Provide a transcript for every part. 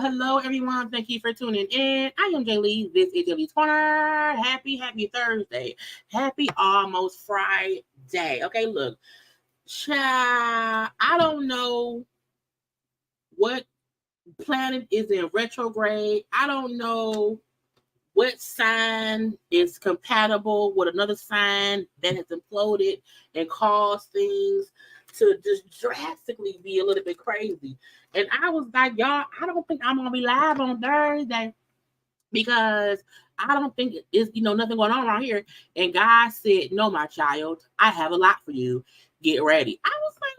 Hello, everyone. Thank you for tuning in. I am Jaylee. This is JayLeesCorner. Happy Thursday. Happy almost Friday. Okay, look. Child, I don't know what planet is in retrograde. I don't know what sign is compatible with another sign that has imploded and caused things to just drastically be a little bit crazy. And I was like, y'all, I don't think I'm gonna be live on Thursday because I don't think it's nothing going on around here. And God said, no, my child, I have a lot for you. Get ready. I was like,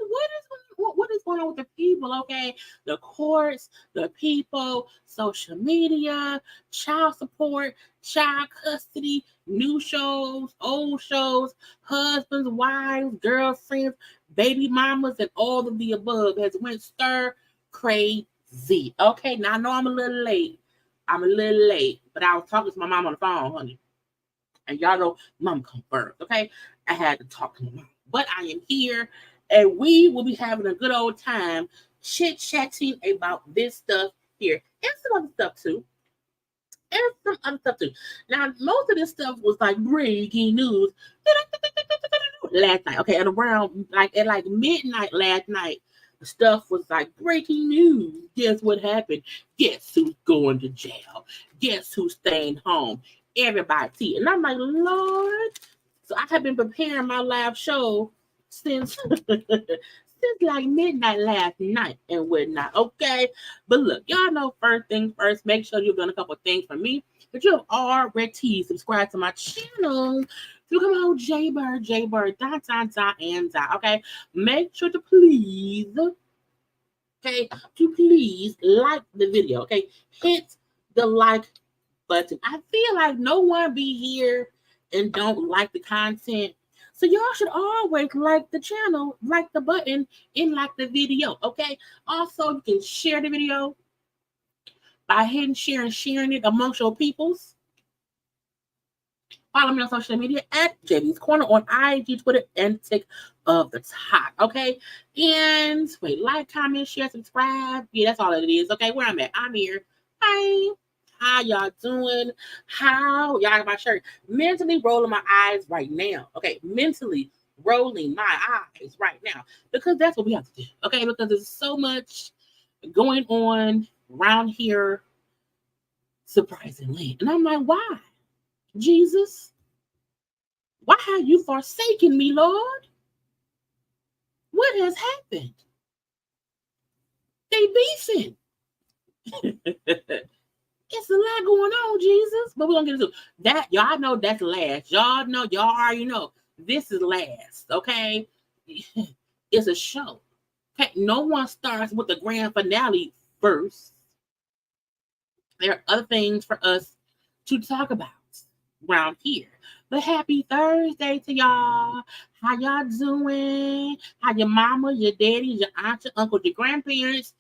what is going on with the people? Okay, the courts, the people, social media, child support, child custody, new shows, old shows, husbands, wives, girlfriends, baby mamas, and all of the above has went stir crazy. Okay, now I know I'm a little late, but I was talking to my mom on the phone, honey. And y'all know mom come first, okay? I had to talk to my mom. But I am here, and we will be having a good old time chit-chatting about this stuff here. And some other stuff too. Now, most of this stuff was like breaking news last night. Okay, at midnight last night, the stuff was like breaking news. Guess what happened? Guess who's going to jail? Guess who's staying home? Everybody. And I'm like, Lord. So I have been preparing my live show since like midnight last night and whatnot. Okay. But look, y'all know first thing first, make sure you've done a couple of things for me. But you have already subscribed to my channel. So come on, JayBird, and. Okay. Make sure to please like the video. Okay. Hit the like button. I feel like no one be here and don't like the content. So y'all should always like the channel, like the button, and like the video, okay? Also, you can share the video by hitting share and sharing it amongst your peoples. Follow me on social media at JayLeesCorner on IG, Twitter, and TikTok of the top. Okay. And wait, like, comment, share, subscribe. Yeah, that's all it is. Okay, where I'm at. I'm here. Hi. How y'all doing? How y'all got my shirt? Mentally rolling my eyes right now. Okay, mentally rolling my eyes right now. Because that's what we have to do. Okay, because there's so much going on around here, surprisingly. And I'm like, why? Jesus, why have you forsaken me, Lord? What has happened? They beefing. It's a lot going on, Jesus. But we're going to get into that. Y'all know that's last. Y'all know, y'all already know. This is last, okay? It's a show. Okay, no one starts with the grand finale first. There are other things for us to talk about around here. But happy Thursday to y'all. How y'all doing? How your mama, your daddy, your aunt, your uncle, your grandparents,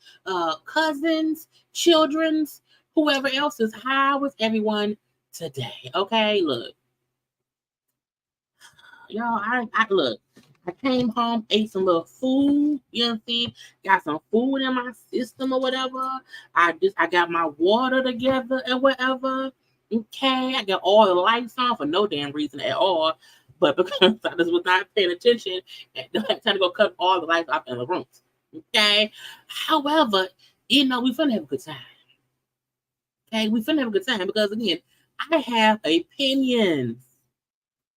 cousins, children's, whoever else is. How is everyone today? Okay, look. Y'all, I look. I came home, ate some little food, you know what I'm saying? Got some food in my system or whatever. I got my water together and whatever. Okay, I got all the lights on for no damn reason at all. But because I just was not paying attention and don't have time to go cut all the lights off in the rooms. Okay. However, we finna have a good time. Okay, we finna have a good time because again, I have opinions.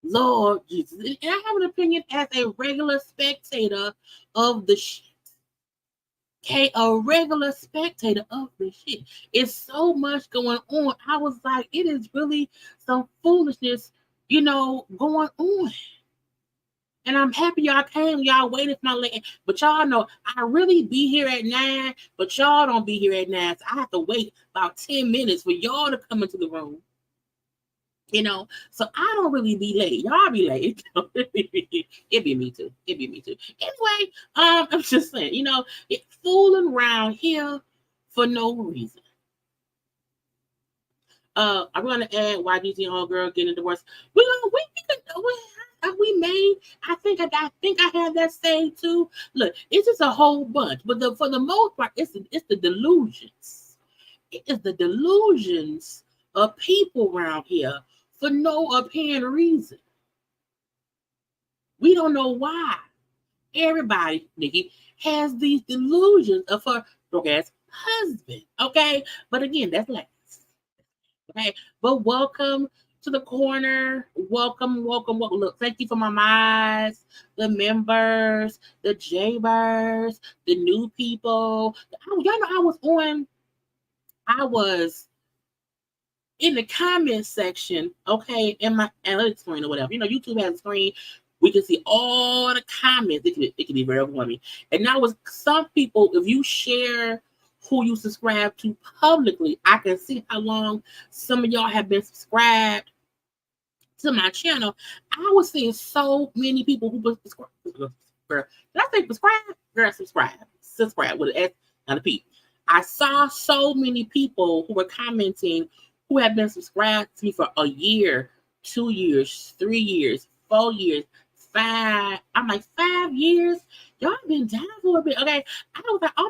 Lord Jesus. And I have an opinion as a regular spectator of the shit. Okay, a regular spectator of the shit. It's so much going on. I was like, it is really some foolishness, going on. And I'm happy y'all came. Y'all waited for my leg. But y'all know I really be here at 9, but y'all don't be here at 9. So I have to wait about 10 minutes for y'all to come into the room. So I don't really be late. Y'all be late. It be me too. Anyway, I'm just saying, it's fooling around here for no reason. I'm gonna add why these young girl getting divorced. We made. I think I have that saved too. Look, it's just a whole bunch, but for the most part, it's the delusions. It is the delusions of people around here for no apparent reason. We don't know why. Everybody, Nicki, has these delusions of her broke-ass husband. Okay? But again, that's last. Okay? But welcome to the corner. Welcome. Look, thank you for my mods, the members, the JayBirds, the new people. Y'all know I was in the comment section, okay, in my analytics screen or whatever. YouTube has a screen. We can see all the comments. It can be very overwhelming. And now with some people, if you share who you subscribe to publicly, I can see how long some of y'all have been subscribed to my channel. I was seeing so many people who were subscribed. Did I say subscribe? Girl, subscribe with an S and a P. I saw so many people who were commenting who have been subscribed to me for a year, 2 years, 3 years, 4 years, 5. I'm like, 5 years? Y'all been down for a bit. Okay. I was like, oh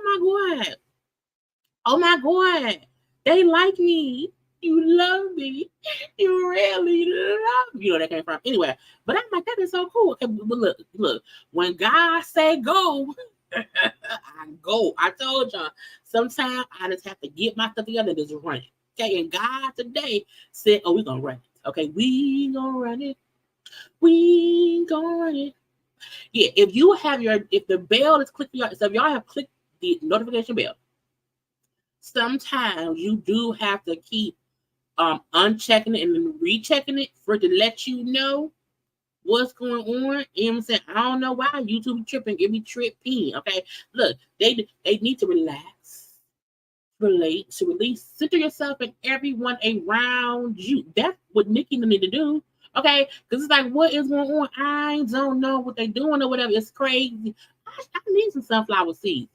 my God. They like me. You love me. You really love me. That came from. Anyway, but I'm like, that is so cool. Okay, but look. When God say go, I go. I told y'all. Sometimes I just have to get my stuff together and just run it. Okay, and God today said, we're going to run it. Okay, we going to run it. We going to run it. Yeah, if the bell is clicked, so if y'all have clicked the notification bell, sometimes you do have to keep unchecking it and then rechecking it for it to let you know what's going on. You know what I'm saying? I don't know why YouTube tripping. It be tripping. Okay, look, they need to relax. Release, center yourself and everyone around you. That's what Nicki need to do. Okay, because it's like, what is going on? I don't know what they're doing or whatever. It's crazy. I need some sunflower seeds.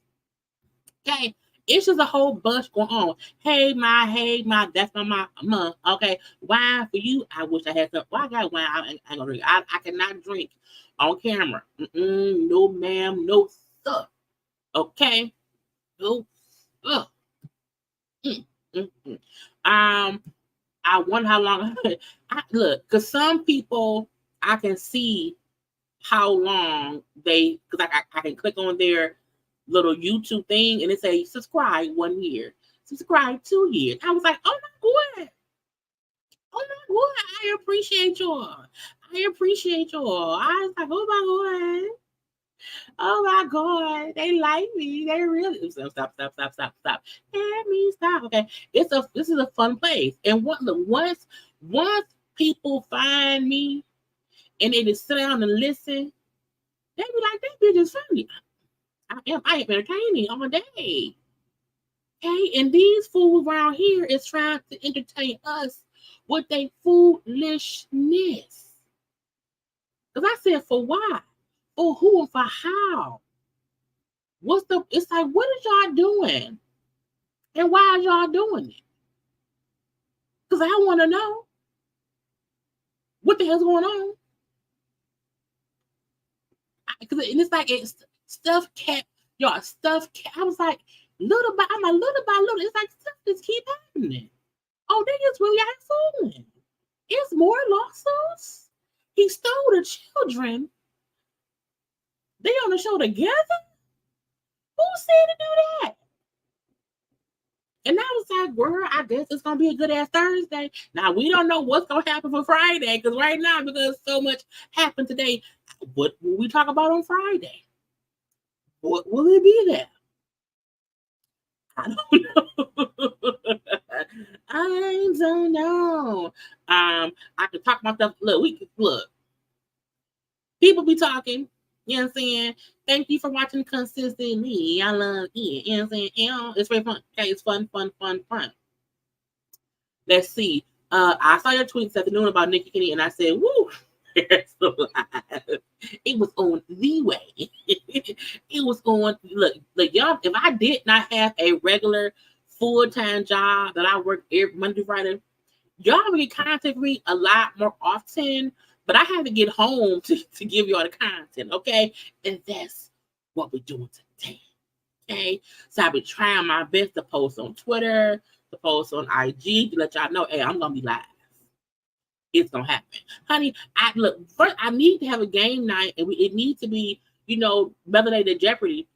Okay, It's just a whole bunch going on. Hey, my, that's my mom. Okay, wine for you. I wish I had some. Well, I got wine. I ain't gonna drink. I cannot drink on camera. No, ma'am. No, sir. Okay. No, sir. Mm, mm, mm. I wonder how long. Look, because some people I can see how long because I can click on their little YouTube thing and it say subscribe 1 year, subscribe 2 years. I was like, oh my god, I appreciate y'all. I appreciate y'all. I was like, oh my god, they like me. They really stop. Let me stop. Okay, this is a fun place. And once people find me and they just sit down and listen, they be like, that bitch is funny. I am entertaining all day. Okay, and these fools around here is trying to entertain us with their foolishness. Because I said, for why? For who and for how? It's like, what is y'all doing? And why are y'all doing it? Because I want to know what the hell's going on. And it's like stuff kept, y'all, I was like, little by little, it's like stuff just keep happening. Oh, they just really out fooling. It's more lawsuits. He stole the children. They on the show together? Who said to do that? And I was like, girl, I guess it's going to be a good ass Thursday. Now, we don't know what's going to happen for Friday, because right now, because so much happened today, what will we talk about on Friday? What will it be there? I don't know. I don't know. I could talk about stuff. Look. People be talking. You know what I'm saying? Thank you for watching consistently. I love it. You know what I'm saying? It's very fun. Okay, it's fun. Let's see. I saw your tweet this afternoon about Nicki Kenny, and I said, woo, it's alive. It was on the way. It was on, look, y'all, if I did not have a regular full-time job that I work every Monday, Friday, y'all would get content from me a lot more often, but I have to get home to give y'all the content, okay? And that's what we're doing today, okay? So I've been trying my best to post on Twitter, to post on IG, to let y'all know, hey, I'm going to be live. It's going to happen. Honey, first, I need to have a game night, and it needs to be, better than Jeopardy.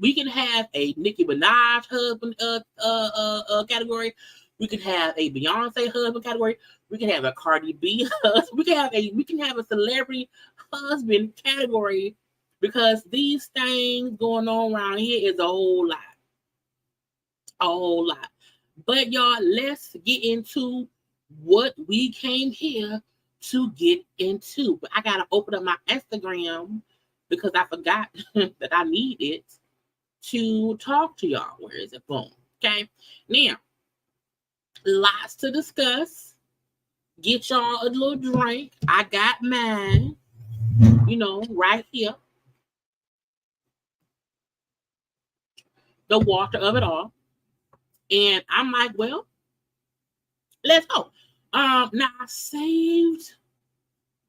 We can have a Nicki Minaj husband category. We can have a Beyonce husband category. We can have a Cardi B husband. We can have a celebrity husband category, because these things going on around here is a whole lot. A whole lot. But y'all, let's get into what we came here to get into. But I gotta open up my Instagram because I forgot that I need it to talk to y'all. Where is it? Boom. Okay. Now, lots to discuss. Get y'all a little drink. I got mine, right here. The water of it all. And I'm like, well, let's go. Now I saved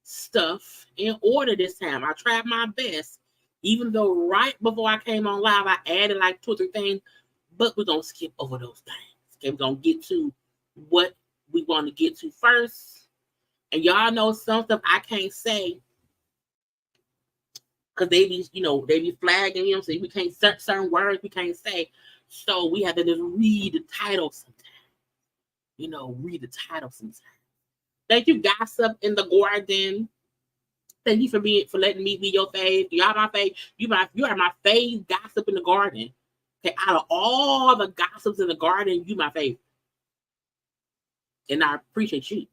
stuff in order this time. I tried my best, even though right before I came on live, I added like 2 or 3 things, but we're going to skip over those things. Okay, we're going to get to what we want to get to first. And y'all know some stuff I can't say because they be flagging, so we can't, certain words we can't say. So we have to just read the title sometimes. Read the title sometimes. Thank you, Gossip in the Garden. Thank you for letting me be your fave. Y'all my fave. You are my fave gossip in the garden. Okay, out of all the gossips in the garden, you my fave. And I appreciate you.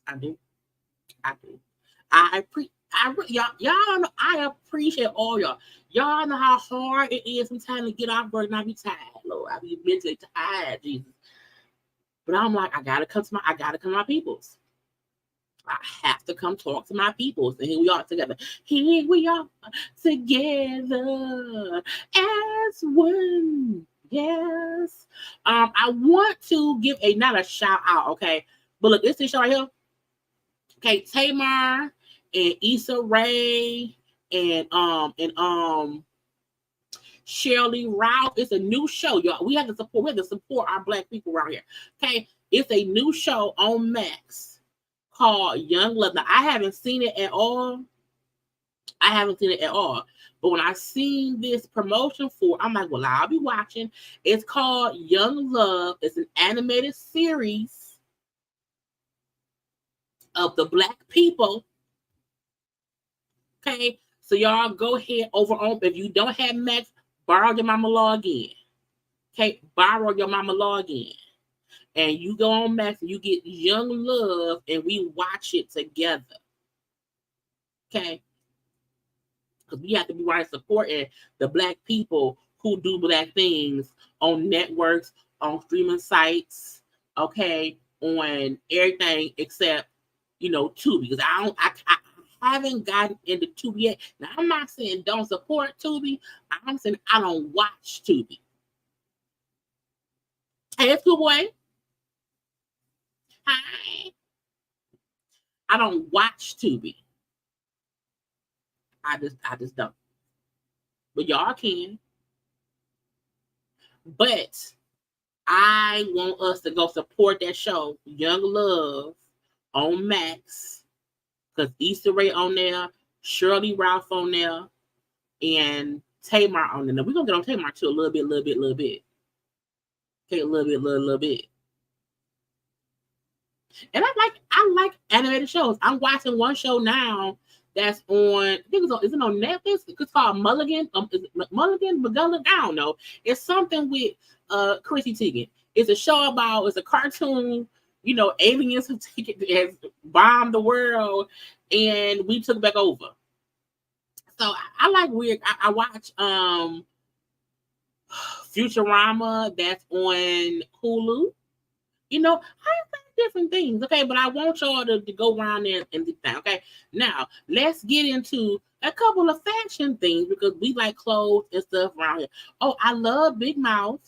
I do. Y'all know I appreciate all y'all. Y'all know how hard it is sometimes to get off work and I be tired, Lord. I be mentally tired, Jesus. But I'm like, I gotta come to my peoples. I have to come talk to my people. So here we are together. Here we are together as one. Yes. I want to give not a shout out, okay? But look, this show right here. Okay, Tamar and Issa Rae and Shirley Ralph. It's a new show, y'all. We have to support our black people around here. Okay, it's a new show on Max called Young Love. Now, I haven't seen it at all. But when I seen this promotion for, I'm like, well, I'll be watching. It's called Young Love. It's an animated series of the black people. Okay, so y'all go ahead over on. If you don't have Max, borrow your mama login. Okay, borrow your mama login. And you go on Max and you get Young Love and we watch it together. Okay? Because we have to be right supporting the black people who do black things on networks, on streaming sites, okay, on everything except, Tubi. Because I haven't gotten into Tubi yet. Now, I'm not saying don't support Tubi. I'm saying I don't watch Tubi. Hey, it's good boy. Hi. I don't watch Tubi. I just don't. But y'all can. But I want us to go support that show, Young Love, on Max. Because Issa Rae on there, Shirley Ralph on there, and Tamar on there. Now, we're going to get on Tamar too a little bit. Okay, a little bit. And I like animated shows. I'm watching one show now that's on, I think is it on Netflix? It's called Mulligan. Is it Mulligan? McGulligan? I don't know. It's something with Chrissy Teigen. It's a show about, it's a cartoon, aliens have bombed the world and we took back over. So I like weird. I watch Futurama, that's on Hulu. I like different things, okay? But I want y'all to go around there and do that, okay? Now, let's get into a couple of fashion things because we like clothes and stuff around here. Oh, I love Big Mouth.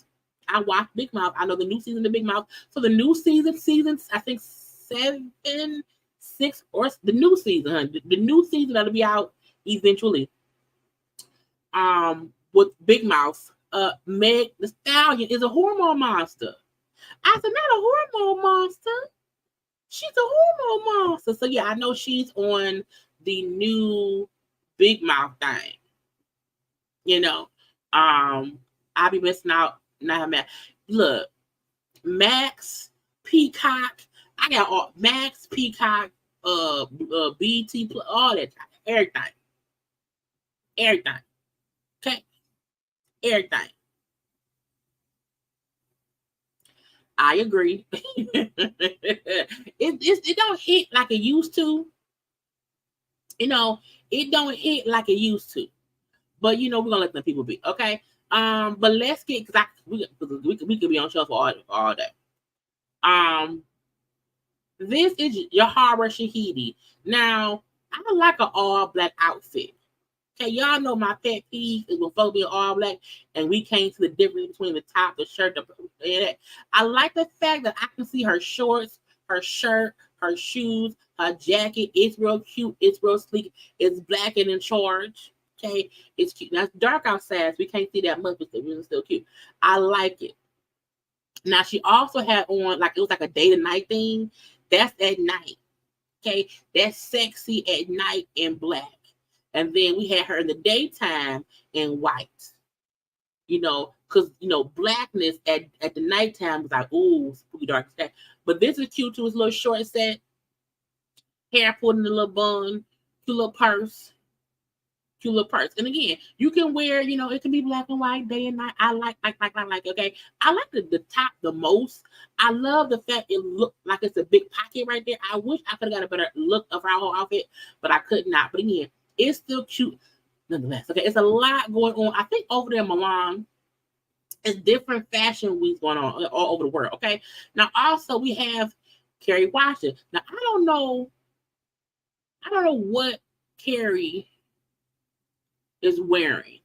I watch Big Mouth. I know the new season of Big Mouth. So the new season, I think 7, 6, or the new season, huh? The new season that'll be out eventually. With Big Mouth, Meg the Stallion is a hormone monster. I said, not a hormone monster. She's a hormone monster. So yeah, I know she's on the new Big Mouth thing. I'll be missing out. Not Max. Look, Max, Peacock. I got all Max, Peacock, BT, all that, everything. Okay, everything. I agree. It don't hit like it used to. It don't hit like it used to. But we're gonna let the people be, okay? But let's get, because we could be on show for all day. This is Yahara Shahidi. Now, I like an all black outfit. Okay, y'all know my pet peeve is when folks be all black and we came to the difference between the top, the shirt, I like the fact that I can see her shorts, her shirt, her shoes, her jacket. It's real cute. It's real sleek. It's black and in charge. Okay, it's cute. Now, it's dark outside, so we can't see that much, but it's still cute. I like it. Now, she also had on, it was like a day to night thing. That's at night. Okay, that's sexy at night in black. And then we had her in the daytime in white. Because, blackness at the nighttime was like, ooh, spooky dark stuff. But this is cute too. It's a little short set. Hair put in a little bun. Cute little purse. And again, you can wear, it can be black and white, day and night. I like, okay? I like the top the most. I love the fact it looked like it's a big pocket right there. I wish I could have got a better look of her whole outfit, but I could not. But again, it's still cute nonetheless. Okay, it's a lot going on. I think over there in Milan, it's different fashion weeks going on all over the world. Okay, now also we have Kerry Washington. Now I don't know I don't know what Carrie is wearing.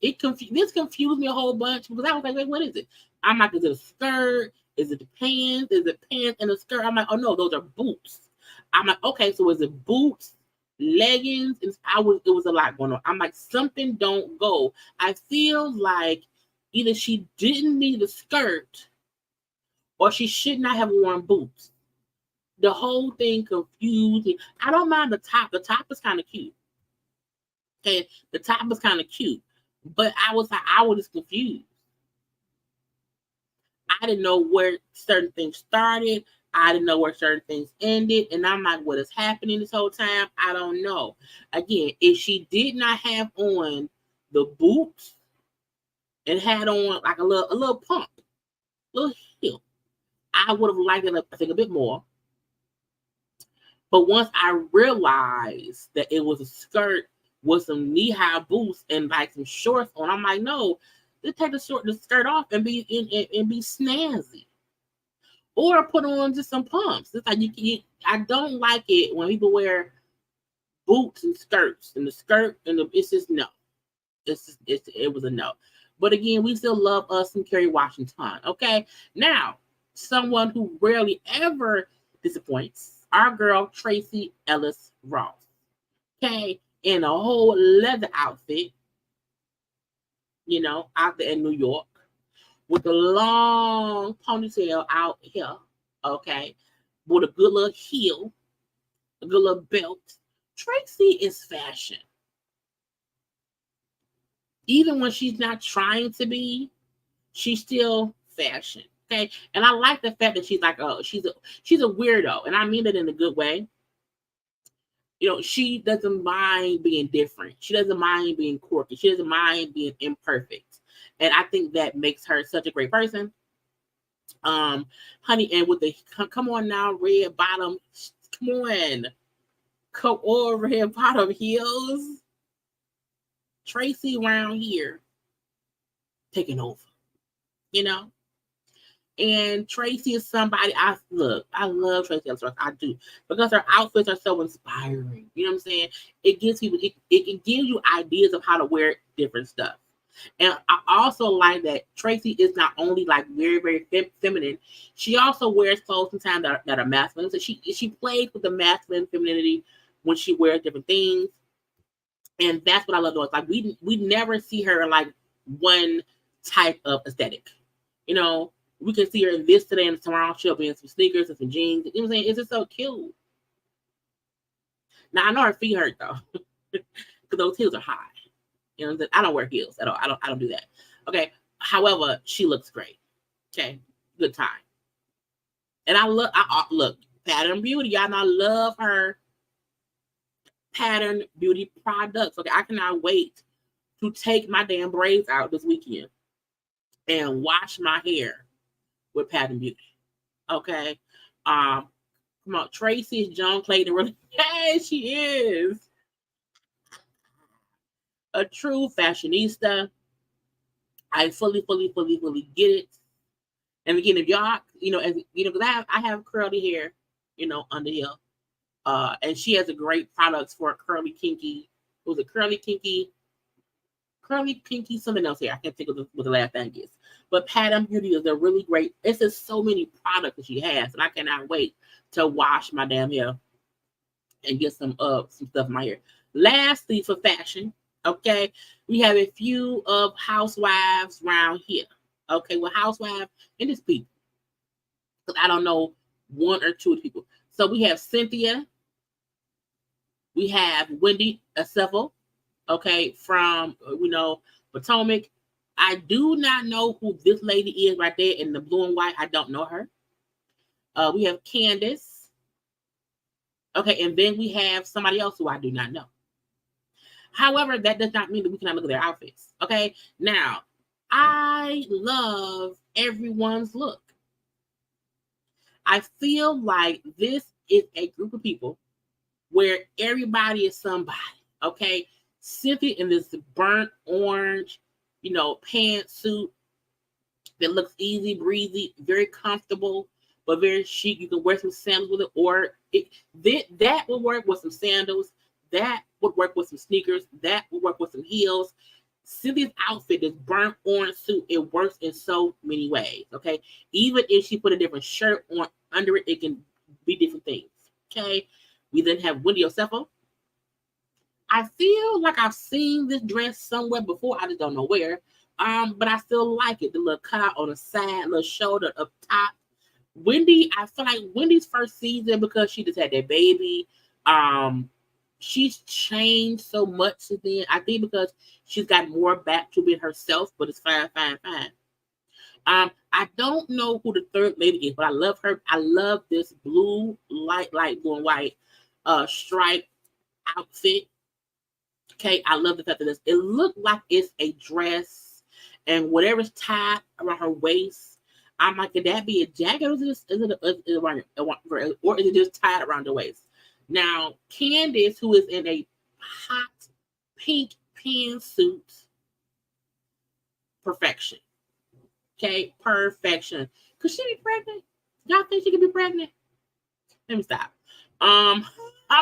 This confused me a whole bunch because I was like, wait, what is it? I'm like, is it a skirt? Is it the pants? Is it pants and a skirt? I'm like, oh no, those are boots. I'm like, okay, so is it boots, leggings? It was a lot going on. I'm like, something don't go. I feel like either she didn't need a skirt or she should not have worn boots. The whole thing confused me. I don't mind the top. The top is kind of cute. Okay, the top is kind of cute. But I was just confused. I didn't know where certain things started. I didn't know where certain things ended. And I'm like, what is happening this whole time? I don't know. Again, if she did not have on the boots and had on like a little pump, a little heel, I would have liked it, I think, a bit more. But once I realized that it was a skirt with some knee-high boots and like some shorts on, I'm like, no, just take the skirt off and be snazzy, or put on just some pumps. It's like I don't like it when people wear boots and skirts, and the skirt and it's just no. It was a no. But again, we still love us some Kerry Washington. Okay, now someone who rarely ever disappoints. Our girl, Tracee Ellis Ross. Okay, in a whole leather outfit, out there in New York, with a long ponytail out here, okay, with a good little heel, a good little belt. Tracee is fashion. Even when she's not trying to be, she's still fashion. Okay, and I like the fact that she's like, oh, she's a weirdo, and I mean it in a good way. She doesn't mind being different. She doesn't mind being quirky. She doesn't mind being imperfect, and I think that makes her such a great person. Honey, and with the come on now, red bottom, red bottom heels. Tracee around here taking over, And Tracee is somebody I love Tracee Ellis Ross. I do, because her outfits are so inspiring. You know what I'm saying? It gives people, it gives you ideas of how to wear different stuff. And I also like that Tracee is not only like very, very feminine, she also wears clothes sometimes that are masculine. So she plays with the masculine femininity when she wears different things. And that's what I love doing. Like we never see her in like one type of aesthetic. We can see her in this today, and tomorrow she'll be in some sneakers and some jeans. You know what I'm saying? It's just so cute. Now I know her feet hurt though, because those heels are high. You know what I'm saying? I don't wear heels at all. I don't do that. Okay. However, she looks great. Okay. Good time. And I look, Pattern Beauty. Y'all know I love her Pattern Beauty products. Okay. I cannot wait to take my damn braids out this weekend and wash my hair with Pattern Beauty. Okay. Come on. Tracee is John Clayton. Really? Hey, she is a true fashionista. I fully get it. And again, if y'all, because I have curly hair, under here. And she has a great products for curly kinky. It was a curly kinky, something else here. I can't think of what the last thing is. But Pattern Beauty is a really great. It's just so many products that she has, and I cannot wait to wash my damn hair and get some stuff in my hair. Lastly, for fashion, okay, we have a few of housewives around here. Okay, well, housewives and just people, because I don't know one or two of the people. So we have Cynthia. We have Wendy Acefo, okay, from Potomac. I do not know who this lady is right there in the blue and white. I don't know her. We have Candace. Okay, and then we have somebody else who I do not know. However, that does not mean that we cannot look at their outfits. Okay, now I love everyone's look. I feel like this is a group of people where everybody is somebody. Okay, Cynthia in this burnt orange, pantsuit that looks easy breezy, very comfortable. but very chic. You can wear some sandals with it, or that would work with some sandals. That would work with some sneakers. That would work with some heels. Cynthia's outfit, this burnt orange suit, it works in so many ways. Okay, even if she put a different shirt on under it, it can be different things. Okay, we then have Wendy Osefo. I feel like I've seen this dress somewhere before. I just don't know where. But I still like it. The little cut on the side, little shoulder up top. Wendy, I feel like Wendy's first season, because she just had that baby. She's changed so much since then. I think because she's got more back to being herself, but it's fine. I don't know who the third lady is, but I love her. I love this blue, light blue and white stripe outfit. Okay, I love the fact that it looked like it's a dress, and whatever's tied around her waist, I'm like, could that be a jacket, or is it just tied around the waist? Now, Candace, who is in a hot pink pantsuit, perfection. Okay, perfection. Could she be pregnant? Y'all think she could be pregnant? Let me stop. I'm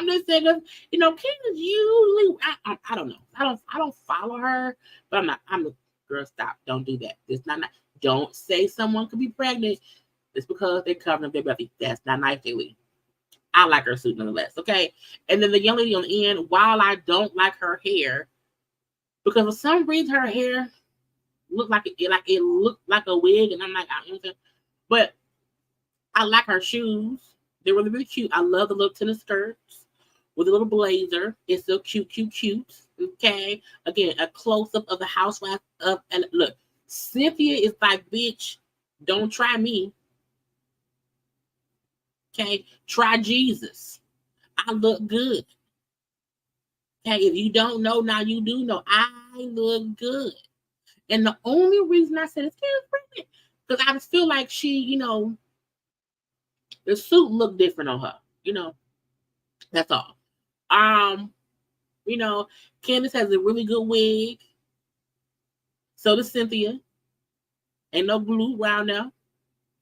just saying, Candace usually, I don't know. I don't follow her, but I'm the girl. Stop. Don't do that. It's not. Don't say someone could be pregnant just because they're covering up their belly. That's not nice, Jaylee. I like her suit nonetheless. Okay. And then the young lady on the end, while I don't like her hair, because for some reason her hair looked like it looked like a wig, and I'm like, but I like her shoes. They're really, really cute. I love the little tennis skirts with a little blazer. It's so cute. Okay. Again, a close-up of the housewife and look, Cynthia is like, bitch, don't try me. Okay. Try Jesus. I look good. Okay. If you don't know, now you do know. I look good. And the only reason I said it's pregnant, because I just feel like she, the suit looked different on her, that's all. Candace has a really good wig. So does Cynthia. Ain't no glue around there,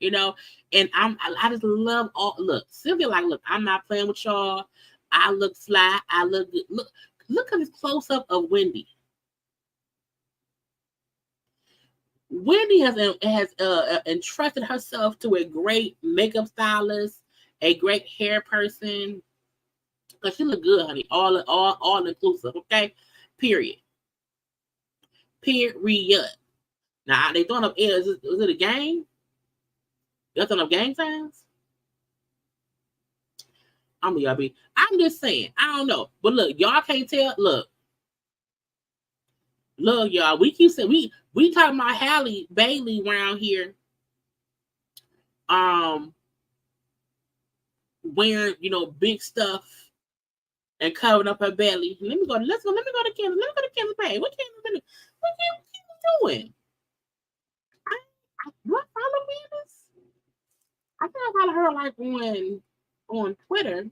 and I just love look, Cynthia, like, look, I'm not playing with y'all. I look fly. I look good. Look at this close up of Wendy. Wendy has entrusted herself to a great makeup stylist, a great hair person, because she look good, honey. All inclusive, okay? Period. Now they throwing up is it a game? Y'all throwing up gang signs? I'm just saying, I don't know. But look, y'all can't tell. Look, y'all. We keep saying we talking about Halle Bailey around here. Wearing big stuff and covering up her belly. Let me go to Kenneth. Let me go to Kenneth page. What Kenneth doing? Do I follow Candace? I think I follow her like on Twitter.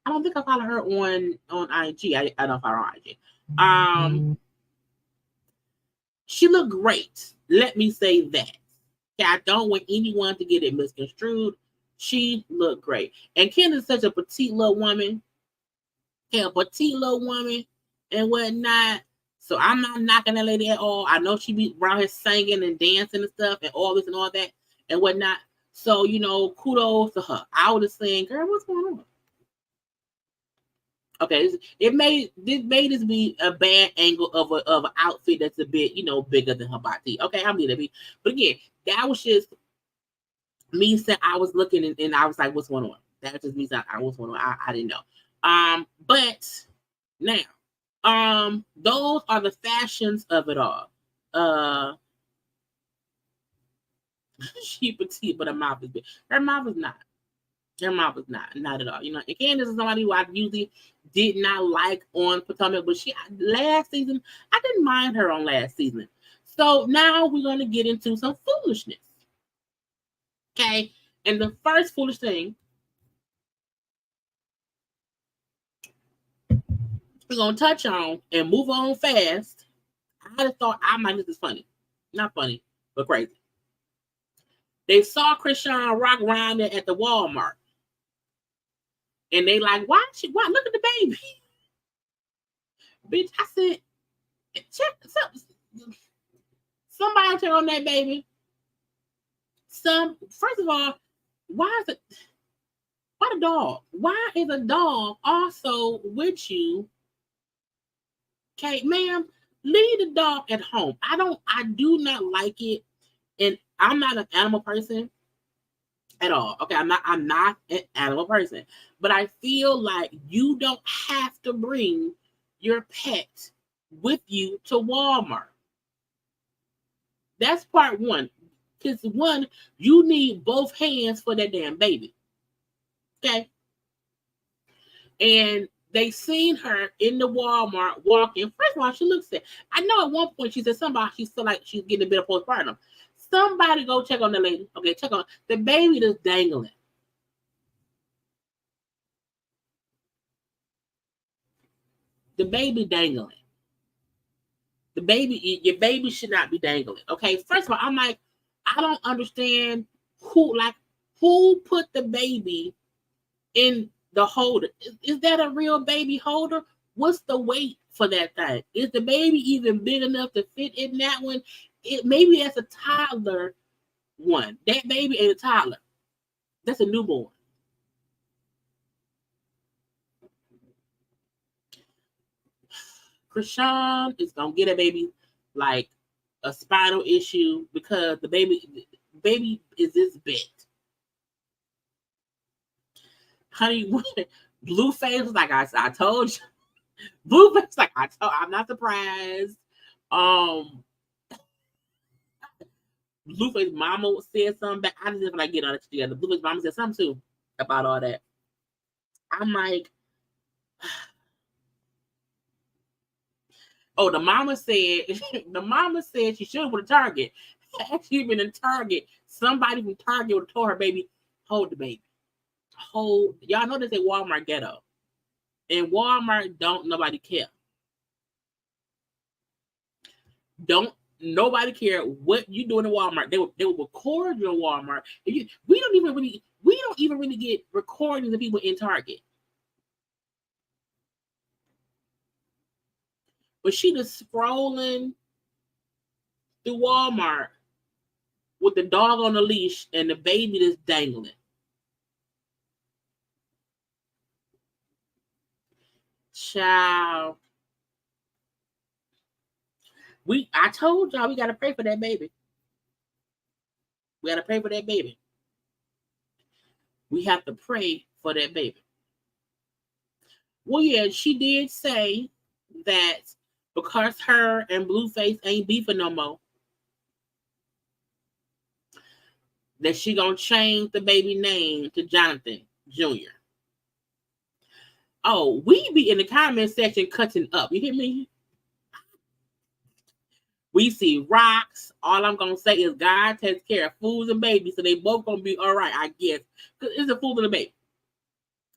I don't think I follow her on IG. I don't follow her on IG. She looked great. Let me say that. Okay, I don't want anyone to get it misconstrued. She looked great. And Candace is such a petite little woman. Okay, a petite little woman and whatnot. So I'm not knocking that lady at all. I know she be around here singing and dancing and stuff and all this and all that and whatnot. So, kudos to her. I would have said, girl, what's going on? Okay, this made this be a bad angle of an outfit that's a bit, bigger than her body. Okay, I'm gonna be. But again, that was just me saying I was looking and I was like, what's going on? That was just me saying what's going on. I didn't know. But now, those are the fashions of it all. She petite, but her mouth is big. Her mouth is not. Her mouth is not at all. And Candace is somebody who I usually did not like on Potomac, but last season, I didn't mind her on last season. So now we're going to get into some foolishness. Okay? And the first foolish thing we're going to touch on and move on fast. I just thought I might this is funny. Not funny, but crazy. They saw Krishan rock around there at the Walmart. And they like, why? Look at the baby. Bitch, I said, somebody check on that baby. First of all, why the dog? Why is a dog also with you? Okay, ma'am, leave the dog at home. I do not like it. And I'm not an animal person at all. Okay, I'm not an animal person. But I feel like you don't have to bring your pet with you to Walmart. That's part one. Because one, you need both hands for that damn baby. Okay? And they seen her in the Walmart walking. First of all, she looks sick. I know at one point she said somebody she feel like she's getting a bit of postpartum. Somebody go check on the lady. Okay, check on the baby that's dangling. The baby dangling. Your baby should not be dangling. Okay, first of all, I'm like, I don't understand who put the baby in the holder. Is that a real baby holder? What's the weight for that thing? Is the baby even big enough to fit in that one? Maybe that's a toddler one. That baby ain't a toddler. That's a newborn. Krishan is gonna get a baby like a spinal issue because the baby is this big. Honey, Blueface was like I told you. Blueface like I'm not surprised. Blueface mama said something back. I just like get on it together. Blueface mama said something too about all that. I'm like, oh, the mama said she should have went to Target. Actually been in Target. Somebody from Target would have told her, baby, hold the baby. Y'all know they say Walmart ghetto. And Walmart don't nobody care. Don't nobody care what you do in Walmart. They will record you in Walmart. We don't even really get recordings of people in Target. But she just scrolling through Walmart with the dog on the leash and the baby that's dangling. Child. I told y'all we gotta pray for that baby. We gotta pray for that baby. We have to pray for that baby. Well, yeah, she did say that because her and Blueface ain't beefing no more, that she gonna change the baby name to Jonathan Jr. Oh, we be in the comment section cutting up. You hear me? We see rocks. All I'm gonna say is God takes care of fools and babies, so they both gonna be all right, I guess. Because it's a fool and a baby.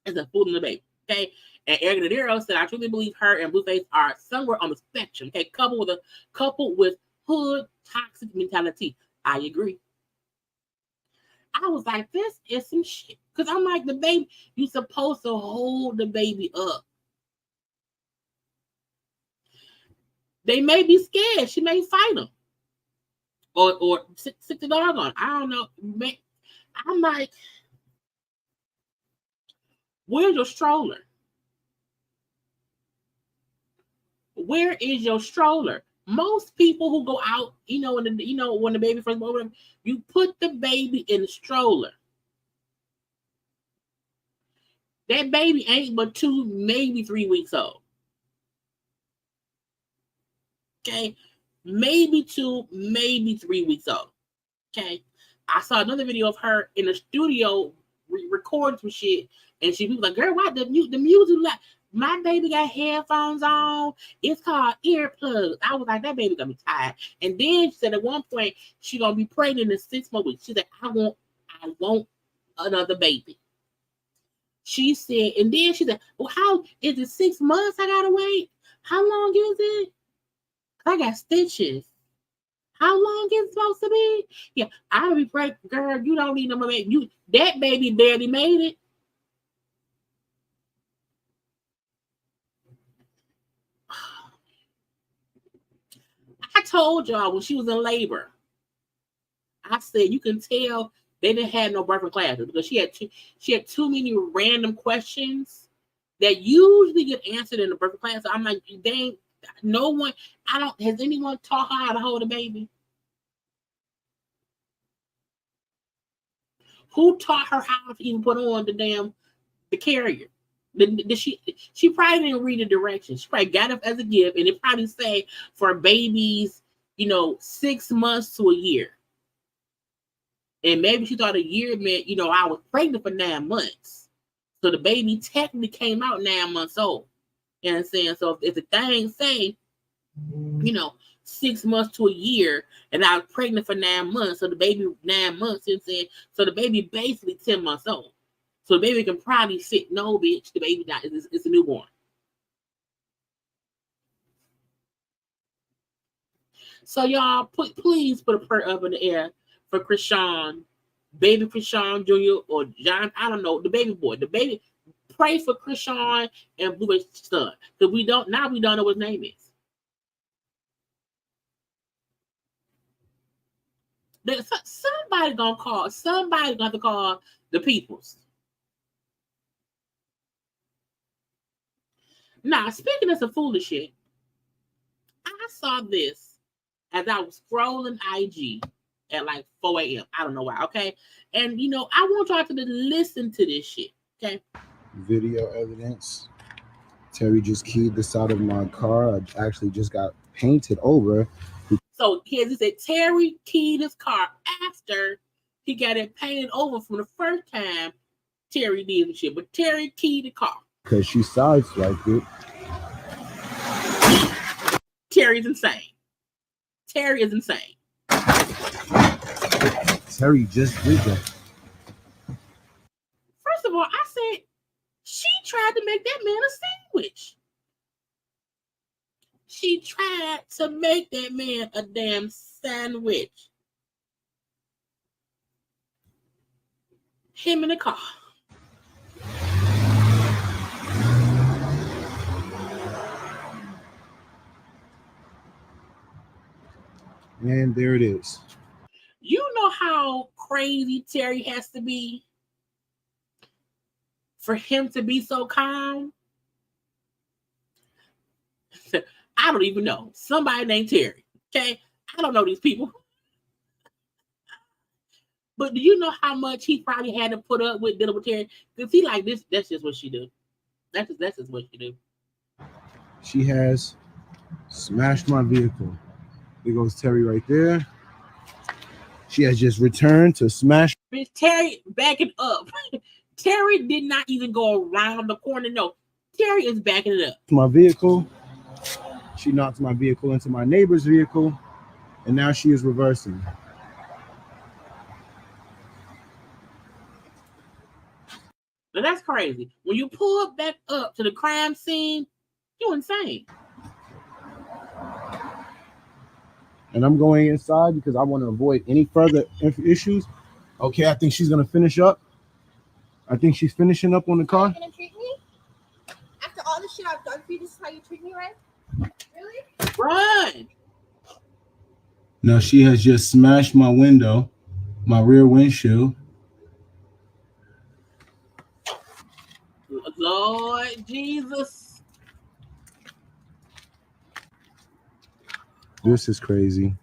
It's a fool and a baby. Okay. And Eric Nadero said, I truly believe her and Blueface are somewhere on the spectrum. Okay, coupled with hood toxic mentality. I agree. I was like, this is some shit. Because I'm like, the baby, you supposed to hold the baby up. They may be scared. She may fight them. Or sit the dog on. I don't know. I'm like, where's your stroller? Where is your stroller? Most people who go out, when the baby first born, you put the baby in the stroller. That baby ain't but 2, maybe 3 weeks old. Okay, maybe 2, maybe 3 weeks old. Okay, I saw another video of her in the studio recording some shit, and she was like, "Girl, why the music like?" My baby got headphones on. It's called earplugs. I was like, that baby gonna be tired. And then she said at one point she gonna be pregnant in 6 more weeks. She said, I want another baby. She said, and then she said, well, how is it 6 months I gotta wait? How long is it? I got stitches. How long is it supposed to be? Yeah, I'll be pregnant, girl. You don't need no more baby. That baby barely made it. I told y'all when she was in labor, I said you can tell they didn't have no birthing classes because she had too many random questions that usually get answered in the birthing class. So I'm like, dang, no one. I don't. Has anyone taught her how to hold a baby? Who taught her how to even put on the carrier? She probably didn't read the directions. She probably got it as a gift, and it probably say for babies, 6 months to a year. And maybe she thought a year meant, I was pregnant for 9 months. So the baby technically came out 9 months old. You know what I'm saying? So if the thing say, 6 months to a year, and I was pregnant for 9 months, so the baby 9 months, so the baby basically 10 months old. So the baby can probably sit, no, bitch, the baby died. It's a newborn. So y'all, please put a prayer up in the air for Krishan, baby Krishan Jr. or John, I don't know, the baby boy. The baby, pray for Krishan and Blue's son. Because we don't know what his name is. Somebody gonna have to call the peoples. Now, speaking of some foolish shit, I saw this as I was scrolling IG at like 4 a.m. I don't know why, okay? And I want y'all to listen to this shit, okay? Video evidence. Terry just keyed the side of my car. I actually just got painted over. So he said Terry keyed his car after he got it painted over from the first time Terry did the shit. But Terry keyed the car. Because she sideswiped it. Terry's insane. Terry is insane. Terry just did that. First of all, I said she tried to make that man a sandwich. She tried to make that man a damn sandwich. Him in the car. And there it is. You know how crazy Terry has to be for him to be so calm? I don't even know. Somebody named Terry. Okay? I don't know these people. But do you know how much he probably had to put up with dealing with Terry? Because he like this, that's just what she do. That's just what she do. She has smashed my vehicle. There goes Terry right there. She has just returned to smash. Bitch, Terry backing up. Terry did not even go around the corner. No, Terry is backing it up. My vehicle. She knocked my vehicle into my neighbor's vehicle, and now she is reversing. Now that's crazy. When you pull back up to the crime scene, you're insane. And I'm going inside because I want to avoid any further issues. Okay, I think she's going to finish up. I think she's finishing up on the car. You're going to treat me? After all the shit I've done for you, this is how you treat me, right? Really? Run! Now she has just smashed my window, my rear windshield. Lord Jesus. This is crazy.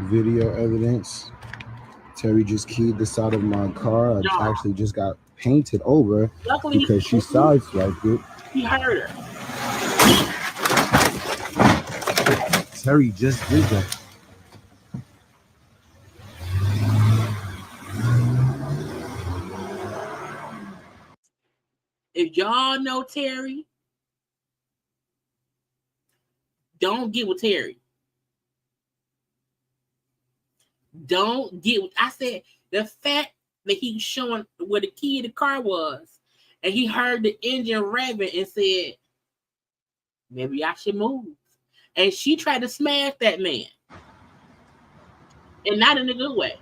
Video evidence. Terry just keyed the side of my car. I actually just got painted over. Luckily, because she sideswiped it. He heard her. Terry just did that. If y'all know Terry, don't get with Terry. Don't get with, I said the fact that he's showing where the key of the car was, and he heard the engine revving and said, maybe I should move. And she tried to smash that man. And not in a good way.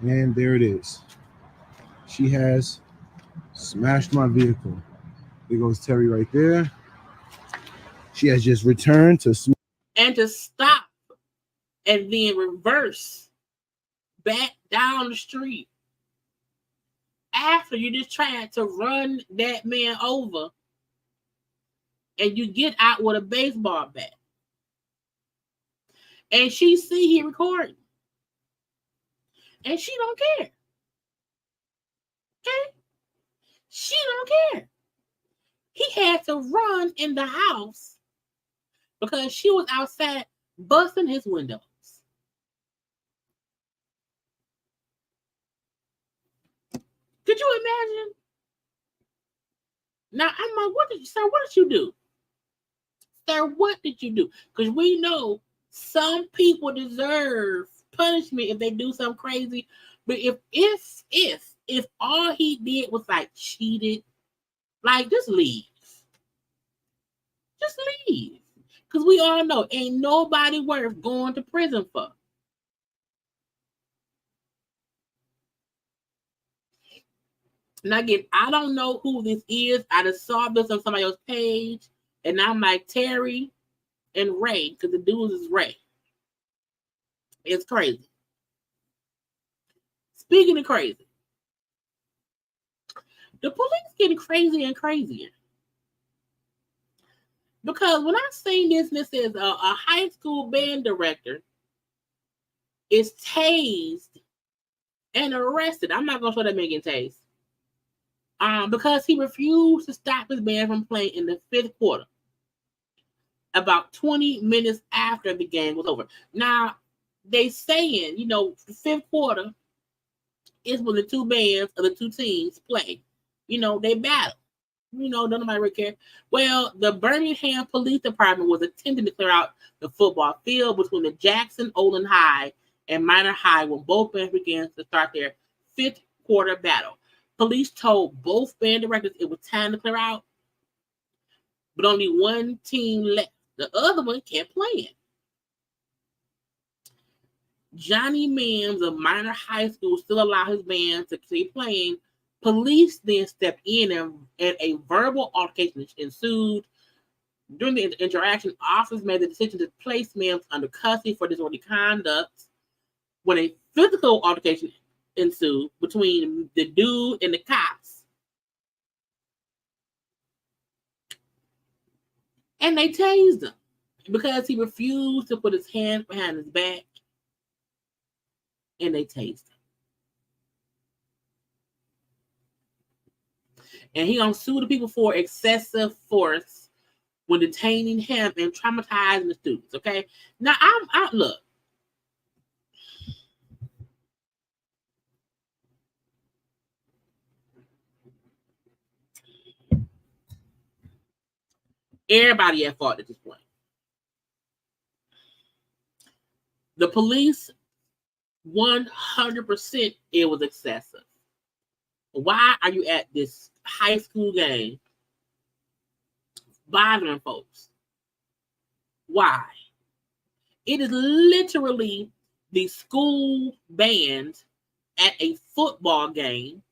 And there it is. She has smashed my vehicle. There goes Terry right there. She has just returned to and to stop and then reverse back down the street after you just tried to run that man over and you get out with a baseball bat. And she see he recording. And she don't care. Okay? She don't care. He had to run in the house because she was outside busting his windows. Could you imagine? Now I'm like, what did you do? Sir, what did you do? Because we know some people deserve punishment if they do something crazy. But if all he did was like cheated, like just leave. Just leave. Because we all know ain't nobody worth going to prison for. And again, I don't know who this is. I just saw this on somebody else's page. And I'm like, Terry and Ray, because the dude is Ray. It's crazy. Speaking of crazy, the police getting crazier and crazier. Because when I seen this, and it says a high school band director is tased and arrested. I'm not going to show that man getting tased. Because he refused to stop his band from playing in the fifth quarter, about 20 minutes after the game was over. Now, they saying, the fifth quarter is when the two bands or the two teams play. They battle. Don't nobody really care. Well, the Birmingham Police Department was attempting to clear out the football field between the Jackson Olin High and Minor High when both bands began to start their fifth quarter battle. Police told both band directors it was time to clear out, but only one team left. The other one kept playing. Johnny Mims of Minor High School still allowed his band to keep playing. Police then stepped in and a verbal altercation ensued. During the interaction, officers made the decision to place Mims under custody for disorderly conduct. When a physical altercation ensued between the dude and the cops, and they tased him because he refused to put his hands behind his back, and they tased him. And he gonna sue the people for excessive force when detaining him and traumatizing the students. Okay, now I look. Everybody at fault at this point. The police, 100%, it was excessive. Why are you at this high school game bothering folks? Why? It is literally the school band at a football game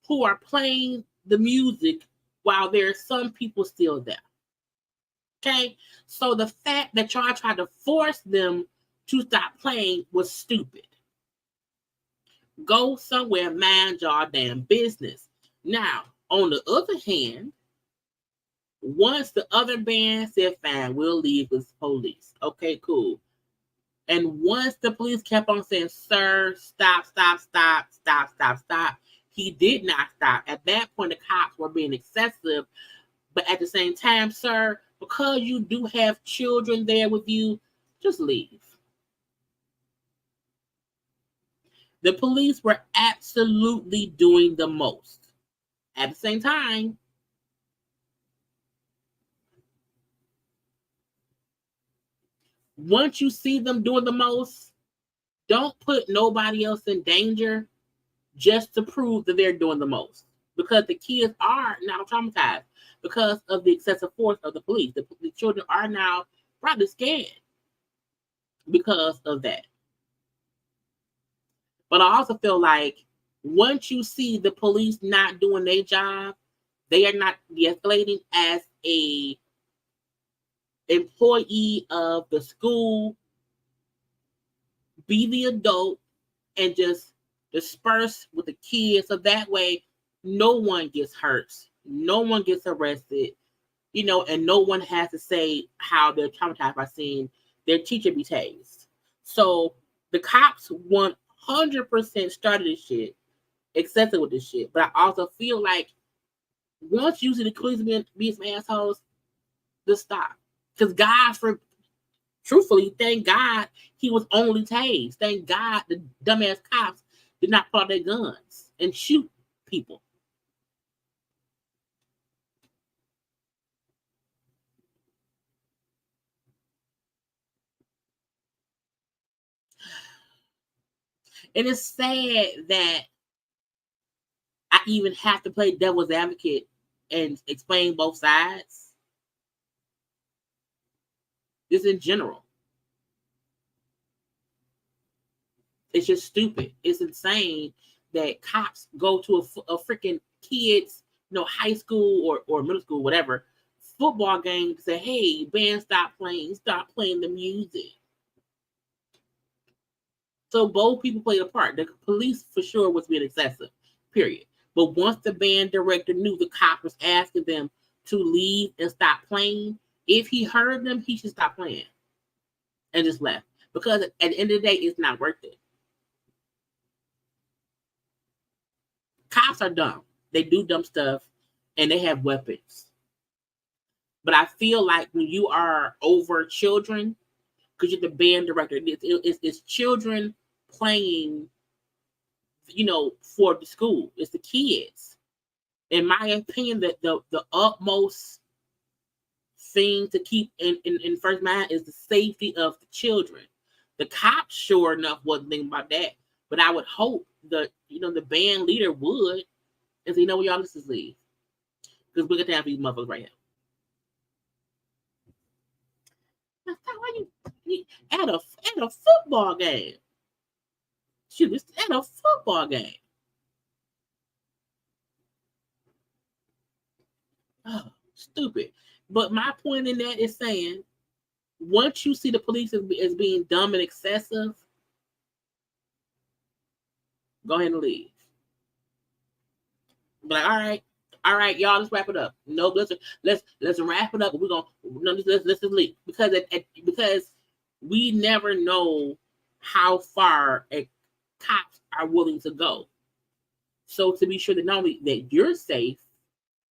who are playing the music while there are some people still there. Okay? So the fact that y'all tried to force them to stop playing was stupid. Go somewhere, mind y'all damn business. Now, on the other hand, once the other band said, fine, we'll leave with police. Okay, cool. And once the police kept on saying, sir, stop, he did not stop. At that point, the cops were being excessive. But at the same time, sir, because you do have children there with you, just leave. The police were absolutely doing the most. At the same time, once you see them doing the most, don't put nobody else in danger just to prove that they're doing the most. Because the kids are now traumatized because of the excessive force of the police. The children are now probably scared because of that. But I also feel like once you see the police not doing their job, they are not de-escalating as a employee of the school. Be the adult and just disperse with the kids, so that way no one gets hurt, no one gets arrested, and no one has to say how they're traumatized by seeing their teacher be tased. So the cops 100% started this shit, excessive with this shit. But I also feel like once you see the police being some assholes, just stop. Because truthfully, thank God he was only tased. Thank God the dumbass cops did not pull out their guns and shoot people. And it's sad that I even have to play devil's advocate and explain both sides. Just in general. It's just stupid. It's insane that cops go to a freaking kids, high school or middle school, whatever, football game to say, hey, band, stop playing the music. So both people played a part. The police for sure was being excessive, period. But once the band director knew the cop was asking them to leave and stop playing, if he heard them, he should stop playing and just left. Because at the end of the day, it's not worth it. Cops are dumb. They do dumb stuff and they have weapons. But I feel like when you are over children, because you're the band director, it's children playing, for the school. It's the kids. In my opinion, the utmost thing to keep in first mind is the safety of the children. The cops, sure enough, wasn't thinking about that. But I would hope the band leader would, and say, y'all, let's just leave. Because we got to have these motherfuckers right now. Why you at a football game? Shoot, it's at a football game. Oh, stupid. But my point in that is saying, once you see the police as being dumb and excessive, go ahead and leave. But all right, y'all, let's wrap it up. No, let's wrap it up. We're gonna let's just leave because because we never know how far cops are willing to go. So to be sure that not only that you're safe,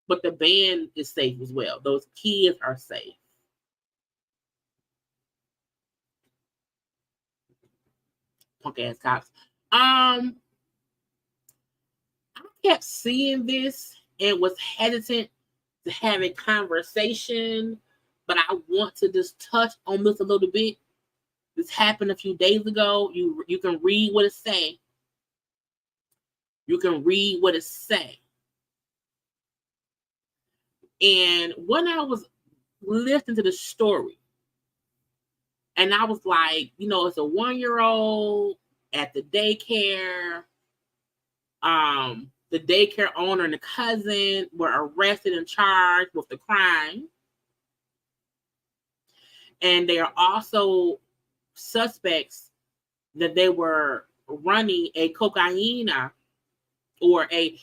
but the band is safe as well. Those kids are safe. Punk ass cops. I kept seeing this and was hesitant to have a conversation, but I want to just touch on this a little bit. This happened a few days ago. You can read what it say. You can read what it say. And when I was listening to the story, and I was like, it's a 1-year-old at the daycare. The daycare owner and the cousin were arrested and charged with the crime. And they are also suspects that they were running a cocaine or a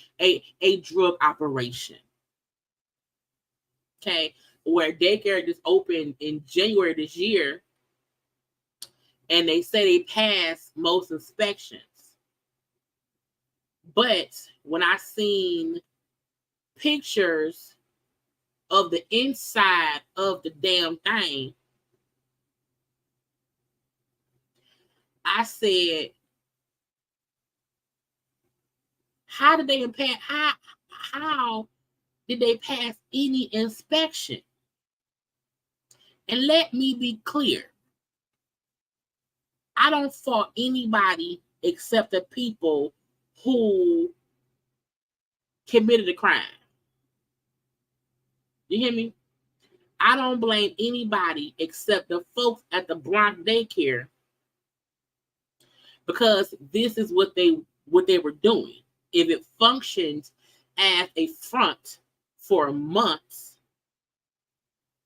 drug operation. Okay, where daycare just opened in January this year, and they say they passed most inspections. But when I seen pictures of the inside of the damn thing, I said, how did they how did they pass any inspection? And let me be clear. I don't fault anybody except the people who committed a crime. You hear me? I don't blame anybody except the folks at the Bronx daycare because this is what they were doing. If it functions as a front for months,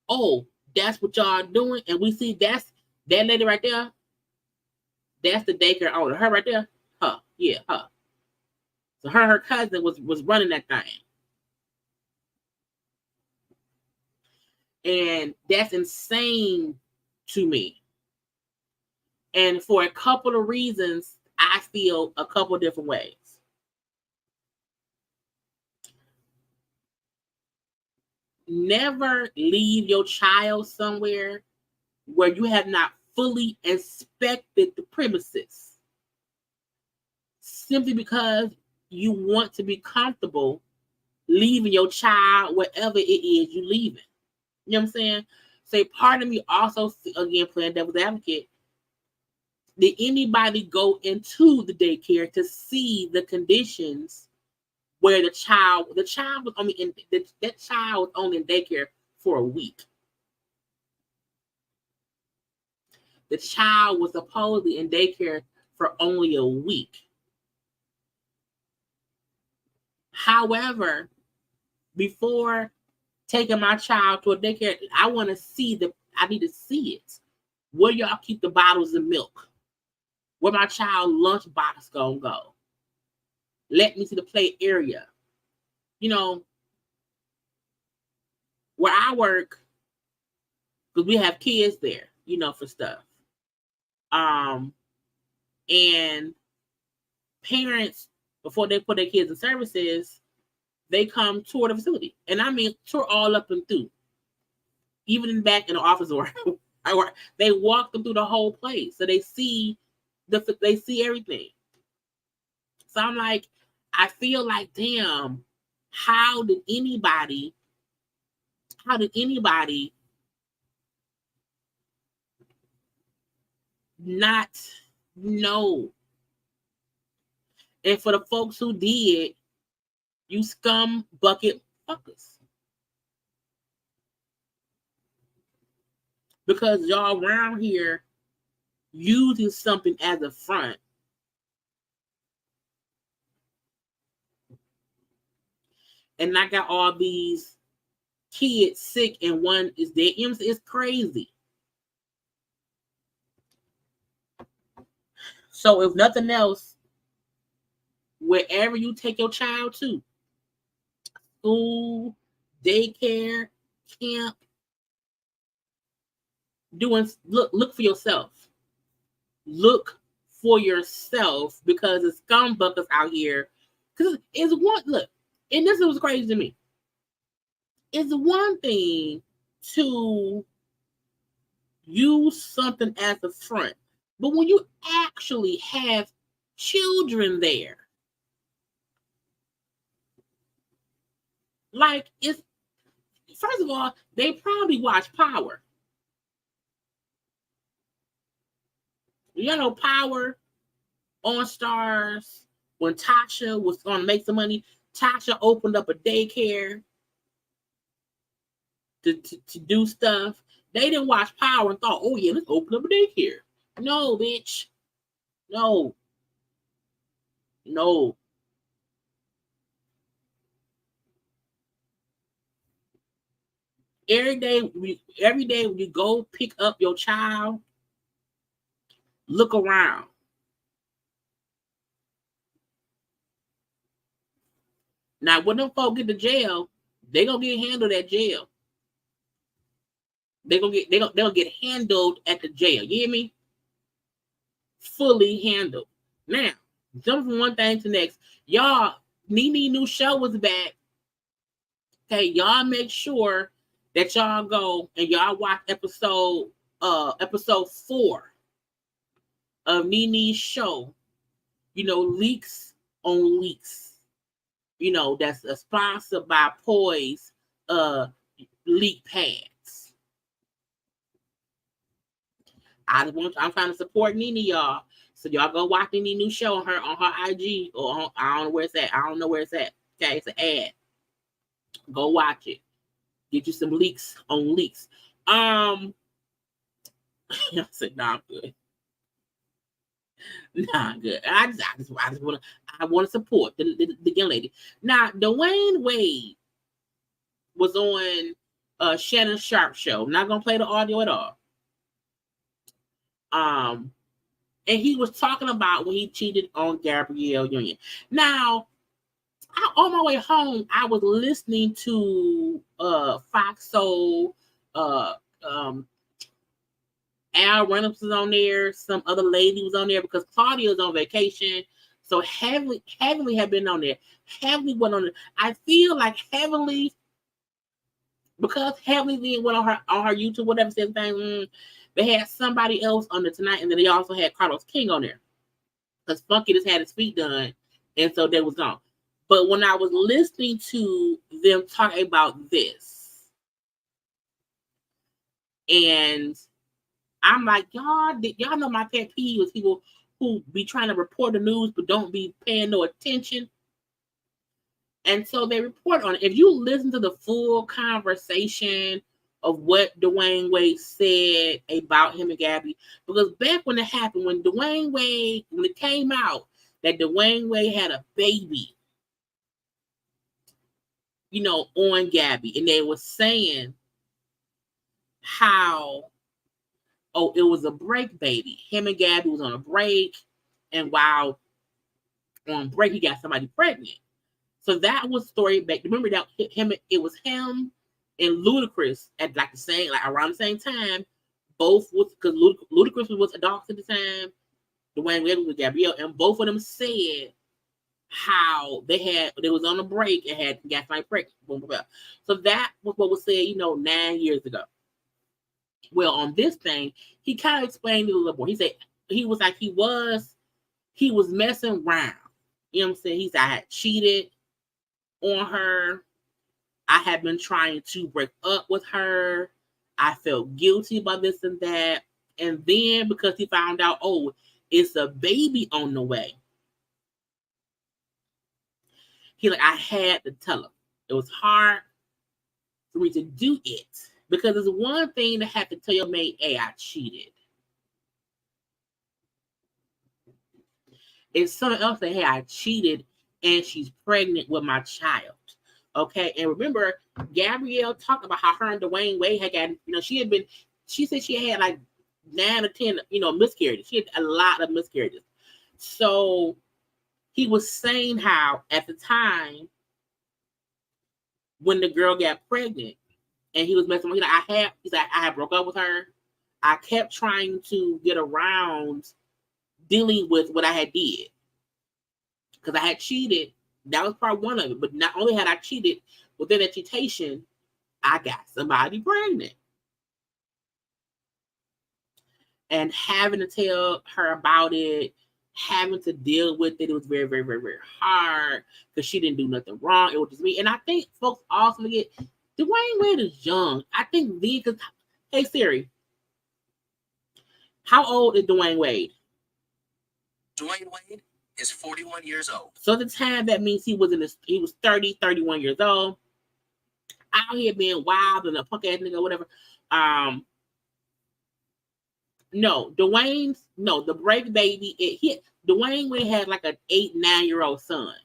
oh, that's what y'all doing, and we see that lady right there. That's the daycare owner. Her right there. Her. Yeah, her. So her cousin was running that thing. And that's insane to me. And for a couple of reasons, I feel a couple of different ways. Never leave your child somewhere where you have not fully inspected the premises, simply because you want to be comfortable leaving your child wherever it is you leaving. You know what I'm saying? So part of me also, again, playing devil's advocate, did anybody go into the daycare to see the conditions where the child was only in that child was only in daycare for a week? The child was supposedly in daycare for only a week. However, before taking my child to a daycare, I need to see it. Where y'all keep the bottles of milk? Where my child lunch box gonna go? Let me see the play area. You know, where I work, because we have kids there, you know, for stuff. And parents, before they put their kids in services, they come tour the facility. And I mean, tour all up and through. Even in back in the office where I work, they walk them through the whole place. So they see everything. So I'm like, I feel like, damn, how did anybody not know? And for the folks who did, you scum bucket fuckers. Because y'all around here using something as a front. And I got all these kids sick and one is dead. It's crazy. So if nothing else, wherever you take your child to, school, daycare, camp, look for yourself. Look for yourself, because the scumbuckers out here. Because it's one look, and this was crazy to me. It's one thing to use something as a front, but when you actually have children there, like, it's, first of all, they probably watch Power. You know, Power on Stars, when Tasha was going to make some money, Tasha opened up a daycare to do stuff. They didn't watch Power and thought, oh yeah, let's open up a daycare. No, bitch. No. Every day when you go pick up your child, look around. Now, when them folks get to jail, they gonna get handled at jail. They'll get handled at the jail. You hear me? Fully handled. Now, jump from one thing to the next. Y'all, Nene new show was back. Okay, y'all make sure that y'all go and y'all watch episode 4 of Nene's show. You know, Leaks on Leaks. You know, that's a sponsor by Poise leak pads. I'm trying to support Nene, y'all. So y'all go watch Nene's new show on her IG, or I don't know where it's at. I don't know where it's at. Okay, it's an ad. Go watch it. Get you some leaks on leaks. I said, nah, I'm good. Nah, good. I want to support the young lady. Now, Dwayne Wade was on Shannon Sharp show. Not gonna play the audio at all. And he was talking about when he cheated on Gabrielle Union. Now, on my way home, I was listening to Fox Soul, Al Reynolds was on there, some other lady was on there because Claudia was on vacation. So Heavenly had been on there. Heavenly went on there. I feel like Heavenly, because Heavenly then went on her YouTube, whatever said thing, they had somebody else on there tonight, and then they also had Carlos King on there. Because Funky just had his feet done, and so they was gone. But when I was listening to them talk about this, and I'm like, y'all know my pet peeve is people who be trying to report the news but don't be paying no attention. And so they report on it. If you listen to the full conversation of what Dwayne Wade said about him and Gabby, because back when it happened, when it came out that Dwayne Wade had a baby, on Gabby, and they were saying how, it was a break baby. Him and Gabby was on a break, and while on break, he got somebody pregnant. So that was story back. Remember that it was him and Ludacris at around the same time. Both was because Ludacris was adopted at the time. Dwayne Wade was with Gabrielle, and both of them said how they was on a break and had got somebody pregnant. Boom, boom, boom. So that was what was said, 9 years ago. Well, on this thing, he kind of explained it a little more. He said he was messing around. You know what I'm saying? He said, I had cheated on her. I had been trying to break up with her. I felt guilty about this and that. And then because he found out, it's a baby on the way, I had to tell him. It was hard for me to do it. Because it's one thing to have to tell your mate, hey, I cheated. It's something else that, hey, I cheated and she's pregnant with my child. Okay. And remember, Gabrielle talked about how her and Dwayne Wade had got, she said she had like 9 or 10, miscarriages. She had a lot of miscarriages. So he was saying how at the time when the girl got pregnant, and he was messing with her. I had broke up with her. I kept trying to get around dealing with what I had did. Because I had cheated. That was part one of it. But not only had I cheated, within that cheatation, I got somebody pregnant. And having to tell her about it, having to deal with it, it was very, very, very, very hard. Because she didn't do nothing wrong. It was just me. And I think folks also forget, Dwayne Wade is young. I think because, hey Siri, how old is Dwayne Wade? Dwayne Wade is 41 years old. So at the time, that means he was 30, 31 years old. Out here being wild and a punk ass nigga or whatever. The break baby, Dwayne Wade had like an 8, 9-year-old son.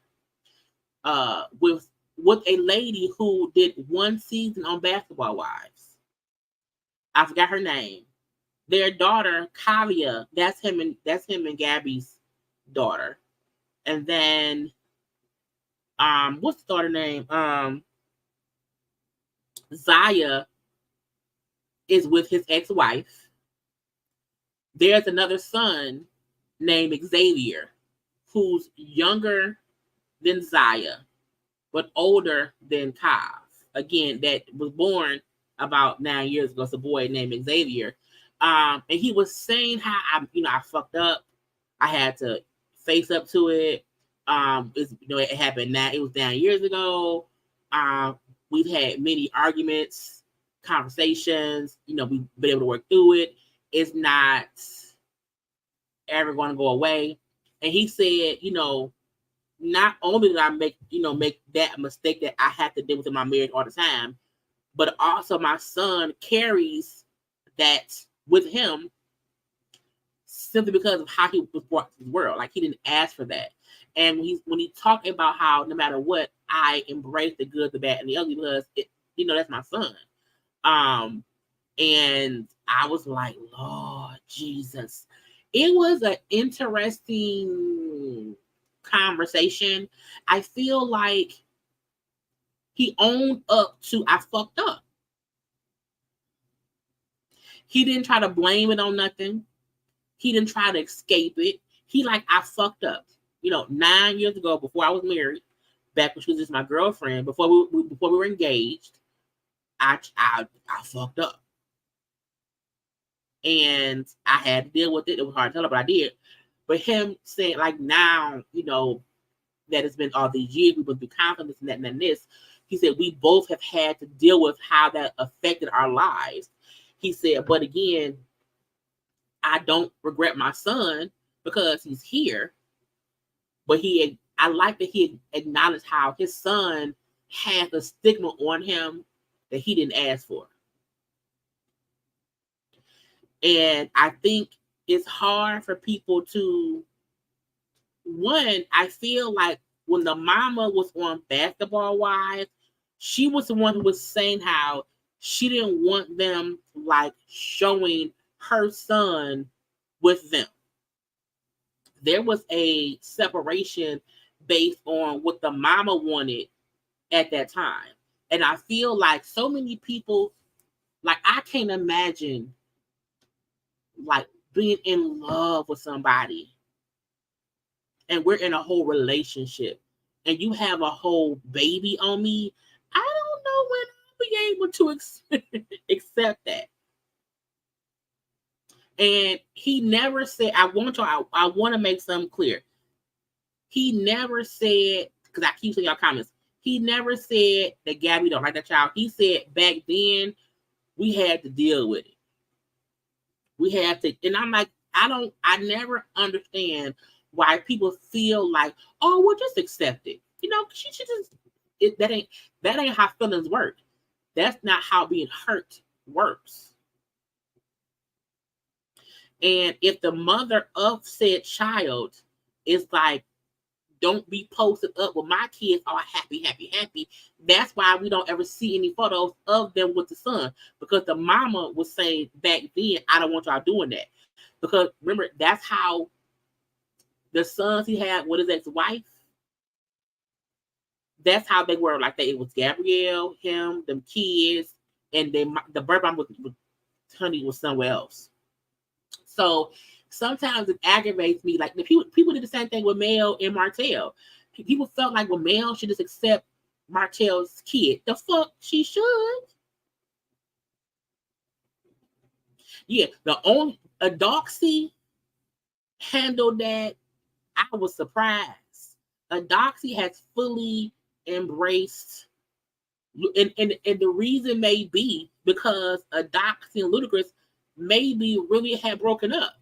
With a lady who did one season on Basketball Wives. I forgot her name. Their daughter, Kalia, that's him and Gabby's daughter. And then what's the daughter name? Zaya is with his ex-wife. There's another son named Xavier, who's younger than Zaya, but older than Kav. Again, that was born about 9 years ago. It's a boy named Xavier. And he was saying how I fucked up. I had to face up to it. It happened now. It was 9 years ago. We've had many arguments, conversations. We've been able to work through it. It's not ever going to go away. And he said, not only did I make that mistake that I have to deal with in my marriage all the time, but also my son carries that with him simply because of how he was brought to the world. Like, he didn't ask for that. And when he talked about how no matter what, I embrace the good, the bad, and the ugly because that's my son. And I was like, Lord Jesus. It was an interesting conversation. I feel like he owned up to I fucked up. He didn't try to blame it on nothing. He didn't try to escape it. He like, I fucked up. 9 years ago, before I was married, back when she was just my girlfriend, before we were engaged, I fucked up. And I had to deal with it. It was hard to tell her, but I did. But him saying, like, now, that it's been all these years, we would be confident in that and this. He said, we both have had to deal with how that affected our lives. He said, but again, I don't regret my son because he's here. But I like that he acknowledged how his son has a stigma on him that he didn't ask for. And I think it's hard for people to, one, I feel like when the mama was on Basketball Wives, she was the one who was saying how she didn't want them like showing her son with them. There was a separation based on what the mama wanted at that time. And I feel like so many people, like, I can't imagine like being in love with somebody and we're in a whole relationship and you have a whole baby on me. I don't know when I'll be able to accept that. And he never said, I want to make something clear. He never said, because I keep seeing y'all comments, he never said that Gabby don't like that child. He said back then we had to deal with it. We have to, and I'm like, I never understand why people feel like, oh, well, just accept it. She should just, that ain't how feelings work. That's not how being hurt works. And if the mother of said child is like, don't be posted up with my kids are happy, happy, happy. That's why we don't ever see any photos of them with the son. Because the mama was saying back then, I don't want y'all doing that. Because remember, that's how the sons he had with his ex-wife, that's how they were. Like, it was Gabrielle, him, them kids, and then the birth mom with Honey was somewhere else. So sometimes it aggravates me. Like, the people did the same thing with Mel and Martell. People felt like, well, Mel should just accept Martell's kid. The fuck she should. Yeah, the only Adoxy handled that. I was surprised. Adoxy has fully embraced, and the reason may be because Adoxy and Ludacris maybe really had broken up.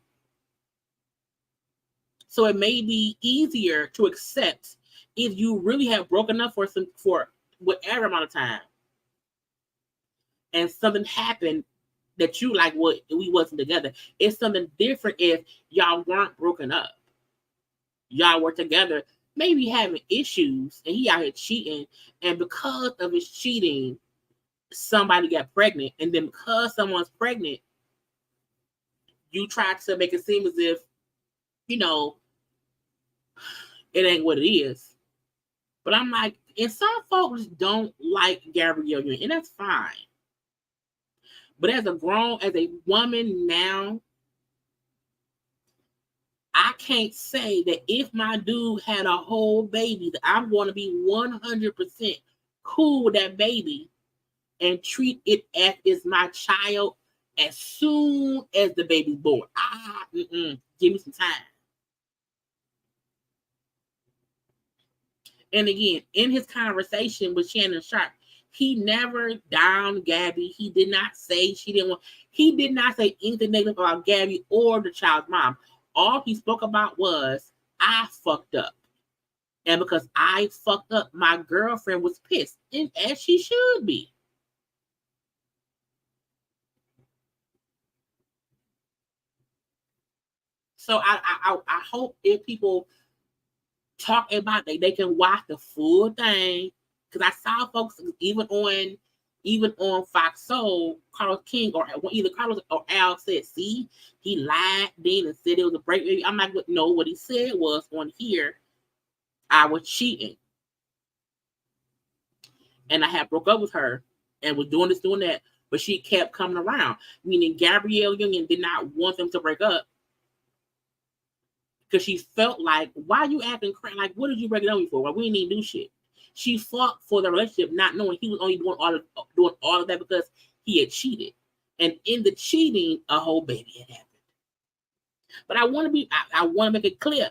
So it may be easier to accept if you really have broken up for whatever amount of time, and something happened that you like, well, we wasn't together. It's something different if y'all weren't broken up. Y'all were together, maybe having issues, and he out here cheating, and because of his cheating, somebody got pregnant, and then because someone's pregnant, you try to make it seem as if, it ain't what it is. But I'm like, and some folks don't like Gabrielle Union, and that's fine. But as a woman now, I can't say that if my dude had a whole baby, that I'm going to be 100% cool with that baby and treat it as is my child as soon as the baby's born. Give me some time. And again, in his conversation with Shannon Sharp, he never downed Gabby. He did not say he did not say anything negative about Gabby or the child's mom. All he spoke about was, I fucked up. And because I fucked up, my girlfriend was pissed. And as she should be. So I hope if people talk about it, they can watch the full thing. Because I saw folks even on Fox Soul, Carlos King or either Carlos or Al said, see, he lied then and said it was a break. I'm like, no, what he said was on here, I was cheating. And I had broke up with her and was doing this, doing that, but she kept coming around. Meaning Gabrielle Union did not want them to break up because she felt like, why are you acting crazy? Like, what did you break it up for? Well, we didn't even do shit. She fought for the relationship, not knowing he was only doing all of that because he had cheated. And in the cheating, a whole baby had happened. But I want to make it clear.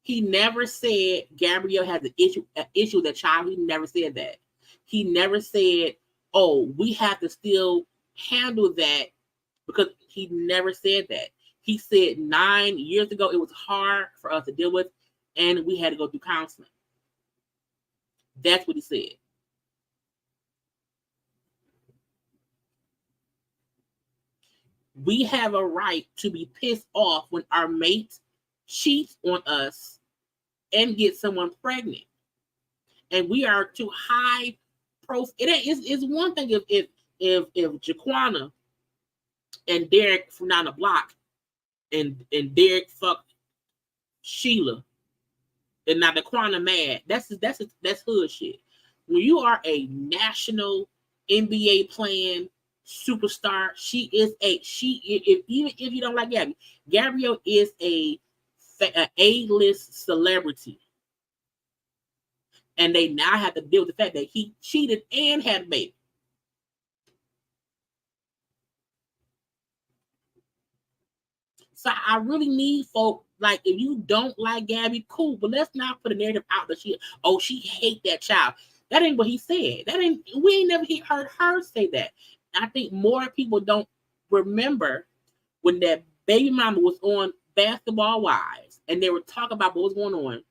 He never said Gabrielle has an issue with that child. He never said that. He never said, oh, we have to still handle that, because he never said that. He said 9 years ago it was hard for us to deal with, and we had to go through counseling. That's what he said. We have a right to be pissed off when our mate cheats on us and get someone pregnant, and we are too high profile. It's one thing if Jaquana and Derek from down the block and Derek fucked Sheila and now Jaquana mad. That's hood shit. When you are a national NBA playing superstar, even if you don't like Gabby, Gabrielle is a A-list celebrity, and they now have to deal with the fact that he cheated and had a baby. So I really need folk, like, if you don't like Gabby, cool, but let's not put a narrative out that she hate that child. That ain't what he said. We ain't never heard her say that. I think more people don't remember when that baby mama was on Basketball Wives and they were talking about what was going on.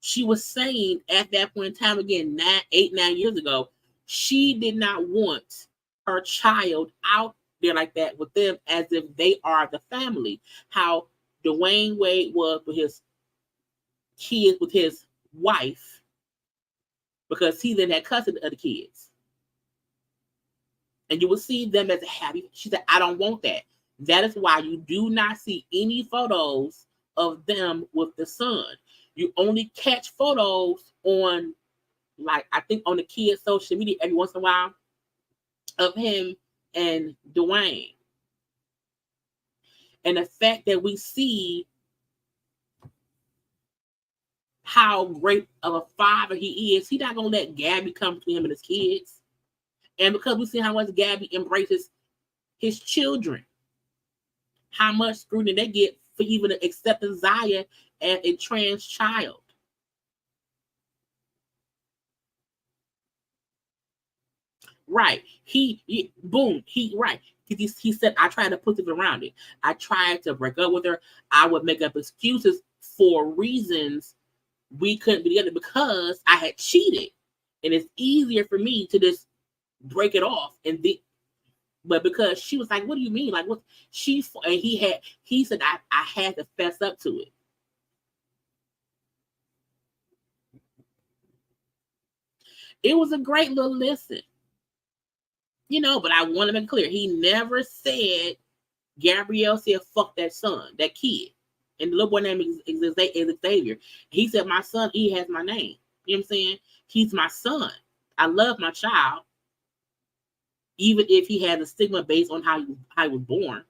She was saying at that point in time, again, 9 years ago, she did not want her child out there like that with them as if they are the family. How Dwayne Wade was with his kids, with his wife, because he then had custody of the kids. And you will see them as a happy. She said, I don't want that. That is why you do not see any photos of them with the son. You only catch photos on, like, I think on the kids' social media every once in a while of him and Dwayne. And the fact that we see how great of a father he is, he's not going to let Gabby come to him and his kids. And because we see how much Gabby embraces his children, how much scrutiny they get for even accepting Zaya as a trans child. Right. Right. He said, I tried to put it around it. I tried to break up with her. I would make up excuses for reasons we couldn't be together because I had cheated. And it's easier for me to just break it off. But because she was like, what do you mean? Like, what? He said, I had to fess up to it. It was a great little listen. But I want to make it clear. He never said, Gabrielle said, fuck that son, that kid. And the little boy name is Xavier. He said, my son, he has my name. You know what I'm saying? He's my son. I love my child. Even if he had a stigma based on how he was born.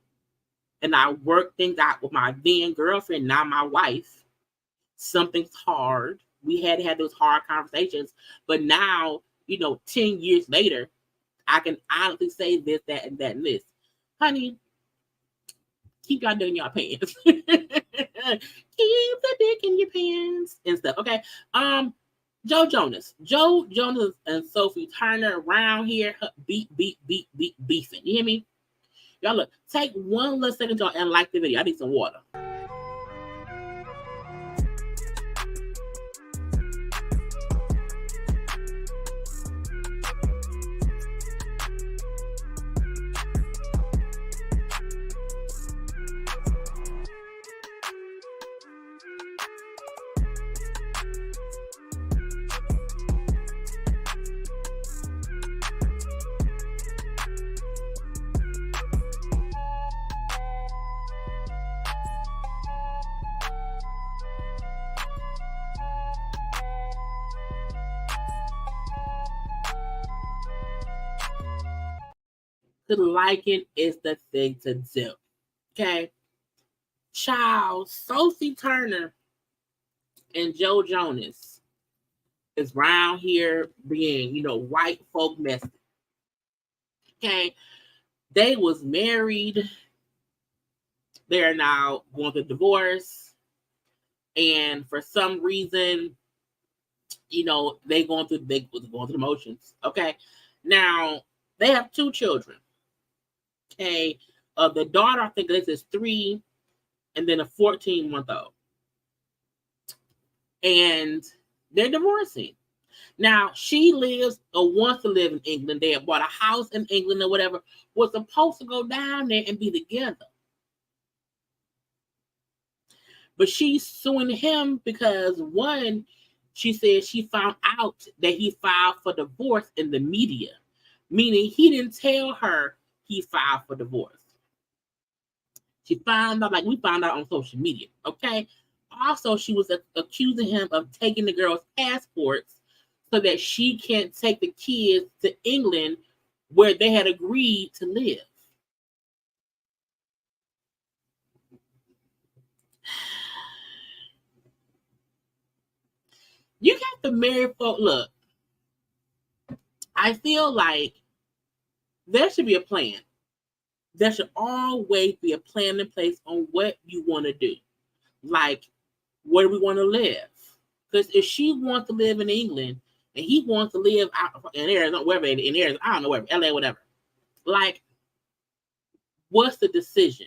And I worked things out with my then girlfriend, now my wife. Something's hard. We had to have those hard conversations. But now, 10 years later, I can honestly say this, that, and that, and this. Honey, keep y'all dick in your pants. Keep the dick in your pants and stuff. Okay. Joe Jonas and Sophie Turner around here beefing. You hear me? Y'all look, take one little second and like the video. I need some water. Because liking is the thing to do. Okay? Child, Sophie Turner and Joe Jonas is round here being, white folk messy. Okay? They was married. They're now going through divorce. And for some reason, they going through the motions. Okay. Now they have 2 children. Okay. The daughter, I think this is 3, and then a 14-month-old. And they're divorcing. Now she wants to live in England. They had bought a house in England or whatever. Was supposed to go down there and be together. But she's suing him because, one, she said she found out that he filed for divorce in the media, meaning he didn't tell her he filed for divorce. She found out, like we found out on social media, okay? Also, she was accusing him of taking the girls' passports so that she can't take the kids to England where they had agreed to live. You have to marry folk. Look, I feel like there should be a plan. There should always be a plan in place on what you want to do. Like, where do we want to live? Because if she wants to live in England and he wants to live out in Arizona, wherever in Arizona, I don't know, wherever, LA, whatever. Like, what's the decision?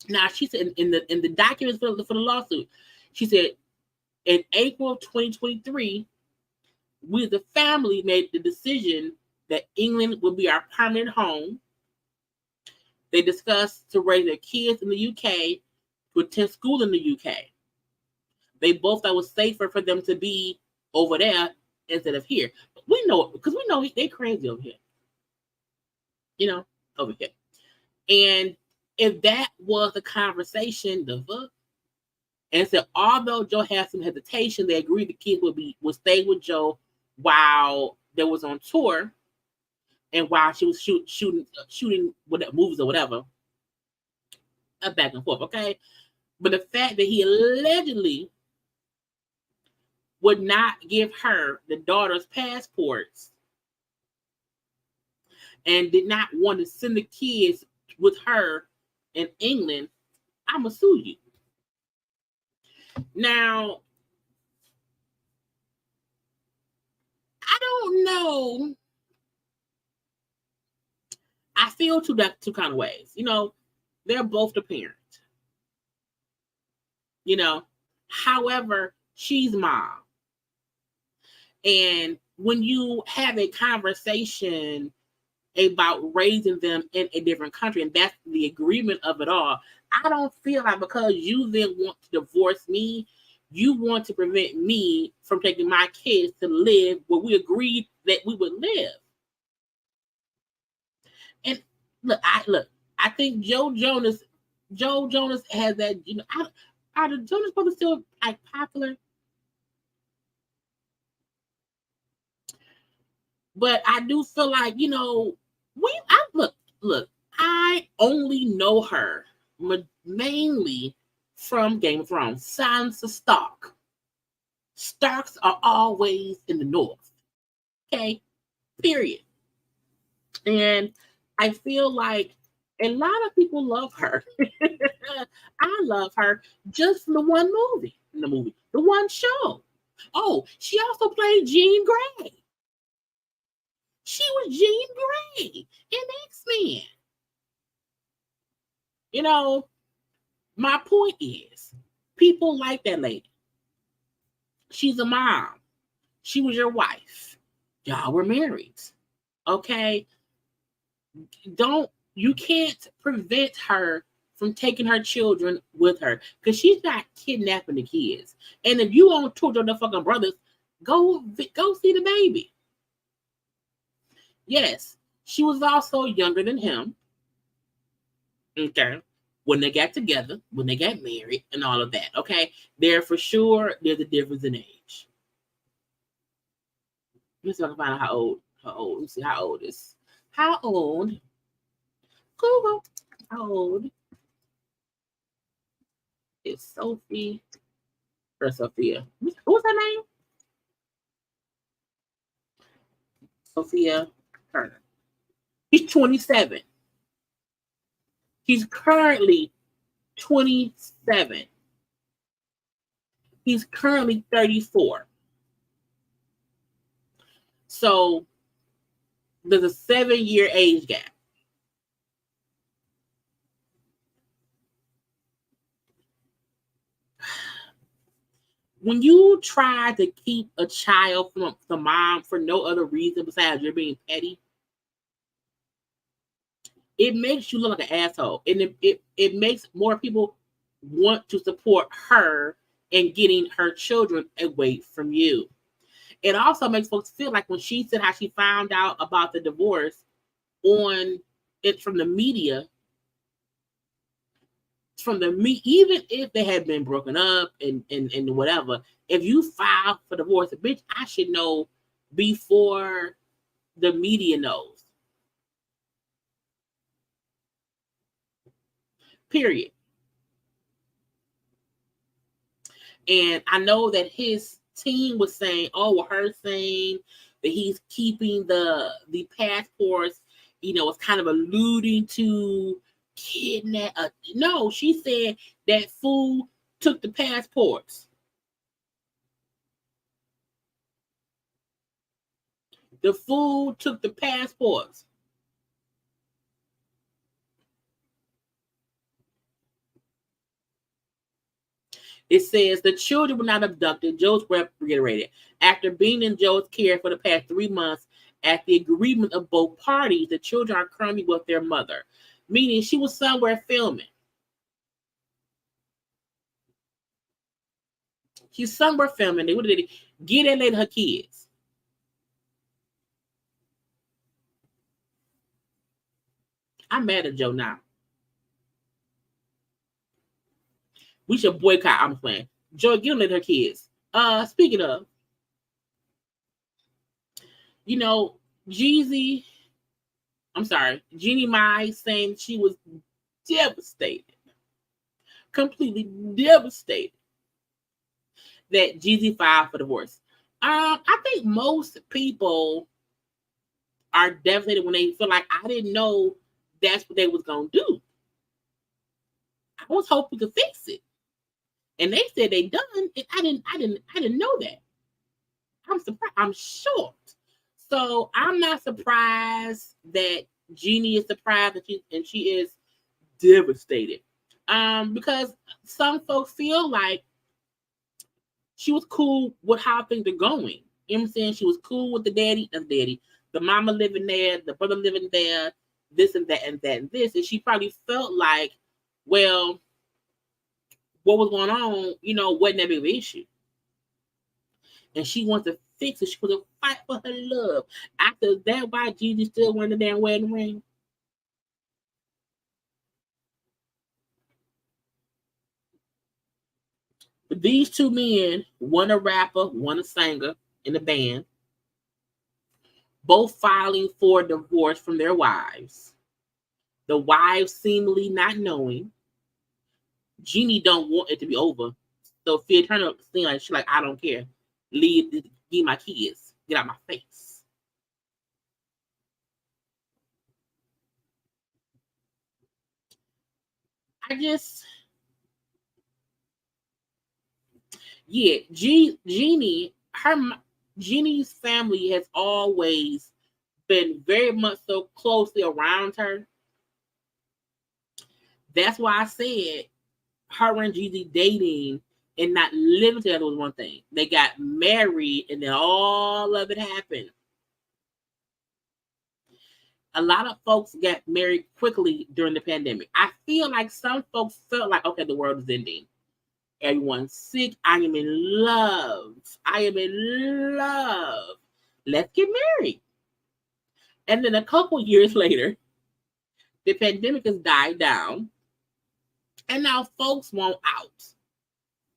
Now, she said in the documents for the lawsuit, she said, in April 2023, we, the family, made the decision that England would be our permanent home. They discussed to raise their kids in the UK, to attend school in the UK. They both thought it was safer for them to be over there instead of here. We know, because we know they crazy over here. Over here. And if that was the conversation, the fuck? And so, although Joe had some hesitation, they agreed the kids would stay with Joe while they was on tour, and while she was shooting movies or whatever, back and forth. Okay, but the fact that he allegedly would not give her the daughter's passports and did not want to send the kids with her in England, I'ma sue you. Now, I don't know. I feel two kind of ways. They're both the parent. However, she's mom. And when you have a conversation about raising them in a different country, and that's the agreement of it all, I don't feel like because you then want to divorce me, you want to prevent me from taking my kids to live where we agreed that we would live. And I think Joe Jonas has that, are the Jonas Brothers still like popular? But I do feel like, I only know her mainly from Game of Thrones. Sansa Stark. Starks are always in the north. Okay? Period. And I feel like a lot of people love her. I love her just from the one movie. The one show. Oh, she also played Jean Grey. She was Jean Grey in X-Men. My point is, people like that lady. She's a mom. She was your wife. Y'all were married. Okay? You can't prevent her from taking her children with her because she's not kidnapping the kids. And if you on tour with the fucking brothers, go see the baby. Yes, she was also younger than him. Okay. When they got together, when they got married, and all of that. Okay. There's a difference in age. Let me see if I can find out how old. Let me see how old How old? Google. How old is Sophie or Sophia? What's her name? Sophia Turner. She's 27. He's currently 27. He's currently 34. So there's a 7-year age gap. When you try to keep a child from the mom for no other reason besides you're being petty, it makes you look like an asshole. And it makes more people want to support her in getting her children away from you. It also makes folks feel like when she said how she found out about the divorce on it from the media, even if they had been broken up and whatever, if you file for divorce, bitch, I should know before the media knows. Period. And I know that his team was saying, her saying that he's keeping the passports, it's kind of alluding to kidnap. No, she said that fool took the passports. The fool took the passports. It says the children were not abducted. Joe's rep reiterated. After being in Joe's care for the past 3 months, at the agreement of both parties, the children are currently with their mother. Meaning she was somewhere filming. She's somewhere filming. They would have get that lady her kids. I'm mad at Joe now. We should boycott. I'm playing. Joe, get them her kids. Speaking of, Jeannie Mai saying she was devastated, completely devastated that Jeezy filed for divorce. I think most people are devastated when they feel like I didn't know that's what they was gonna do. I was hoping to fix it, and they said they done, and I didn't know that. I'm surprised. I'm shocked. So I'm not surprised that Jeannie is surprised and she is devastated. Because some folks feel like she was cool with how things are going. You know what I'm saying? She was cool with the daddy, the mama living there, the brother living there, this and that and that and this. And she probably felt like, well, what was going on, wasn't that big of an issue. And she wants to fix it. She wants to fight for her love. After that, why Jesus still wearing the damn wedding ring? But these two men, one a rapper, one a singer in a band, both filing for divorce from their wives. The wives seemingly not knowing. Jeannie don't want it to be over. So Phil Turner seemed like she's like, I don't care. Leave my kids. Get out my face. Jeannie's family has always been very much so closely around her. That's why I said her and Jeezy dating and not living together was one thing. They got married and then all of it happened. A lot of folks got married quickly during the pandemic. I feel like some folks felt like, okay, the world is ending. Everyone's sick. I am in love. Let's get married. And then a couple years later, the pandemic has died down. And now folks want out.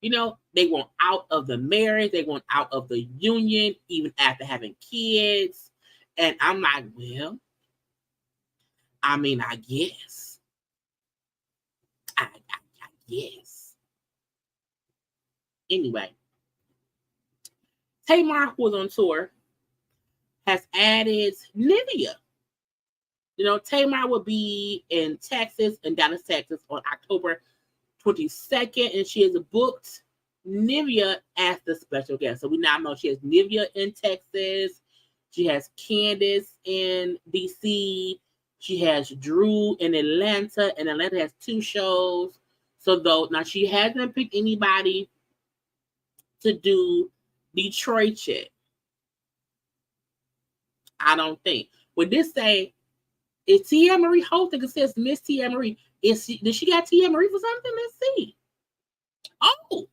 They want out of the marriage. They want out of the union, even after having kids. And I'm like, well, I mean, I guess. I guess. Anyway, Tamar, who was on tour, has added Nivea. You know, Tamar will be in Texas, in Dallas, Texas, on October 22nd, and she has booked Nivea as the special guest. So we now know she has Nivea in Texas. She has Candace in DC. She has Drew in Atlanta, and Atlanta has 2 shows. So though now she hasn't picked anybody to do Detroit yet. I don't think. Would this say is Tia Marie hosting? It says Miss Tia Marie. Did she got Tia Marie for something? Let's see. Oh,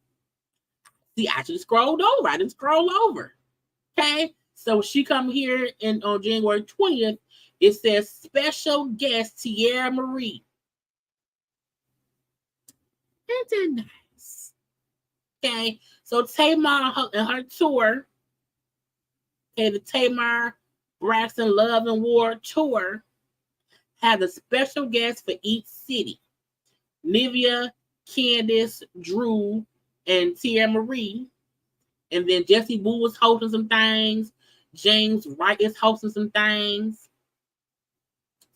see, I just scrolled over. I didn't scroll over. Okay, so she come here on January 20th. It says special guest Tia Marie. Isn't that nice? Okay, so Tamar and her tour. Okay, the Tamar Braxton Love and War tour has a special guest for each city. Nivea, Candace, Drew, and Tia Marie. And then Jesse Boo was hosting some things. James Wright is hosting some things.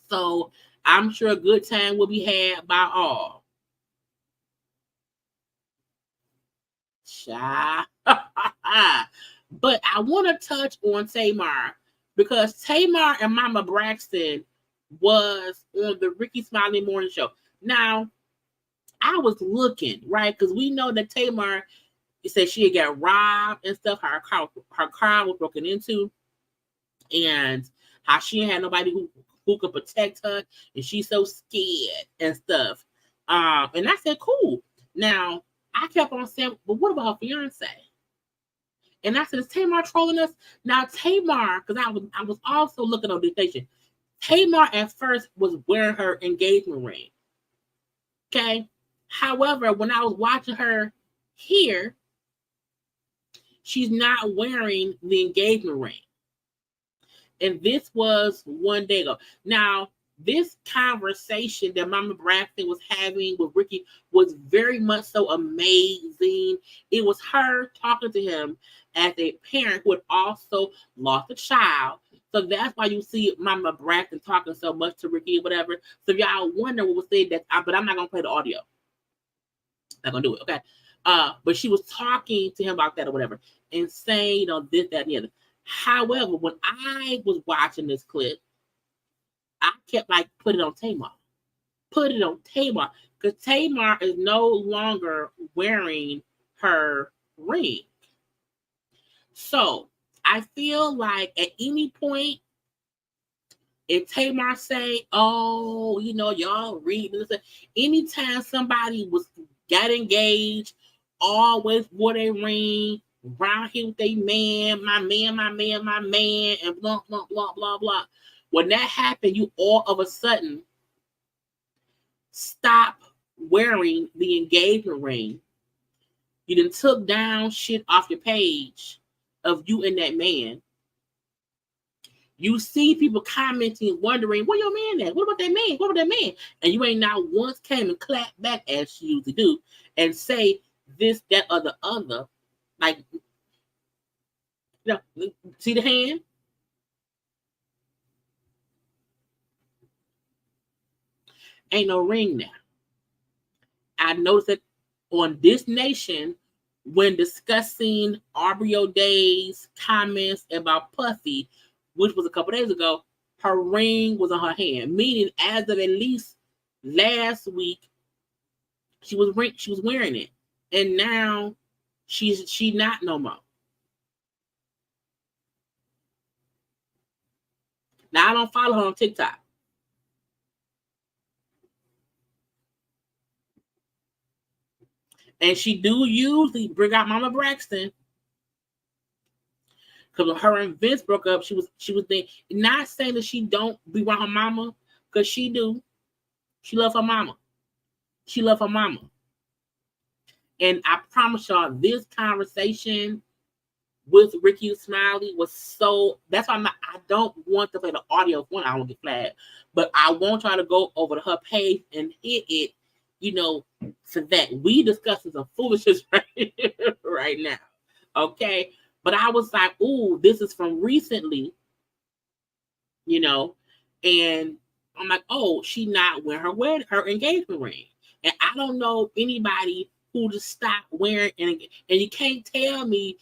So I'm sure a good time will be had by all. But I want to touch on Tamar because Tamar and Mama Braxton was on the Ricky Smiley Morning Show. Now, I was looking, right? Because we know that Tamar said she had got robbed and stuff. Her car was broken into. And how she had nobody who could protect her. And she's so scared and stuff. And I said, cool. Now, I kept on saying, but what about her fiance? And I said, is Tamar trolling us? Now, Tamar, because I was also looking on the station. Tamar at first was wearing her engagement ring. Okay. However, when I was watching her here, she's not wearing the engagement ring. And this was one day ago. Now, this conversation that Mama Braxton was having with Ricky was very much so amazing. It was her talking to him as a parent who had also lost a child. So that's why you see Mama Braxton talking so much to Ricky or whatever. So if y'all wonder what was said, but I'm not going to play the audio. Not going to do it, okay? But she was talking to him about that or whatever and saying, this, that, and the other. However, when I was watching this clip, I kept put it on Tamar. Put it on Tamar. Because Tamar is no longer wearing her ring. So I feel like at any point, if Tamar say, oh, y'all read this, anytime somebody got engaged, always wore their ring, around here with a man, my man, and blah, blah, blah, blah, blah. When that happened, you all of a sudden stop wearing the engagement ring. You done took down shit off your page of you and that man. You see people commenting, wondering, where your man at? What about that man? What about that man? And you ain't not once came and clapped back as you usually do and say this, that, or the other. Like, see the hand? Ain't no ring now. I noticed that on This Nation, when discussing Aubrey O'Day's comments about Puffy, which was a couple days ago, her ring was on her hand. Meaning, as of at least last week, she was wearing it, and now she not no more. Now I don't follow her on TikTok. And she do usually bring out Mama Braxton. Because when her and Vince broke up, she was there. Not saying that she don't be around her mama, because she do. She love her mama. She love her mama. And I promise y'all, this conversation with Ricky Smiley was so. That's why I don't want to play the audio. One, I won't get flagged, but I won't try to go over to her page and hit it. For that we discussing some foolishness right now. Okay, but I was like, "Ooh, this is from recently," and I'm like, "Oh, she not wearing her engagement ring," and I don't know anybody who just stopped wearing and you can't tell me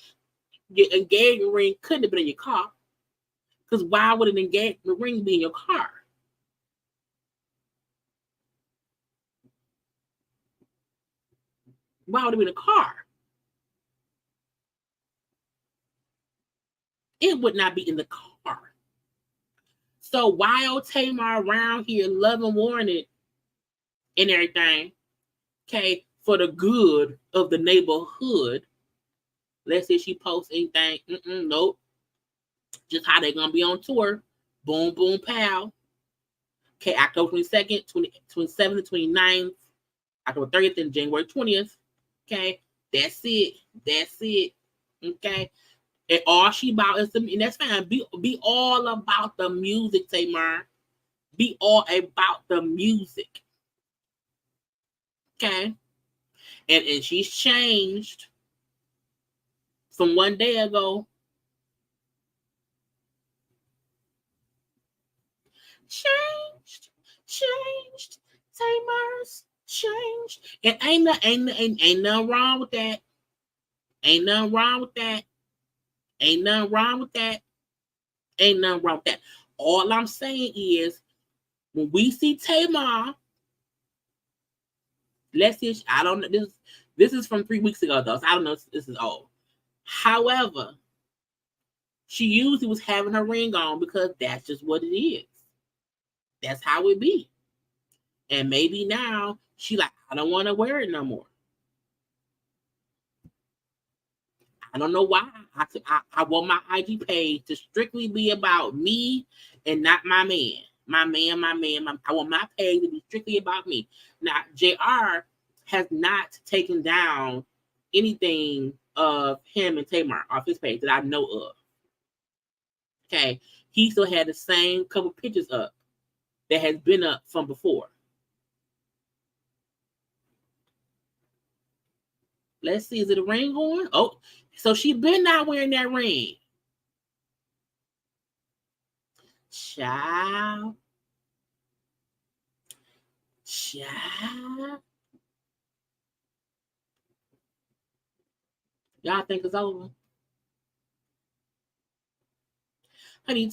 your engagement ring couldn't have been in your car, because why would an engagement ring be in your car? Why would it be in a car? It would not be in the car. So while Tamar around here loving Warren and everything, okay, for the good of the neighborhood, let's say she posts anything, nope. Just how they gonna be on tour. Boom, boom, pow. Okay, October 22nd, 27th, 29th, October 30th, and January 20th. Okay, that's it. Okay. And all she about is and that's fine. Be all about the music, Tamar. Be all about the music. Okay. And she's changed from one day ago. Changed. Tamar's changed. And ain't nothing wrong with that. Ain't nothing wrong with that. All I'm saying is, when we see Tamar, let's see. I don't know. This is from 3 weeks ago, though, so I don't know if this is old. However, she usually was having her ring on because that's just what it is. That's how it be. And maybe now she like, I don't want to wear it no more. I don't know why. I want my IG page to strictly be about me and not my man. I want my page to be strictly about me. Now, JR has not taken down anything of him and Tamar off his page that I know of. Okay. He still had the same couple pictures up that has been up from before. Let's see. Is it a ring on? Oh, so she been not wearing that ring. Child. Y'all think it's over? Honey,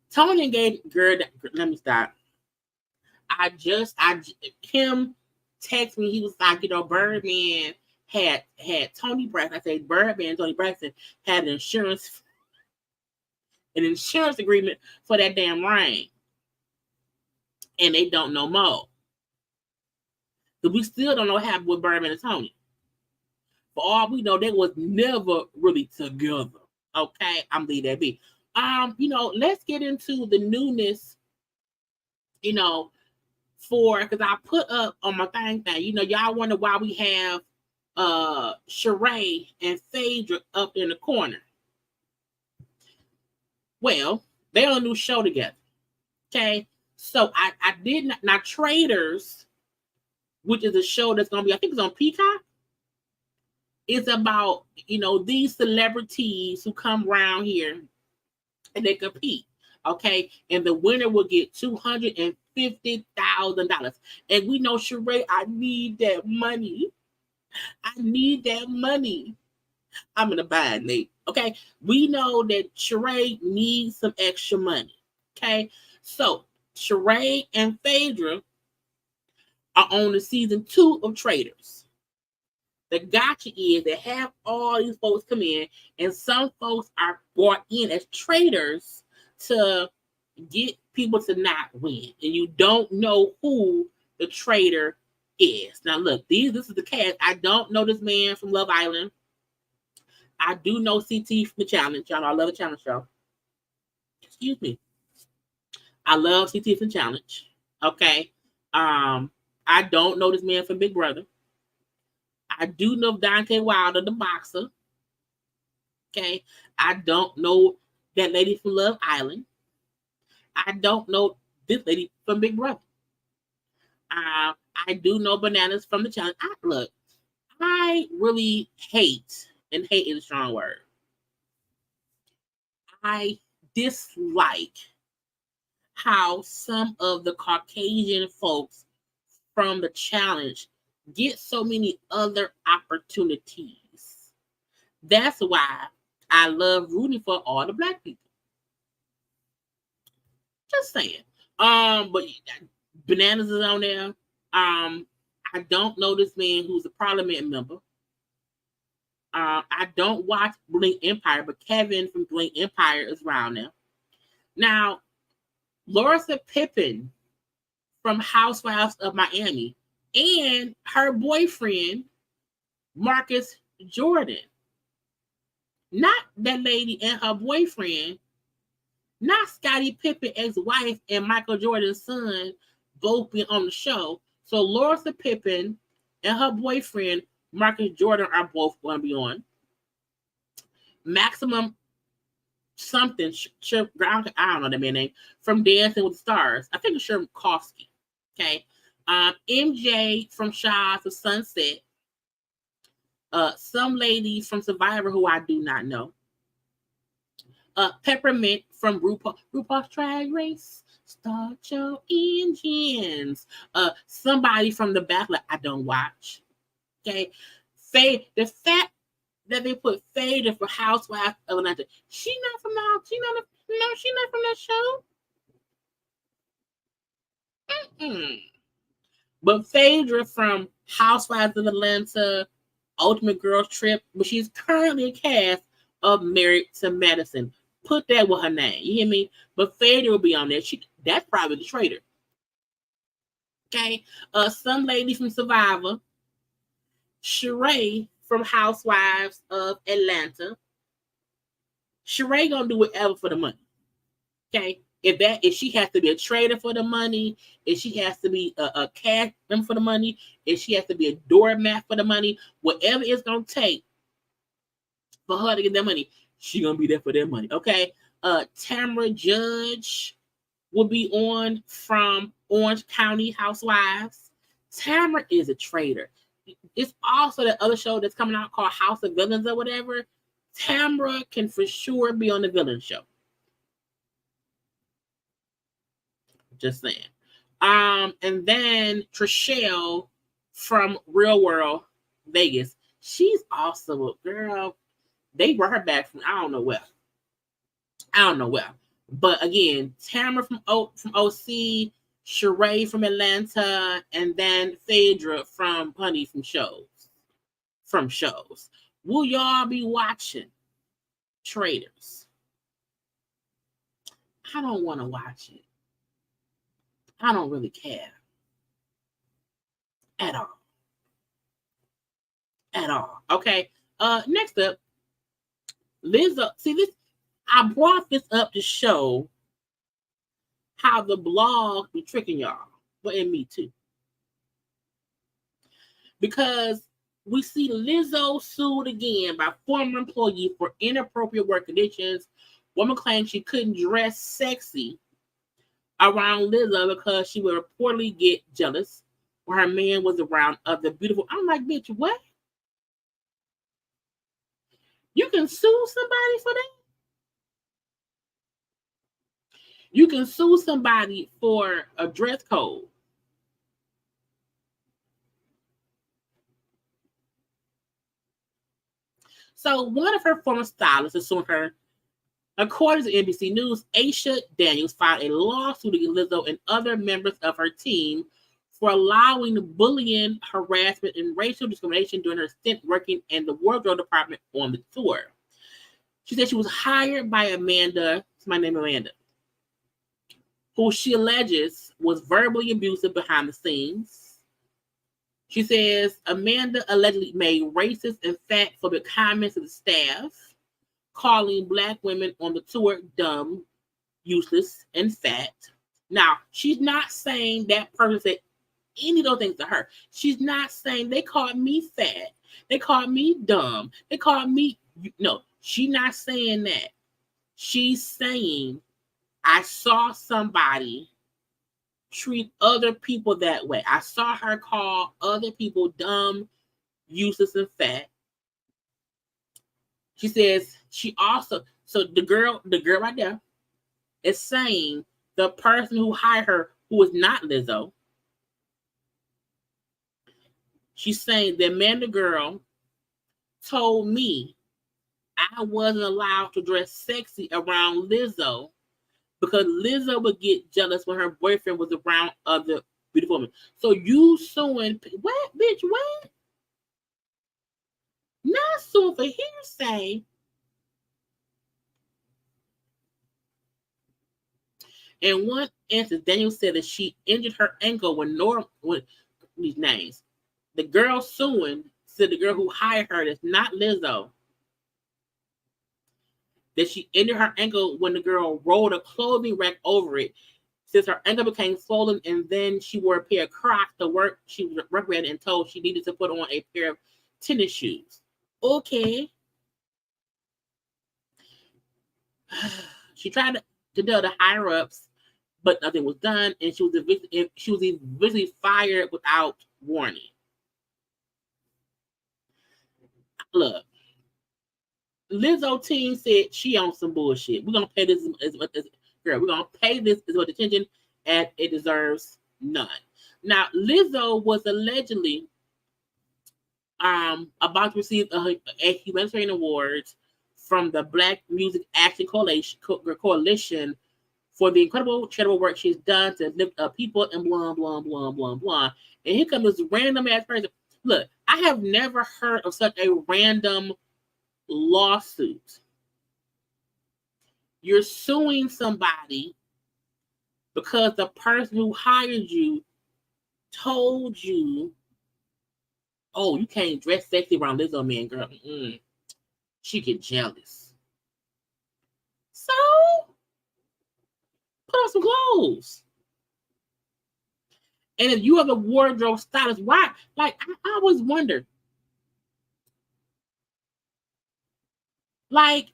Tony engaged girl. Let me stop. Him text me. He was like, Birdman had Tony Braxton. I said Birdman and Tony Braxton had an insurance agreement for that damn ring, and they don't know more. So we still don't know what happened with Birdman and Tony. For all we know, they was never really together. Okay, I'm leave that be. Let's get into the newness. Because I put up on my thing. Y'all wonder why we have Sheree and Phaedra up in the corner. Well, they're on a new show together. Okay, so I did not. Now Traders, which is a show that's gonna be, I think it's on Peacock. It's about these celebrities who come around here and they compete. Okay, and the winner will get $250,000. And we know, Sheree, I need that money. I'm gonna buy it, Nate. Okay, we know that Sheree needs some extra money. Okay, so Sheree and Phaedra are on the season 2 of Traders. The gotcha is they have all these folks come in, and some folks are brought in as traders to get people to not win. And you don't know who the trader is. Now, look, this is the cast. I don't know this man from Love Island. I do know CT from the Challenge. Y'all know I love the Challenge show. Excuse me. I love CT from the Challenge. Okay. I don't know this man from Big Brother. I do know Dante Wilder, the boxer. Okay. I don't know that lady from Love Island. I don't know this lady from Big Brother. I do know Bananas from the challenge. Look, I really hate, and hate is a strong word. I dislike how some of the Caucasian folks from the challenge get so many other opportunities. That's why I love rooting for all the black people. Just saying. But Bananas is on there. I don't know this man who's a parliament member. I don't watch Bling Empire, but Kevin from Bling Empire is around there. Now, Larsa Pippen from Housewives of Miami and her boyfriend, Marcus Jordan. Not that lady and her boyfriend, not Scottie Pippen ex-wife and Michael Jordan's son both being on the show. So Larsa Pippen and her boyfriend, Marcus Jordan, are both going to be on. Maximum something, I don't know that man's name, from Dancing with the Stars. I think it's Sherkowski. Okay. MJ from Shaw's of Sunset. Some lady from Survivor who I do not know. Peppermint from RuPaul's Drag Race. Start your engines. Somebody from The Bachelor I don't watch. Okay. The fact that they put Phaedra for Housewives of Atlanta. She's not from that show. But Phaedra from Housewives of Atlanta, Ultimate Girls Trip, but she's currently a cast of Married to Medicine. Put that with her name. You hear me? But Phaedra will be on there. That's probably the traitor. Okay. Some lady from Survivor. Sheree from Housewives of Atlanta. Sheree gonna do whatever for the money. Okay. If she has to be a trader for the money, if she has to be a cash for the money, if she has to be a doormat for the money, whatever it's gonna take for her to get that money, she gonna be there for their money. Okay. Tamara Judge will be on from Orange County Housewives. Tamara is a trader. It's also that other show that's coming out called House of Villains or whatever. Tamara can for sure be on the villain show. Just saying. And then Trishelle from Real World Vegas. She's also a girl. They brought her back from I don't know where. But again, Tamara from OC, Sheree from Atlanta, and then Phaedra from Honey from shows. Will y'all be watching Traders? I don't want to watch it. I don't really care. At all. Okay. Next up, Lizzo. See this? I brought this up to show how the blog be tricking y'all, but in me too. Because we see Lizzo sued again by former employee for inappropriate work conditions. Woman claims she couldn't dress sexy around Lizzo because she would reportedly get jealous when her man was around other beautiful. I'm like, bitch, what? You can sue somebody for that? You can sue somebody for a dress code. So one of her former stylists is suing her. According to NBC News, Aisha Daniels filed a lawsuit against Lizzo and other members of her team for allowing bullying, harassment, and racial discrimination during her stint working in the wardrobe department on the tour. She said she was hired by Amanda, it's my name Amanda, who she alleges was verbally abusive behind the scenes. She says Amanda allegedly made racist and fat-phobic comments to the staff, calling Black women on the tour dumb, useless, and fat. Now, she's not saying that person said any of those things to her. She's not saying they called me fat. They called me dumb. They called me, no. She's not saying that. She's saying, I saw somebody treat other people that way. I saw her call other people dumb, useless, and fat. She says she also, so the girl right there is saying the person who hired her, who is not Lizzo, she's saying the Amanda girl told me I wasn't allowed to dress sexy around Lizzo because Lizzo would get jealous when her boyfriend was around other beautiful women. So you suing, what, bitch, what? Not suing for hearsay. In one instance, Daniel said that she injured her ankle with these names. The girl suing said the girl who hired her, that's not Lizzo, that she injured her ankle when the girl rolled a clothing rack over it. Since her ankle became swollen, and then she wore a pair of Crocs to work, she was reprimanded and told she needed to put on a pair of tennis shoes. Okay. She tried to tell the higher ups, but nothing was done, and she was eventually fired without warning. Look, Lizzo team said she on some bullshit. We're gonna pay this as girl. We're gonna pay this as much attention as it deserves. None. Now, Lizzo was allegedly about to receive a humanitarian award from the Black Music Action Coalition for the incredible charitable work she's done to lift up people and blah, blah, blah, blah, blah. And here comes this random ass person. Look, I have never heard of such a random lawsuit. You're suing somebody because the person who hired you told you, oh, you can't dress sexy around Lizzo, man, girl. She get jealous. So put on some clothes. And if you have a wardrobe stylist, why? Like, I always wonder. Like,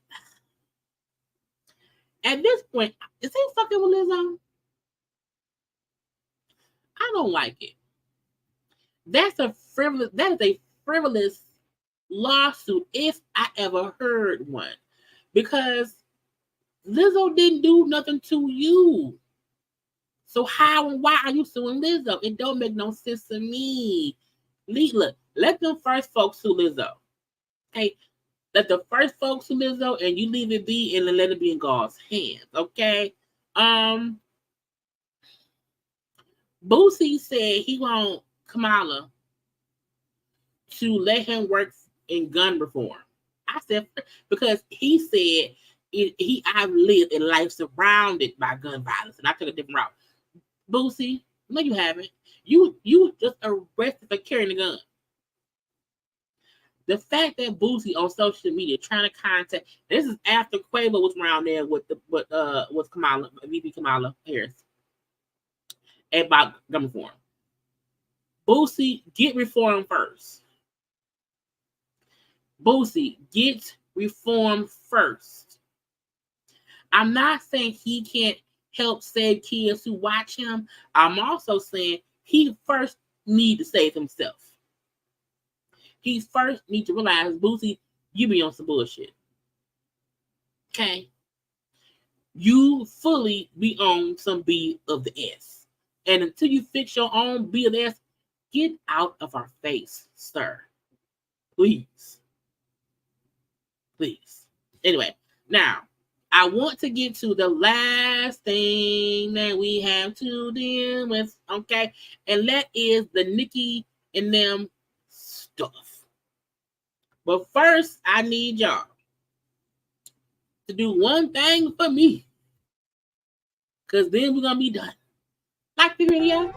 at this point, is he fucking with Lizzo? I don't like it. That is a frivolous lawsuit if I ever heard one. Because Lizzo didn't do nothing to you. So how and why are you suing Lizzo? It don't make no sense to me. Look, let them first folks sue Lizzo. Okay? Let the first folks sue Lizzo and you leave it be and let it be in God's hands. Okay? Boosie said he want Kamala to let him work in gun reform. I said, because he said I've lived a life surrounded by gun violence, and I took a different route. Boosie, no, you haven't. You just arrested for carrying a gun. The fact that Boosie on social media trying to contact, this is after Quavo was around there with Kamala, VP Kamala Harris, about gun reform. Boosie, get reform first. Boosie, get reform first. I'm not saying he can't help save kids who watch him. I'm also saying he first need to save himself. He first need to realize, Boosie, you be on some bullshit. Okay? You fully be on some B of the S. And until you fix your own B of the S, get out of our face, sir. Please. Please. Anyway, now, I want to get to the last thing that we have to deal with, okay? And that is the Nicki and them stuff. But first, I need y'all to do one thing for me. Because then we're going to be done. Like the video?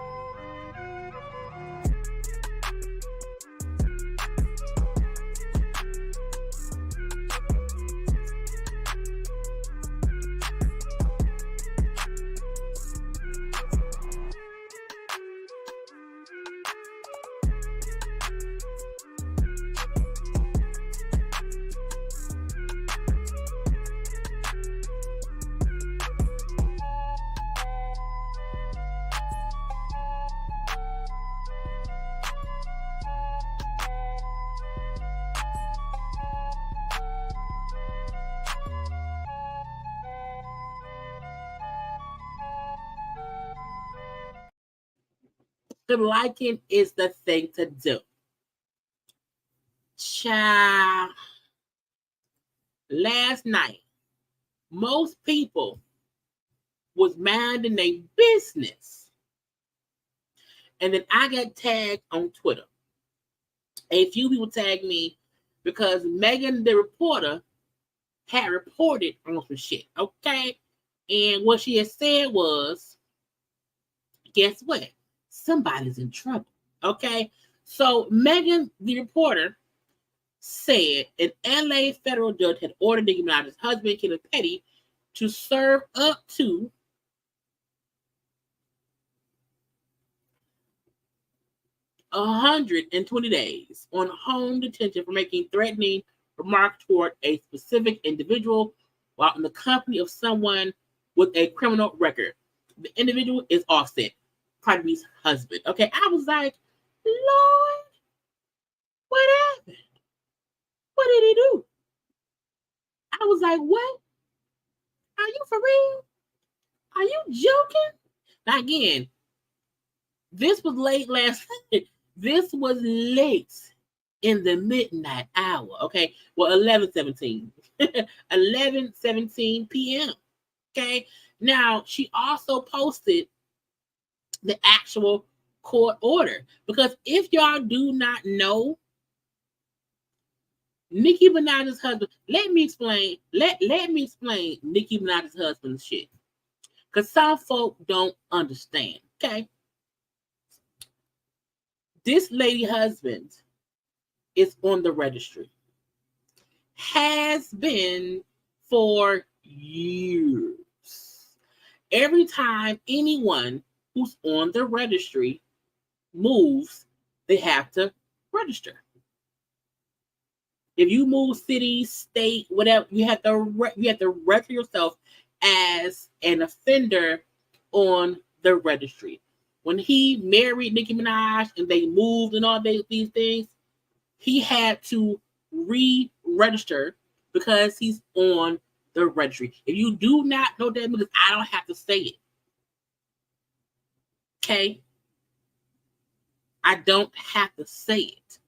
Liking is the thing to do. Child, last night, most people was minding their business. And then I got tagged on Twitter. A few people tagged me because Megan, the reporter, had reported on some shit, okay? And what she had said was, guess what? Somebody's in trouble, okay? So Megan, the reporter, said an LA federal judge had ordered Nicki Minaj's husband, Kenneth, to serve up to 120 days on home detention for making threatening remarks toward a specific individual while in the company of someone with a criminal record. The individual is Offset, Cardi's husband. Okay, I was like, Lord, what happened? What did he do? I was like, what? Are you for real? Are you joking? Now again, this was late last night. This was late in the midnight hour. Okay, well, 11:17, 11:17 p.m. Okay, now she also posted the actual court order because if y'all do not know, Nicki Minaj's husband. Let me explain Nicki Minaj's husband's shit. Because some folk don't understand. Okay. This lady husband is on the registry. Has been for years. Every time anyone who's on the registry moves, they have to register. If you move city, state, whatever, you have to register yourself as an offender on the registry. When he married Nicki Minaj and they moved and all these things, he had to re-register because he's on the registry. If you do not know that, because I don't have to say it. Okay? I don't have to say it.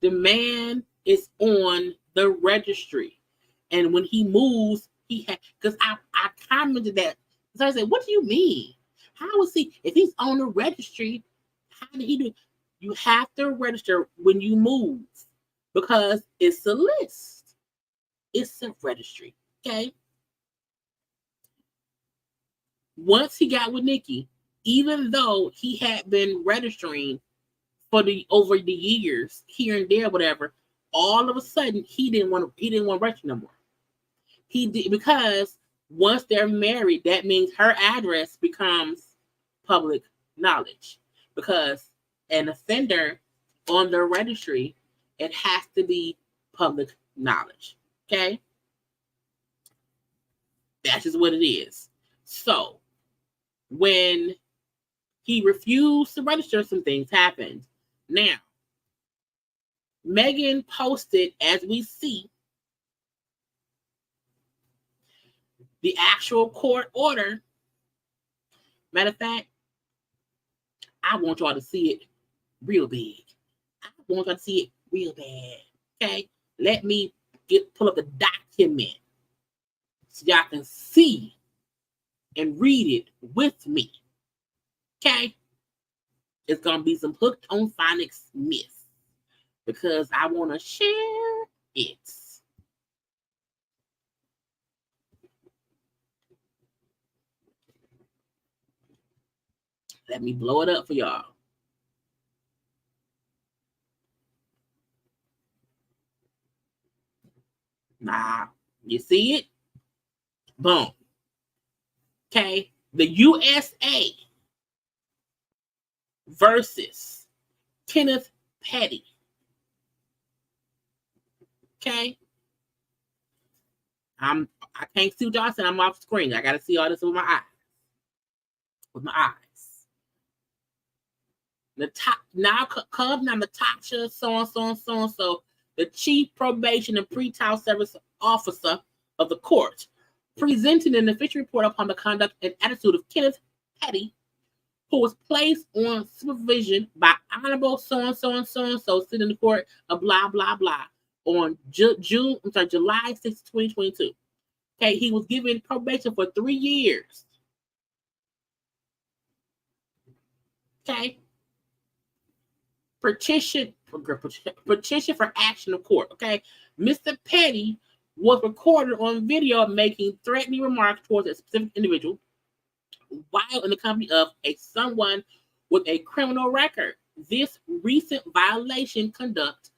The man is on the registry. And when he moves, he had, because I commented that. So I said, what do you mean? How is he, if he's on the registry, how did he do? You have to register when you move because it's a list. It's a registry. Okay. Once he got with Nicki, even though he had been registering for over the years, here and there, whatever, all of a sudden he didn't want to register no more. He did, because once they're married, that means her address becomes public knowledge. Because an offender on the registry, it has to be public knowledge. Okay? That's just what it is. So when he refused to register, some things happened. Now, Megan posted, as we see, the actual court order. Matter of fact, I want y'all to see it real big. I want y'all to see it real bad. Okay? Let me pull up the document so y'all can see and read it with me. Okay? It's going to be some hooked on phonics myths because I want to share it. Let me blow it up for y'all. Nah, you see it? Boom. Okay, the USA versus Kenneth Petty. Okay, I can't see what y'all saying. I'm off screen. I gotta see all this with my eyes. The top now comes now Natasha so the chief probation and pretrial service officer of the court presenting an official report upon the conduct and attitude of Kenneth Petty, who was placed on supervision by Honorable so-and-so sitting in the court of blah, blah, blah on July 6, 2022. Okay, he was given probation for 3 years. Okay. Petition for action of court. Okay. Mr. Petty was recorded on video making threatening remarks towards a specific individual while in the company of someone with a criminal record. This recent violation conduct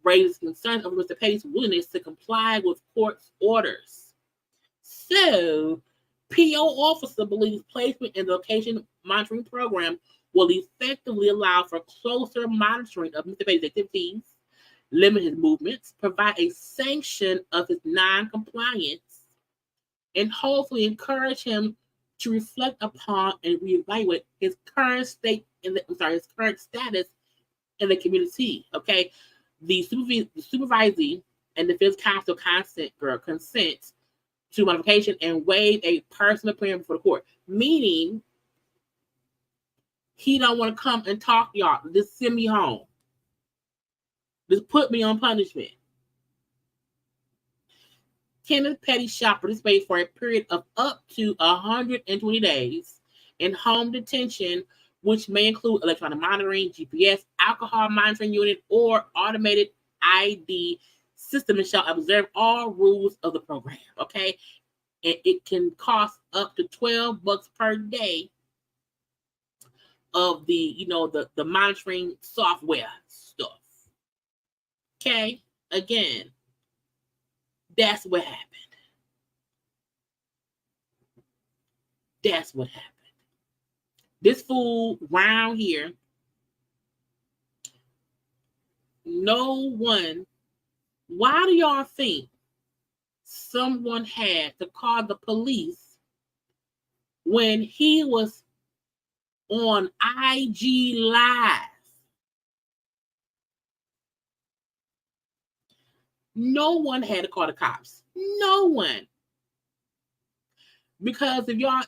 raises concerns over Mr. Petty's willingness to comply with court's orders. So, PO officer believes placement in the location monitoring program will effectively allow for closer monitoring of Mr. Petty's activities, limit his movements, provide a sanction of his non-compliance, and hopefully encourage him to reflect upon and reevaluate his current state his current status in the community. Okay, the supervisee and defense counsel consent to modification and waive a personal appearance before the court, meaning he don't want to come and talk, y'all. Just send me home. Just put me on punishment. Kenneth Petty shall participate for a period of up to 120 days in home detention, which may include electronic monitoring, GPS, alcohol monitoring unit, or automated ID system, and shall observe all rules of the program. Okay, and it can cost up to $12 per day of the the monitoring software stuff. Okay, again, that's what happened. That's what happened. This fool round here, no one. Why do y'all think someone had to call the police when he was on IG Live? No one had to call the cops. No one. Because if y'all,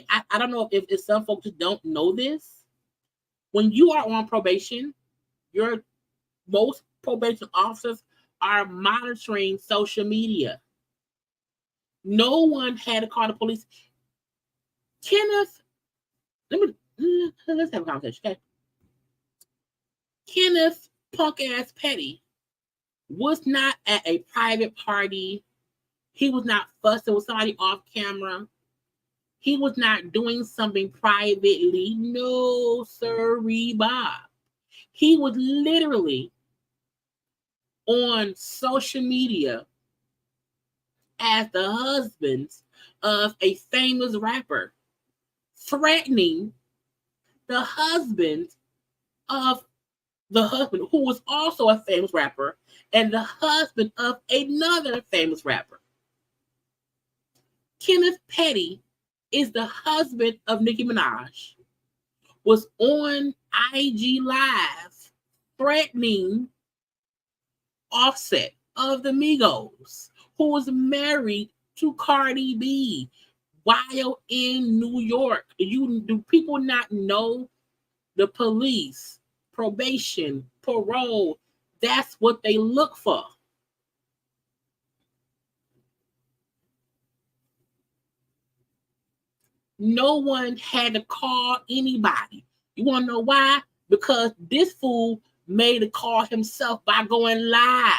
I don't know if some folks don't know this. When you are on probation, most probation officers are monitoring social media. No one had to call the police. Kenneth, let's have a conversation, okay? Kenneth punk ass Petty was not at a private party. He was not fussing with somebody off camera. He was not doing something privately. No, sirree, Bob. He was literally on social media as the husband of a famous rapper, threatening the husband of the husband who was also a famous rapper and the husband of another famous rapper. Kenneth Petty is the husband of Nicki Minaj, was on IG Live threatening Offset of the Migos, who was married to Cardi B while in New York. Do people not know the police, probation, parole? That's what they look for. No one had to call anybody. You want to know why? Because this fool made a call himself by going live.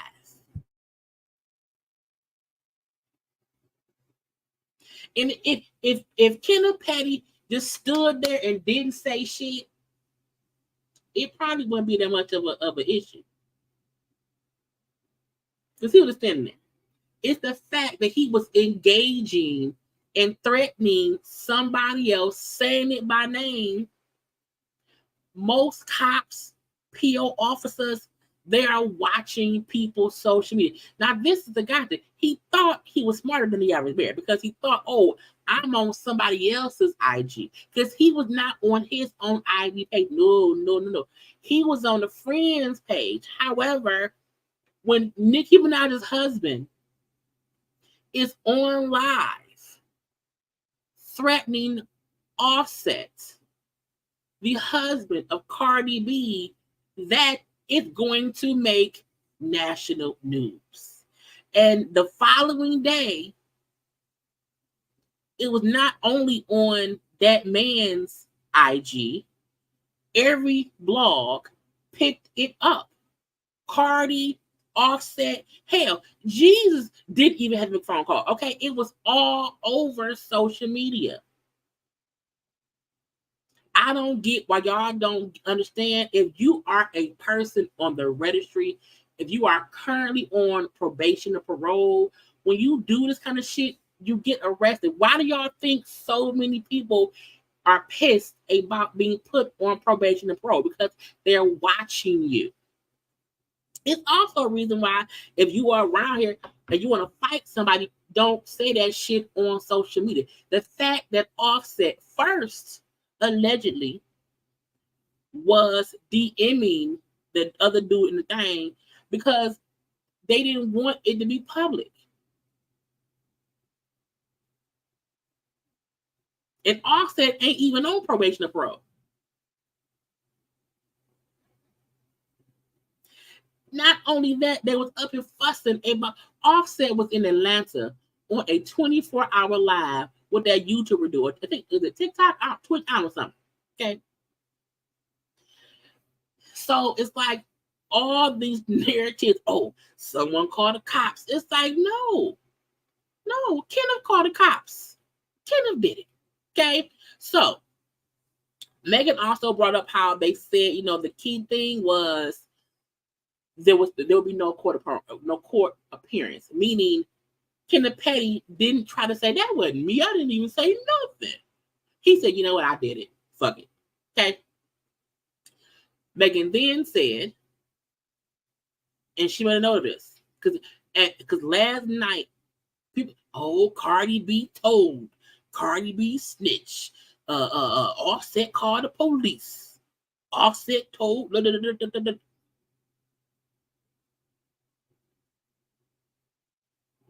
And if Kenneth Petty just stood there and didn't say shit, it probably wouldn't be that much of an issue. Because he was standing there. It's the fact that he was engaging and threatening somebody else, saying it by name. Most cops, PO officers, they are watching people's social media. Now, this is the guy that he thought he was smarter than the average bear because he thought, oh, I'm on somebody else's IG. Because he was not on his own IG page. No. He was on the friends page. However, when Nicki Minaj's husband is on live threatening Offset, the husband of Cardi B, that is going to make national news. And the following day, it was not only on that man's IG, every blog picked it up. Cardi, Offset, hell, Jesus didn't even have to make a phone call. Okay, it was all over social media. I don't get why y'all don't understand. If you are a person on the registry, if you are currently on probation or parole, when you do this kind of shit, you get arrested. Why do y'all think so many people are pissed about being put on probation and parole? Because they're watching you. It's also a reason why if you are around here and you want to fight somebody, don't say that shit on social media. The fact that Offset first allegedly was DMing the other dude in the thing because they didn't want it to be public. And Offset ain't even on probation or parole. Not only that, they was up and fussing about Offset was in Atlanta on a 24-hour live with that YouTuber doing. I think is it TikTok, Twitch, or something. Okay. So it's like all these narratives. Oh, someone called the cops. It's like no, Kenneth called the cops. Kenneth did it. Okay. So Megan also brought up how they said, the key thing was there would be no court appearance, meaning Kenneth Petty didn't try to say that wasn't me. I didn't even say nothing. He said, you know what, I did it. Fuck it. Okay. Megan then said, and she made a note of this, because last night people, Cardi B told, Cardi B snitch, Offset called the police, Offset told, blah, blah, blah, blah, blah.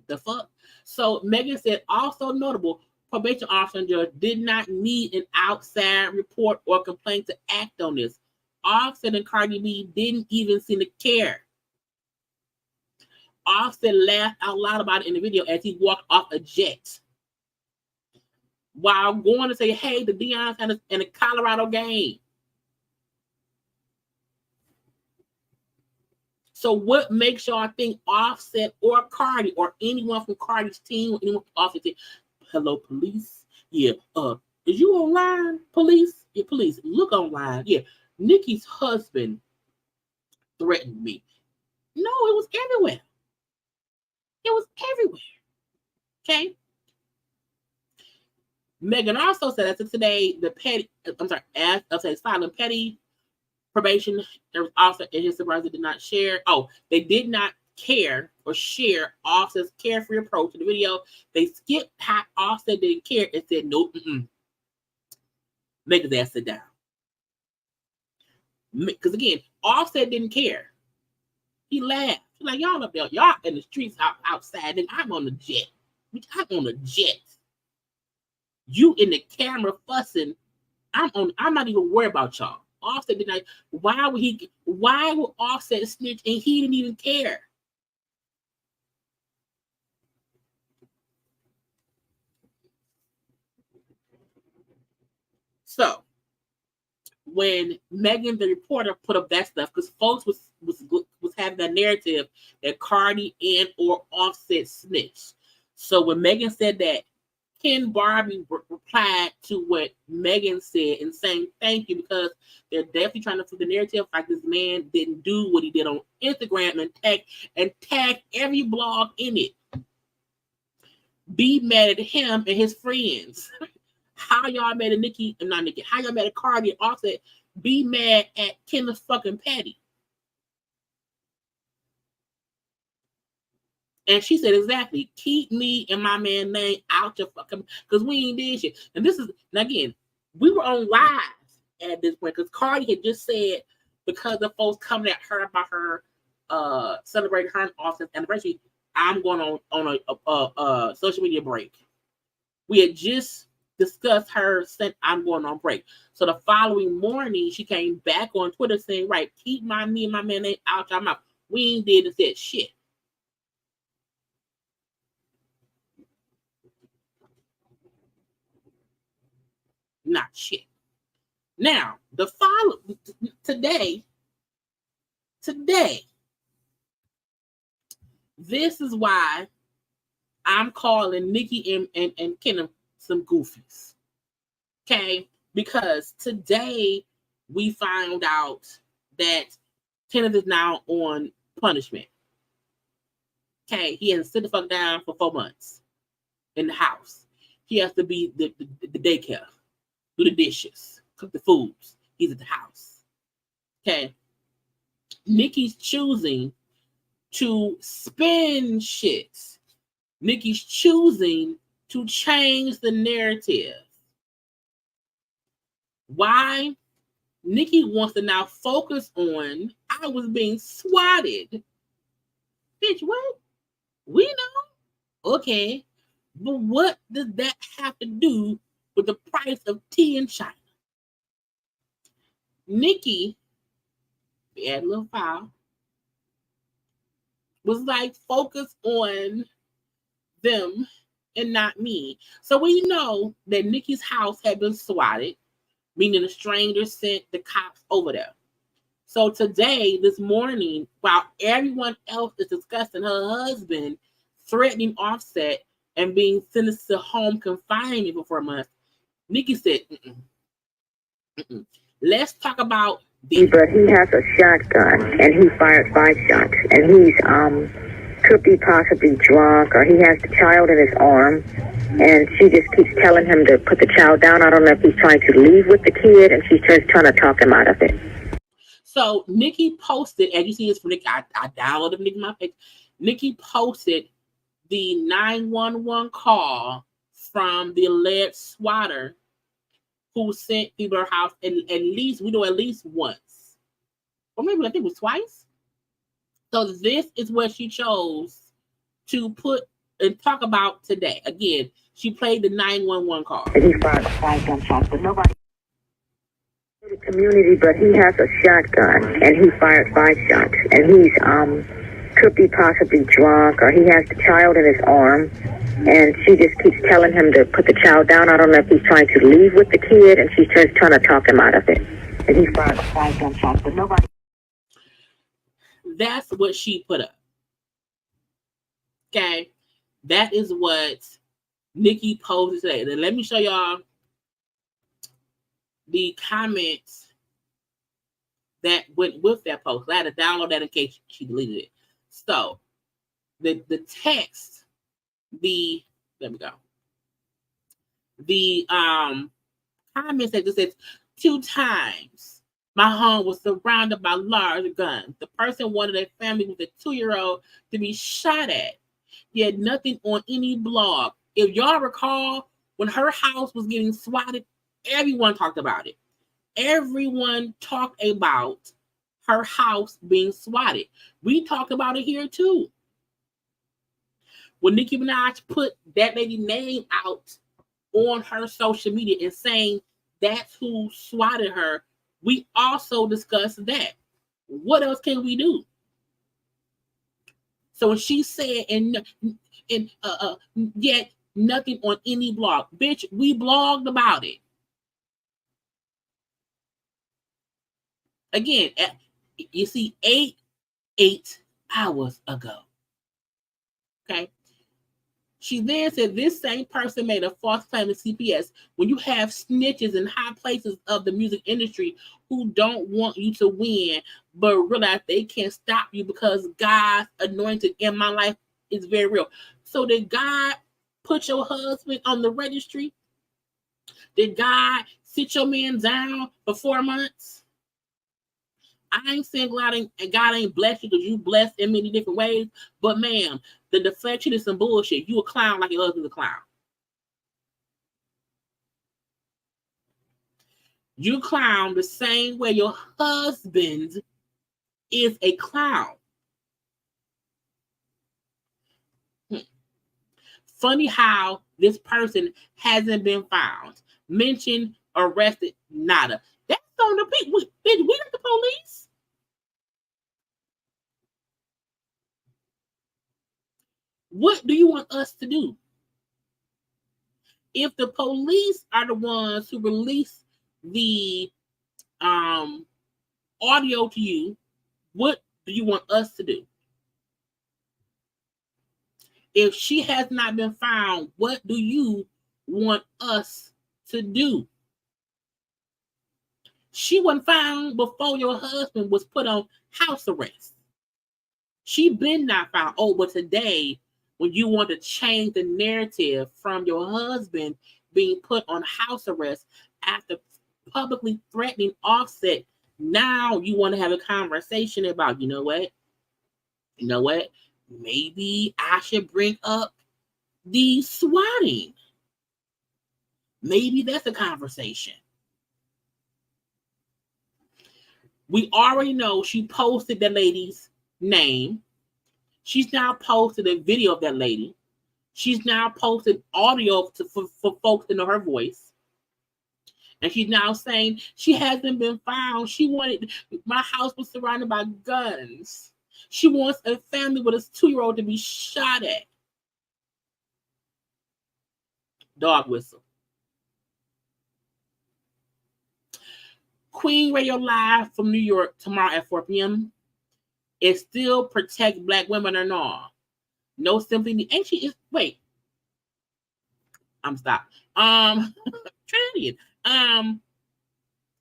The fuck? So Megan said, also notable, probation officer judge did not need an outside report or complaint to act on this. Offset and Cardi B didn't even seem to care. Offset laughed out loud about it in the video as he walked off a jet while going to say, hey, the Deion's in a Colorado game. So what makes y'all think Offset or Cardi or anyone from Cardi's team or anyone from Offset's team, hello, police? Yeah, is you online, police? Yeah, police, look online. Yeah, Nicki's husband threatened me. No, it was everywhere. It was everywhere. Okay? Megan also said that today, as of today's filing, Petty probation, there was also in his supervisor did not share. They did not care or share Offset's carefree approach to the video. They skipped how Offset didn't care and said, nope, make his ass sit down. Because again, Offset didn't care. He laughed. He's like, y'all up there, y'all in the streets outside, and I'm on the jet. I'm on a jet. You in the camera fussing. I'm not even worried about y'all. Offset did not. Why would Offset snitch and he didn't even care? So when Megan the reporter put up that stuff, because folks was having that narrative that Cardi and or Offset snitched. So when Megan said that, Ken Barbie replied to what Megan said and saying thank you, because they're definitely trying to flip the narrative like this man didn't do what he did on Instagram and tag every blog in it. Be mad at him and his friends. How y'all mad at Nicki and not Nicki? How y'all mad at Cardi and Offset? Be mad at Kenneth fucking Petty. And she said, exactly, keep me and my man name out your fucking, because we ain't did shit. And this is, and again, we were on live at this point, because Cardi had just said, because the folks coming at her about her celebrating her and Offset's anniversary, I'm going on a social media break. We had just discussed her saying I'm going on break. So the following morning, she came back on Twitter saying, right, keep me and my man out your mouth. We ain't did and said shit. Not shit. Now, today, this is why I'm calling Nicki and Kenneth some goofies. Okay? Because today we found out that Kenneth is now on punishment. Okay? He has to sit the fuck down for 4 months in the house. He has to be the daycare, do the dishes, cook the foods. He's at the house. Okay? Nicki's choosing to spin shit. Nicki's choosing to change the narrative. Why? Nicki wants to now focus on I was being swatted. Bitch, what? We know. Okay. But what does that have to do with the price of tea in China? Nicki, bad little foul, was like focused on them and not me. So we know that Nicki's house had been swatted, meaning a stranger sent the cops over there. So today, this morning, while everyone else is discussing her husband threatening Offset and being sentenced to home confinement for 4 months, Nicki said, let's talk about this. But he has a shotgun, and he fired 5 shots, and he's could be possibly drunk, or he has the child in his arm, and she just keeps telling him to put the child down. I don't know if he's trying to leave with the kid, and she's just trying to talk him out of it. So Nicki posted, as you see this from Nicki, I downloaded Nicki my page. Nicki posted the 911 call from the alleged swatter who sent people to her house at least once. Or maybe I think it was twice. So this is what she chose to put and talk about today. Again, she played the 911 call. And he fired 5 gunshots, but nobody in the community, but he has a shotgun, and he fired 5 shots, and he's could be possibly drunk, or he has the child in his arm, and she just keeps telling him to put the child down. I don't know if he's trying to leave with the kid, and she's just trying to talk him out of it. And he fired 5 gunshots, but nobody. That's what she put up. Okay, that is what Nicki posted today. Then let me show y'all the comments that went with that post. I had to download that in case she deleted it. So the text, there we go. The comments that just says 2 times my home was surrounded by large guns. The person wanted a family with a 2-year-old to be shot at. Yet nothing on any blog. If y'all recall, when her house was getting swatted, everyone talked about it. Everyone talked about her house being swatted. We talked about it here too. When Nicki Minaj put that lady name out on her social media and saying that's who swatted her, we also discussed that. What else can we do? So when she said, yet nothing on any blog, bitch, we blogged about it. Again, you see, 8 hours ago. Okay. She then said this same person made a false claim to CPS when you have snitches in high places of the music industry who don't want you to win, but realize they can't stop you because God's anointed in my life is very real. So did God put your husband on the registry? Did God sit your man down for 4 months? I ain't saying God ain't blessed you because you blessed in many different ways, but ma'am, the deflection is some bullshit. You a clown like your husband's a clown. You clown the same way your husband is a clown. Funny how this person hasn't been found. Mentioned, arrested, nada. That's on the people. Bitch, we not the police. What do you want us to do? If the police are the ones who release the audio to you, what do you want us to do? If she has not been found, what do you want us to do? She wasn't found before your husband was put on house arrest. She been not found. Oh, but today, when you want to change the narrative from your husband being put on house arrest after publicly threatening Offset, now you want to have a conversation about, you know what? Maybe I should bring up the swatting. Maybe that's a conversation. We already know she posted that lady's name. She's now posted a video of that lady. She's now posted audio for folks to know her voice. And she's now saying she hasn't been found. My house was surrounded by guns. She wants a family with a 2-year-old to be shot at. Dog whistle. Queen Radio Live from New York tomorrow at 4 p.m. It still protect Black women or not? No sympathy. And she is, wait. I'm stopped. Trinity.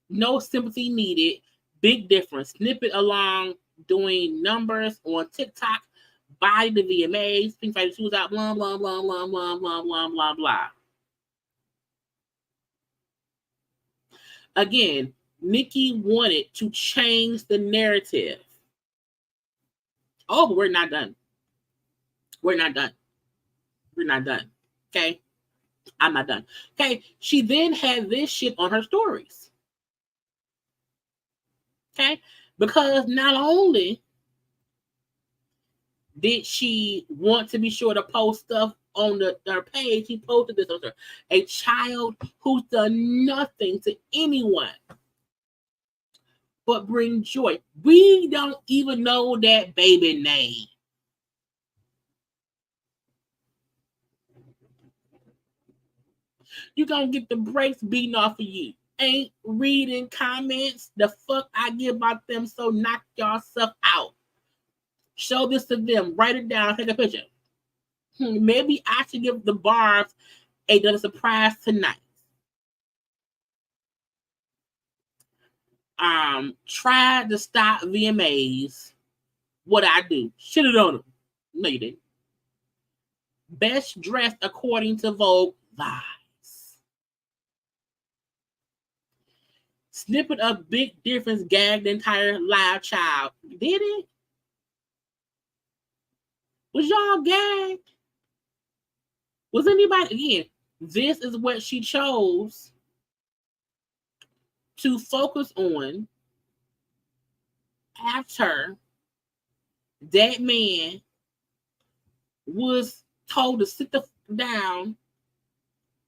No sympathy needed. Big difference. Snippet along doing numbers on TikTok. Body the VMAs. Pink Friday shoes out. Blah, blah, blah, blah, blah, blah, blah, blah, blah. Again, Nicki wanted to change the narrative. Oh, but we're not done. We're not done. We're not done. Okay? I'm not done. Okay? She then had this shit on her stories. Okay? Because not only did she want to be sure to post stuff on her page, she posted this on her. A child who's done nothing to anyone but bring joy. We don't even know that baby name. You're gonna get the brakes beaten off of you. Ain't reading comments. The fuck I give about them, so knock yourself out. Show this to them. Write it down. Take a picture. Maybe I should give the Barbs a surprise tonight. Tried to stop VMAs. What I do? Shit it on them. No, you didn't. Best dressed according to Vogue lies. Snippet of Big Difference gagged the entire live child. Did it? Was y'all gagged? Was anybody, again, this is what she chose to focus on after that man was told to sit down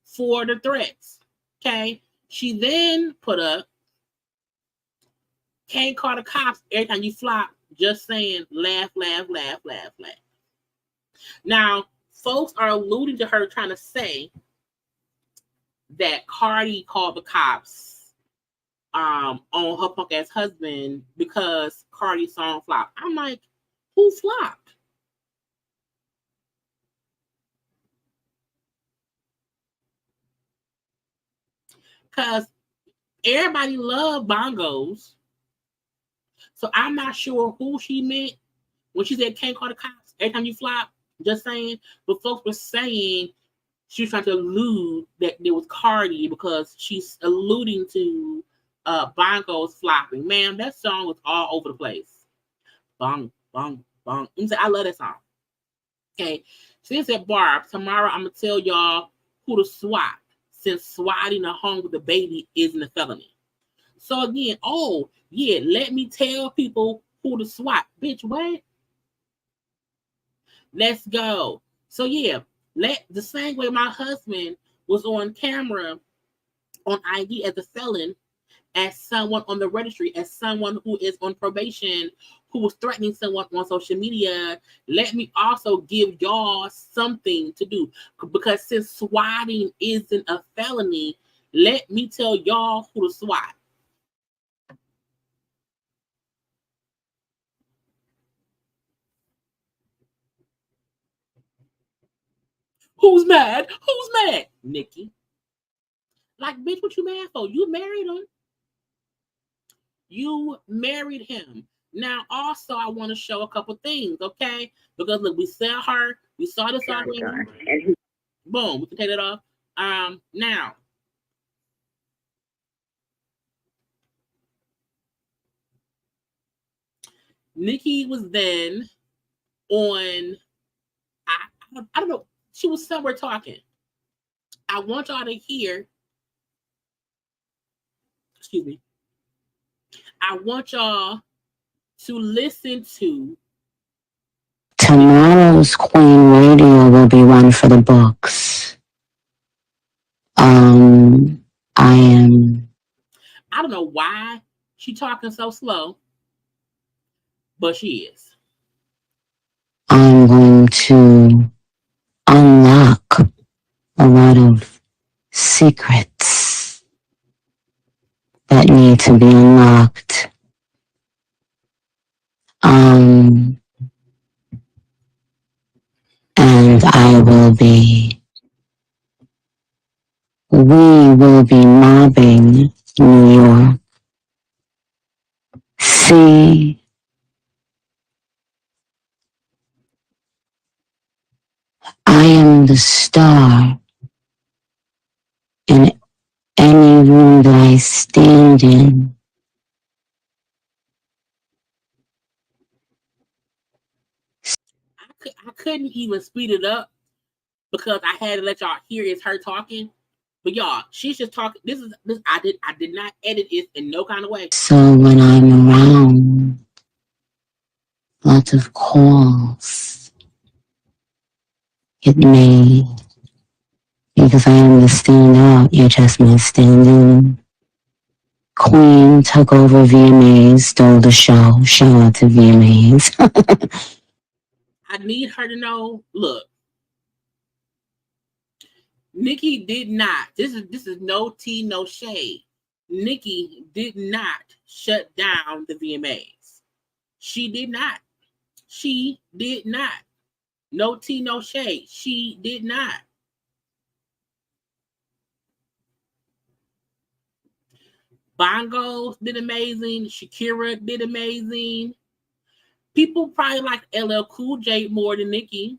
for the threats. Okay? She then put up, can't call the cops every time you flop, just saying laugh, laugh, laugh, laugh, laugh. Now, folks are alluding to her trying to say that Cardi called the cops on her punk ass husband because Cardi's song flopped. I'm like, who flopped? Because everybody loved bongos. So I'm not sure who she meant when she said can't call the cops every time you flop. Just saying. But folks were saying she was trying to allude that there was Cardi because she's alluding to bongos flopping. Man, that song was all over the place. Bong, bong, bong. I love that song. Okay. She said, Barb, tomorrow I'm going to tell y'all who to swat since swatting a home with a baby isn't a felony. So again, oh, yeah, let me tell people who to swat. Bitch, what? Let's go. So yeah, Let the same way my husband was on camera on ID as a felon, as someone on the registry, as someone who is on probation, who was threatening someone on social media. Let me also give y'all something to do. Because since swatting isn't a felony, let me tell y'all who to swat. Who's mad? Who's mad? Nicki. Like, bitch, what you mad for? You married him. You married him. Now, also, I want to show a couple things, okay? Because look, we saw her. We saw this already. Boom, we can take it off. Now, Nicki was then on. I don't know. She was somewhere talking. I want y'all to hear. Excuse me. I want y'all to listen to. Tomorrow's Queen Radio will be one for the books. I don't know why she talking so slow, but she is. I'm going to unlock a lot of secrets that need to be unlocked. And we will be mobbing New York. See, I am the star in any room that I stand in. I couldn't even speed it up because I had to let y'all hear it's her talking. But y'all, she's just talking. This. I did not edit it in no kind of way. So when I'm around, lots of calls get made because I am the standout. You're just my stand-in. Queen took over VMAs, stole the show. Shout out to VMAs. I need her to know. Look, Nicki did not. This is no tea, no shade. Nicki did not shut down the VMAs. She did not. She did not. No tea, no shade. She did not. Bongos did amazing. Shakira did amazing. People probably like LL Cool J more than Nicki.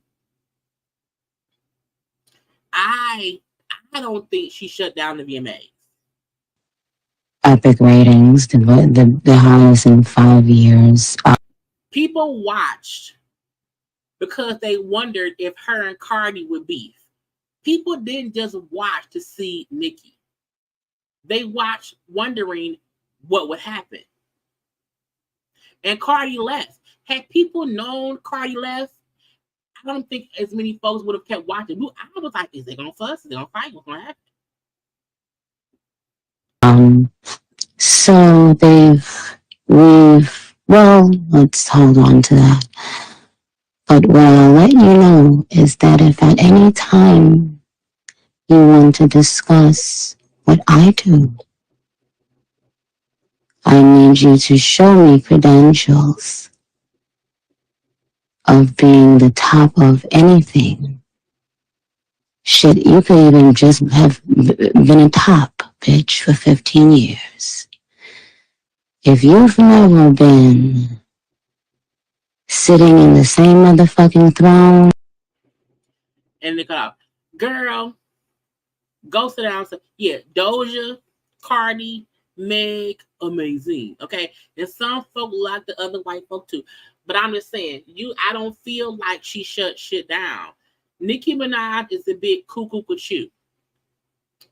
I don't think she shut down the VMAs. Epic ratings, the highest in 5 years. People watched because they wondered if her and Cardi would beef. People didn't just watch to see Nicki. They watched wondering what would happen. And Cardi left. Had people known Cardi left, I don't think as many folks would have kept watching. I was like, is they gonna fuss? Is they gonna fight? What's gonna happen? So let's hold on to that. But what I'll let you know is that if at any time you want to discuss what I do, I need you to show me credentials of being the top of anything. Shit, you could even just have been a top bitch for 15 years. If you've never been sitting in the same motherfucking throne. And they cut off. Girl, go sit down. Yeah, Doja, Cardi, Meg, amazing. Okay. And some folk like the other white folk too. But I'm just saying, I don't feel like she shut shit down. Nicki Minaj is a bit cuckoo-cuckoo,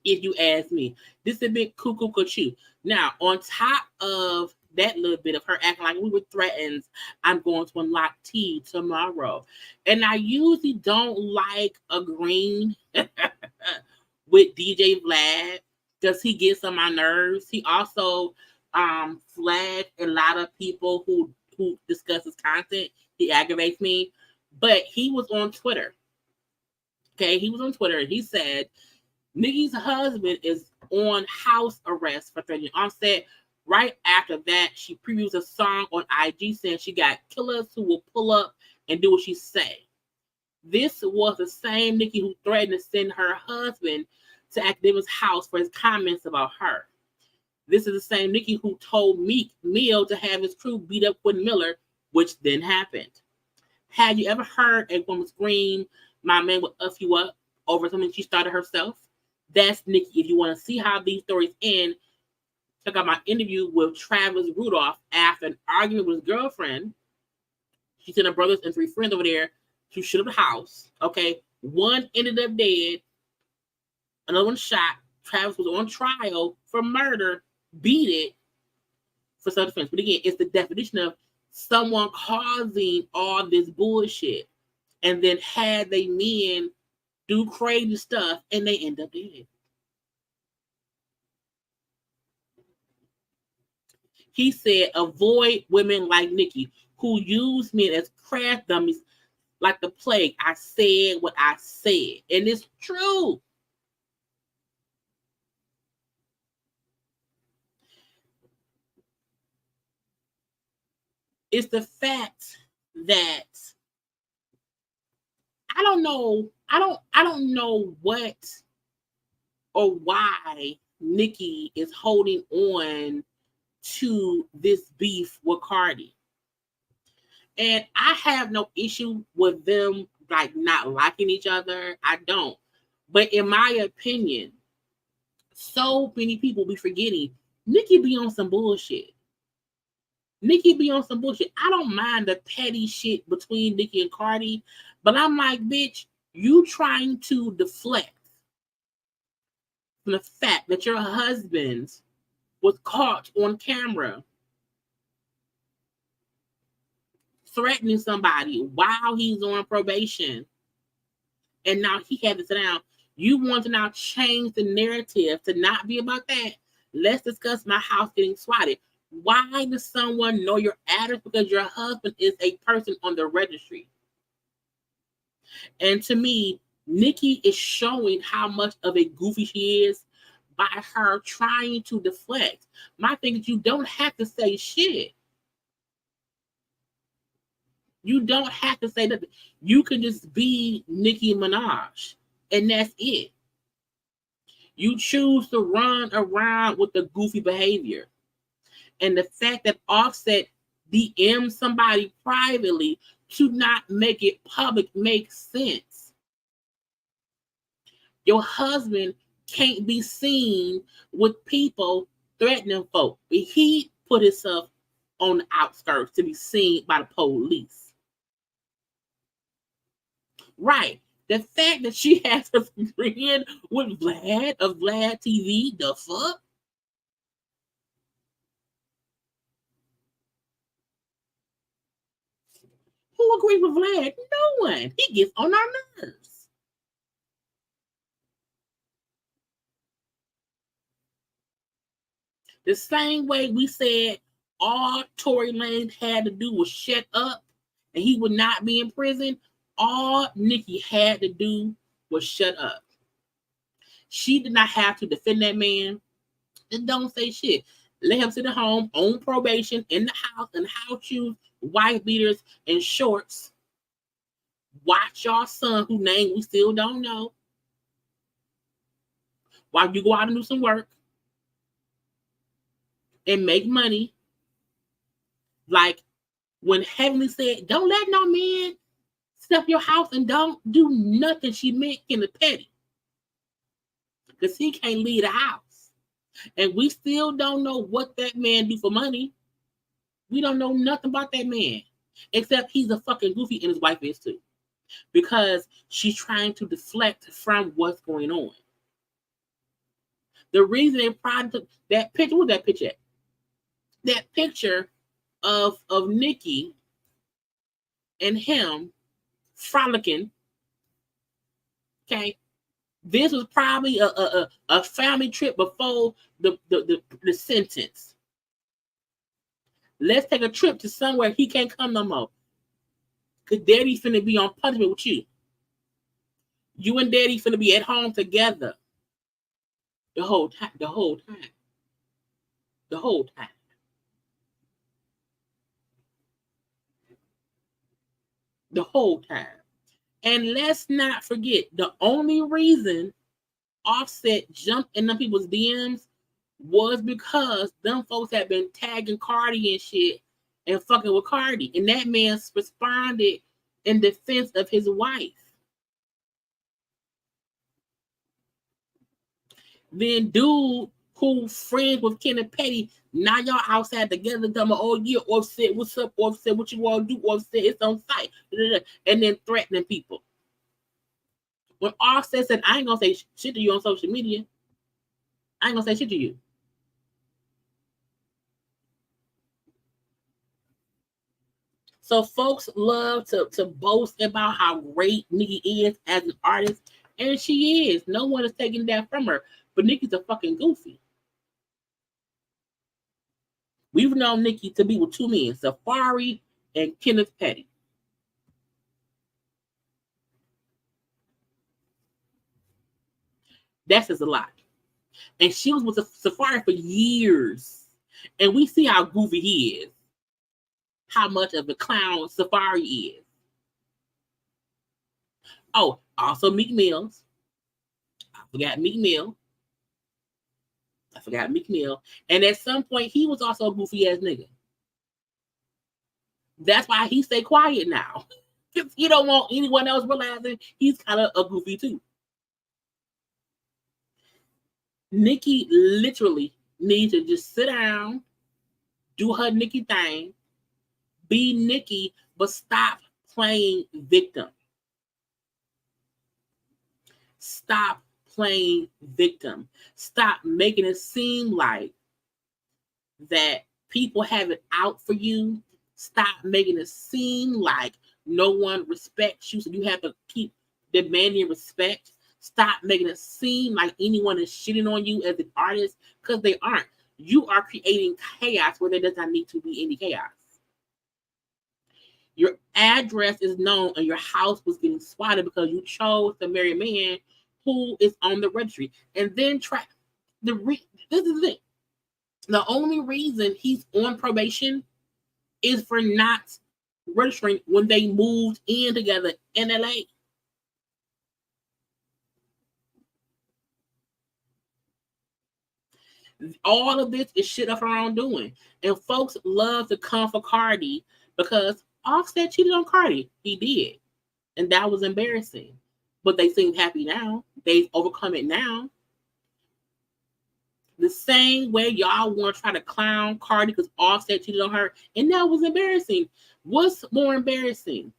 if you ask me. This is a bit cuckoo-cuckoo. Now, on top of that little bit of her acting like we were threatened. I'm going to unlock tea tomorrow. And I usually don't like agreeing with DJ Vlad because he gets on my nerves. He also flagged a lot of people who discuss his content. He aggravates me. But he was on Twitter. Okay, he was on Twitter and he said Nicki's husband is on house arrest for threatening Offset. Right after that, she previews a song on IG saying she got killers who will pull up and do what she say. This was the same Nicki who threatened to send her husband to Academia's house for his comments about her. This is the same Nicki who told Meek Mill to have his crew beat up Quentin Miller, which then happened. Have you ever heard a woman scream, "My man will F you up" over something she started herself? That's Nicki. If you want to see how these stories end, check out my interview with Travis Rudolph after an argument with his girlfriend. She sent her brothers and 3 friends over there to shoot up the house. Okay, one ended up dead, another one shot. Travis was on trial for murder, beat it for self-defense. But again, it's the definition of someone causing all this bullshit and then had they men do crazy stuff and they end up dead. He said, avoid women like Nicki who use men as craft dummies like the plague. I said what I said. And it's true. It's the fact that I don't know what or why Nicki is holding on to this beef with Cardi. And I have no issue with them like not liking each other. I don't. But in my opinion, so many people be forgetting Nicki be on some bullshit. Nicki be on some bullshit. I don't mind the petty shit between Nicki and Cardi, but I'm like, bitch, you trying to deflect from the fact that your husband was caught on camera threatening somebody while he's on probation, and now he had to sit down. You want to now change the narrative to not be about that. Let's discuss my house getting swatted. Why does someone know your address? Because your husband is a person on the registry. And to me, Nicki is showing how much of a goofy she is by her trying to deflect. My thing is, you don't have to say shit. You don't have to say nothing. You can just be Nicki Minaj, and that's it. You choose to run around with the goofy behavior. And the fact that Offset DM'd somebody privately to not make it public makes sense. Your husband can't be seen with people threatening folk. He put himself on the outskirts to be seen by the police. Right. The fact that she has a friend with Vlad of Vlad TV, the fuck? Who agrees with Vlad? No one. He gets on our nerves. The same way we said all Tory Lanez had to do was shut up and he would not be in prison, all Nicki had to do was shut up. She did not have to defend that man. And don't say shit. Let him sit at home on probation in the house in house shoes, wife beaters, and shorts. Watch your son, whose name we still don't know, while you go out and do some work and make money. Like when Heavenly said, don't let no man step your house and don't do nothing, she meant in the petty. Because he can't leave the house. And we still don't know what that man do for money. We don't know nothing about that man. Except he's a fucking goofy and his wife is too. Because she's trying to deflect from what's going on. The reason they probably took that picture, where's that picture at? that picture of Nicki and him frolicking. Okay, this was probably a family trip before the sentence. Let's take a trip to somewhere he can't come no more. Cause daddy's finna be on punishment with you. You and daddy finna be at home together. The whole time. The whole time. The whole time. The whole time. And let's not forget, the only reason Offset jumped in them people's DMs was because them folks had been tagging Cardi and shit and fucking with Cardi. And that man responded in defense of his wife. Then dude who friends with Kenneth Petty, now y'all outside together, tell me, oh yeah, Offset, what's up, Offset, what you want to do, Offset, it's on site. And then threatening people. When Offset said, I ain't gonna say shit to you on social media, I ain't gonna say shit to you. So folks love to boast about how great Nicki is as an artist, and she is. No one is taking that from her. But Nicki's a fucking goofy. We've known Nicki to be with two men, Safari and Kenneth Petty. That's just a lot. And she was with Safari for years. And we see how goofy he is. How much of a clown Safari is. Oh, also Meek Mills. I forgot Meek Mill. And at some point, he was also a goofy ass nigga. That's why he stay quiet now. Because he don't want anyone else realizing he's kind of a goofy too. Nicki literally needs to just sit down, do her Nicki thing, be Nicki, but stop playing victim. Stop playing victim. Stop making it seem like that people have it out for you. Stop making it seem like no one respects you, so you have to keep demanding respect. Stop making it seem like anyone is shitting on you as an artist, because they aren't. You are creating chaos where there does not need to be any chaos. Your address is known and your house was getting spotted because you chose to marry a man who is on the registry. And then this is the thing. The only reason he's on probation is for not registering when they moved in together in LA. All of this is shit of her own doing. And folks love to come for Cardi because Offset cheated on Cardi. He did. And that was embarrassing. But they seem happy now. They've overcome it now. The same way y'all want to try to clown Cardi because Offset cheated on her, and that was embarrassing. What's more embarrassing?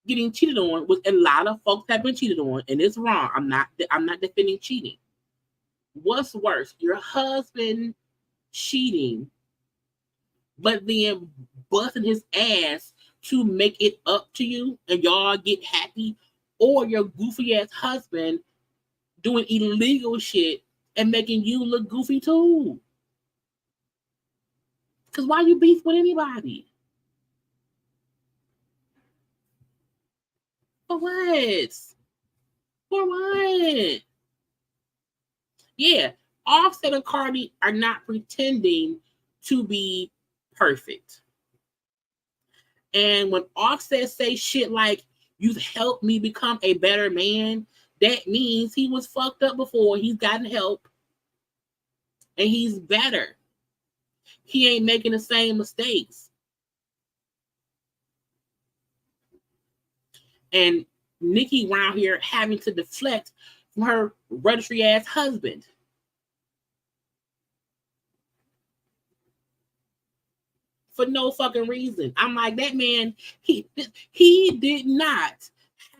Getting cheated on, which a lot of folks have been cheated on, and it's wrong. I'm not defending cheating. What's worse? Your husband cheating, but then busting his ass to make it up to you, and y'all get happy, or your goofy ass husband doing illegal shit and making you look goofy too. Because why you beef with anybody? For what? For what? Yeah, Offset and Cardi are not pretending to be perfect. And when Offset say shit like, you've helped me become a better man, that means he was fucked up before. He's gotten help. And he's better. He ain't making the same mistakes. And Nicki around here having to deflect from her registry ass husband. For no fucking reason. I'm like, that man, he did not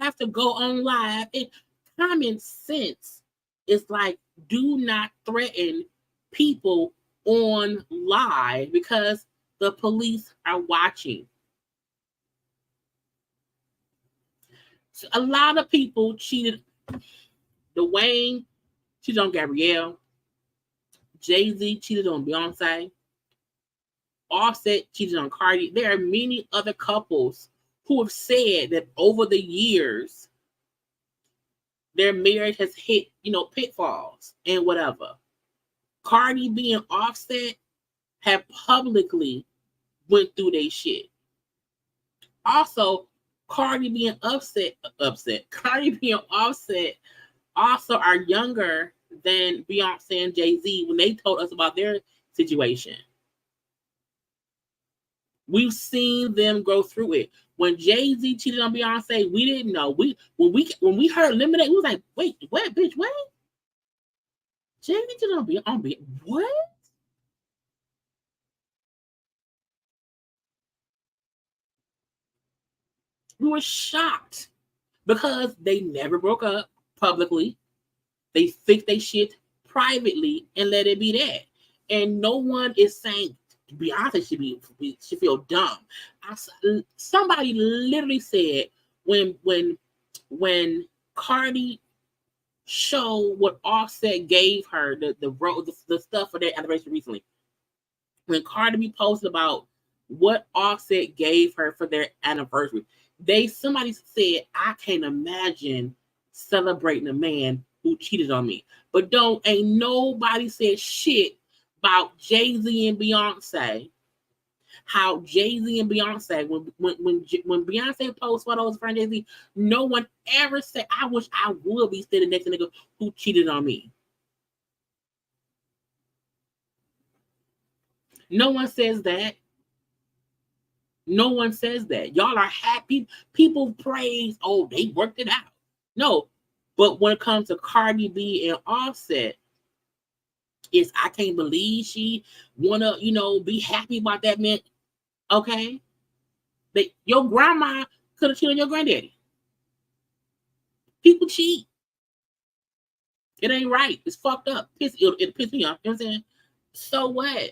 have to go on live. And common sense is like, do not threaten people on live because the police are watching. So a lot of people cheated. Dwayne cheated on Gabrielle. Jay-Z cheated on Beyonce. Offset cheated on Cardi. There are many other couples who have said that over the years, their marriage has hit, pitfalls and whatever. Cardi B and Offset have publicly went through their shit. Also, Cardi B and Cardi B and Offset also are younger than Beyonce and Jay-Z when they told us about their situation. We've seen them go through it. When Jay-Z cheated on Beyonce, we didn't know. When we heard Lemonade, we was like, wait, what, bitch, what? Jay-Z cheated on Beyonce, what? We were shocked because they never broke up publicly. They fixed their shit privately and let it be that. And no one is saying Beyonce should feel dumb. Somebody literally said when Cardi showed what Offset gave her, the stuff for their anniversary recently. When Cardi B posted about what Offset gave her for their anniversary, somebody said, I can't imagine celebrating a man who cheated on me. But ain't nobody said shit about Jay-Z and Beyonce. How Jay-Z and Beyonce, when Beyonce posts photos of her and Jay-Z, no one ever said, I wish I would be standing next to a nigga who cheated on me. No one says that. No one says that. Y'all are happy. People praise, oh, they worked it out. No, but when it comes to Cardi B and Offset, I can't believe she wanna, be happy about that man. Okay, your grandma could have cheated on your granddaddy. People cheat. It ain't right. It's fucked up. It pissed me off. You know what I'm saying? So what?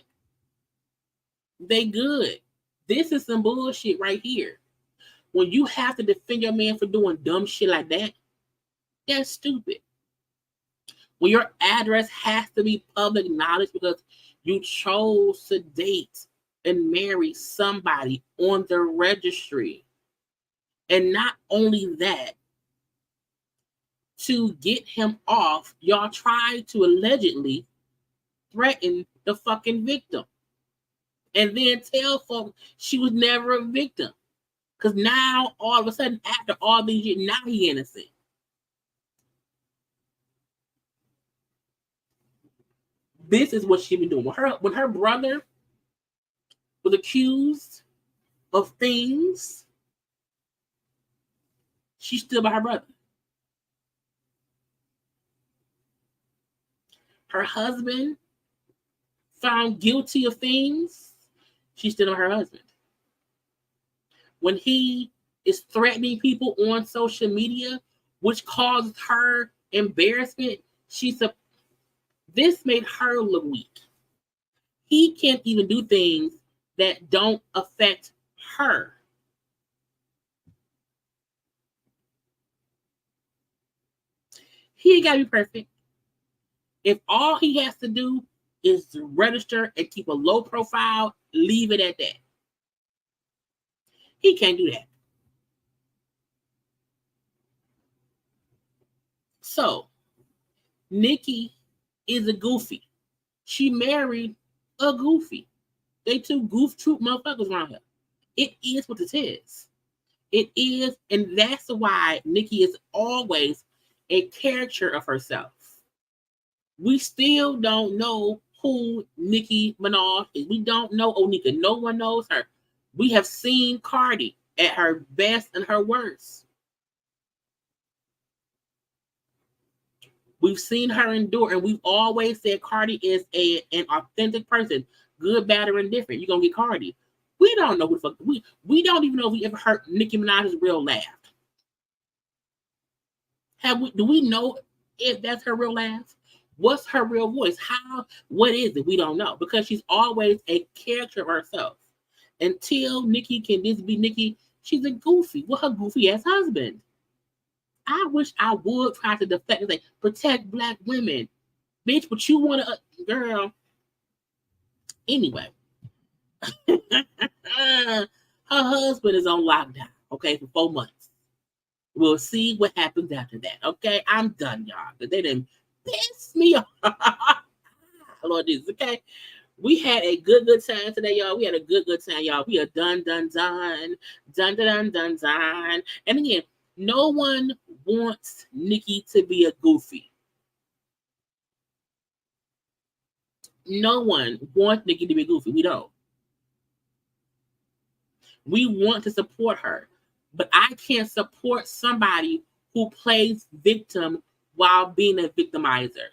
They good. This is some bullshit right here. When you have to defend your man for doing dumb shit like that, that's stupid. When your address has to be public knowledge because you chose to date and marry somebody on the registry. And not only that, to get him off, y'all tried to allegedly threaten the fucking victim. And then tell folks she was never a victim. Because now, all of a sudden, after all these years, now he innocent. This is what she been doing. When her brother was accused of things, she stood by her brother. Her husband found guilty of things, she stood on her husband. When he is threatening people on social media, which caused her embarrassment, this made her look weak. He can't even do things that don't affect her. He ain't gotta be perfect. If all he has to do is to register and keep a low profile, leave it at that. He can't do that. So, Nicki is a goofy. She married a goofy. They two goof troop motherfuckers around here. It is what it is. It is, and that's why Nicki is always a caricature of herself. We still don't know who Nicki Minaj is. We don't know Onika. No one knows her. We have seen Cardi at her best and her worst. We've seen her endure, and we've always said Cardi is an authentic person, good, bad, or indifferent. You're gonna get Cardi. We don't know who the fuck we don't even know if we ever heard Nicki Minaj's real laugh. Do we know if that's her real laugh? What's her real voice? What is it? We don't know, because she's always a character of herself. Until Nicki can just be Nicki, she's a goofy with her goofy ass husband. I wish I would try to deflect and say, protect Black women. Bitch, but you want to, girl. Anyway, her husband is on lockdown, okay, for 4 months. We'll see what happens after that, okay? I'm done, y'all. They didn't piss me off. Lord Jesus, okay? We had a good time today, y'all. We had a good time, y'all. We are done. And again, no one wants Nicki to be a goofy. No one wants Nicki to be goofy. We don't. We want to support her. But I can't support somebody who plays victim while being a victimizer.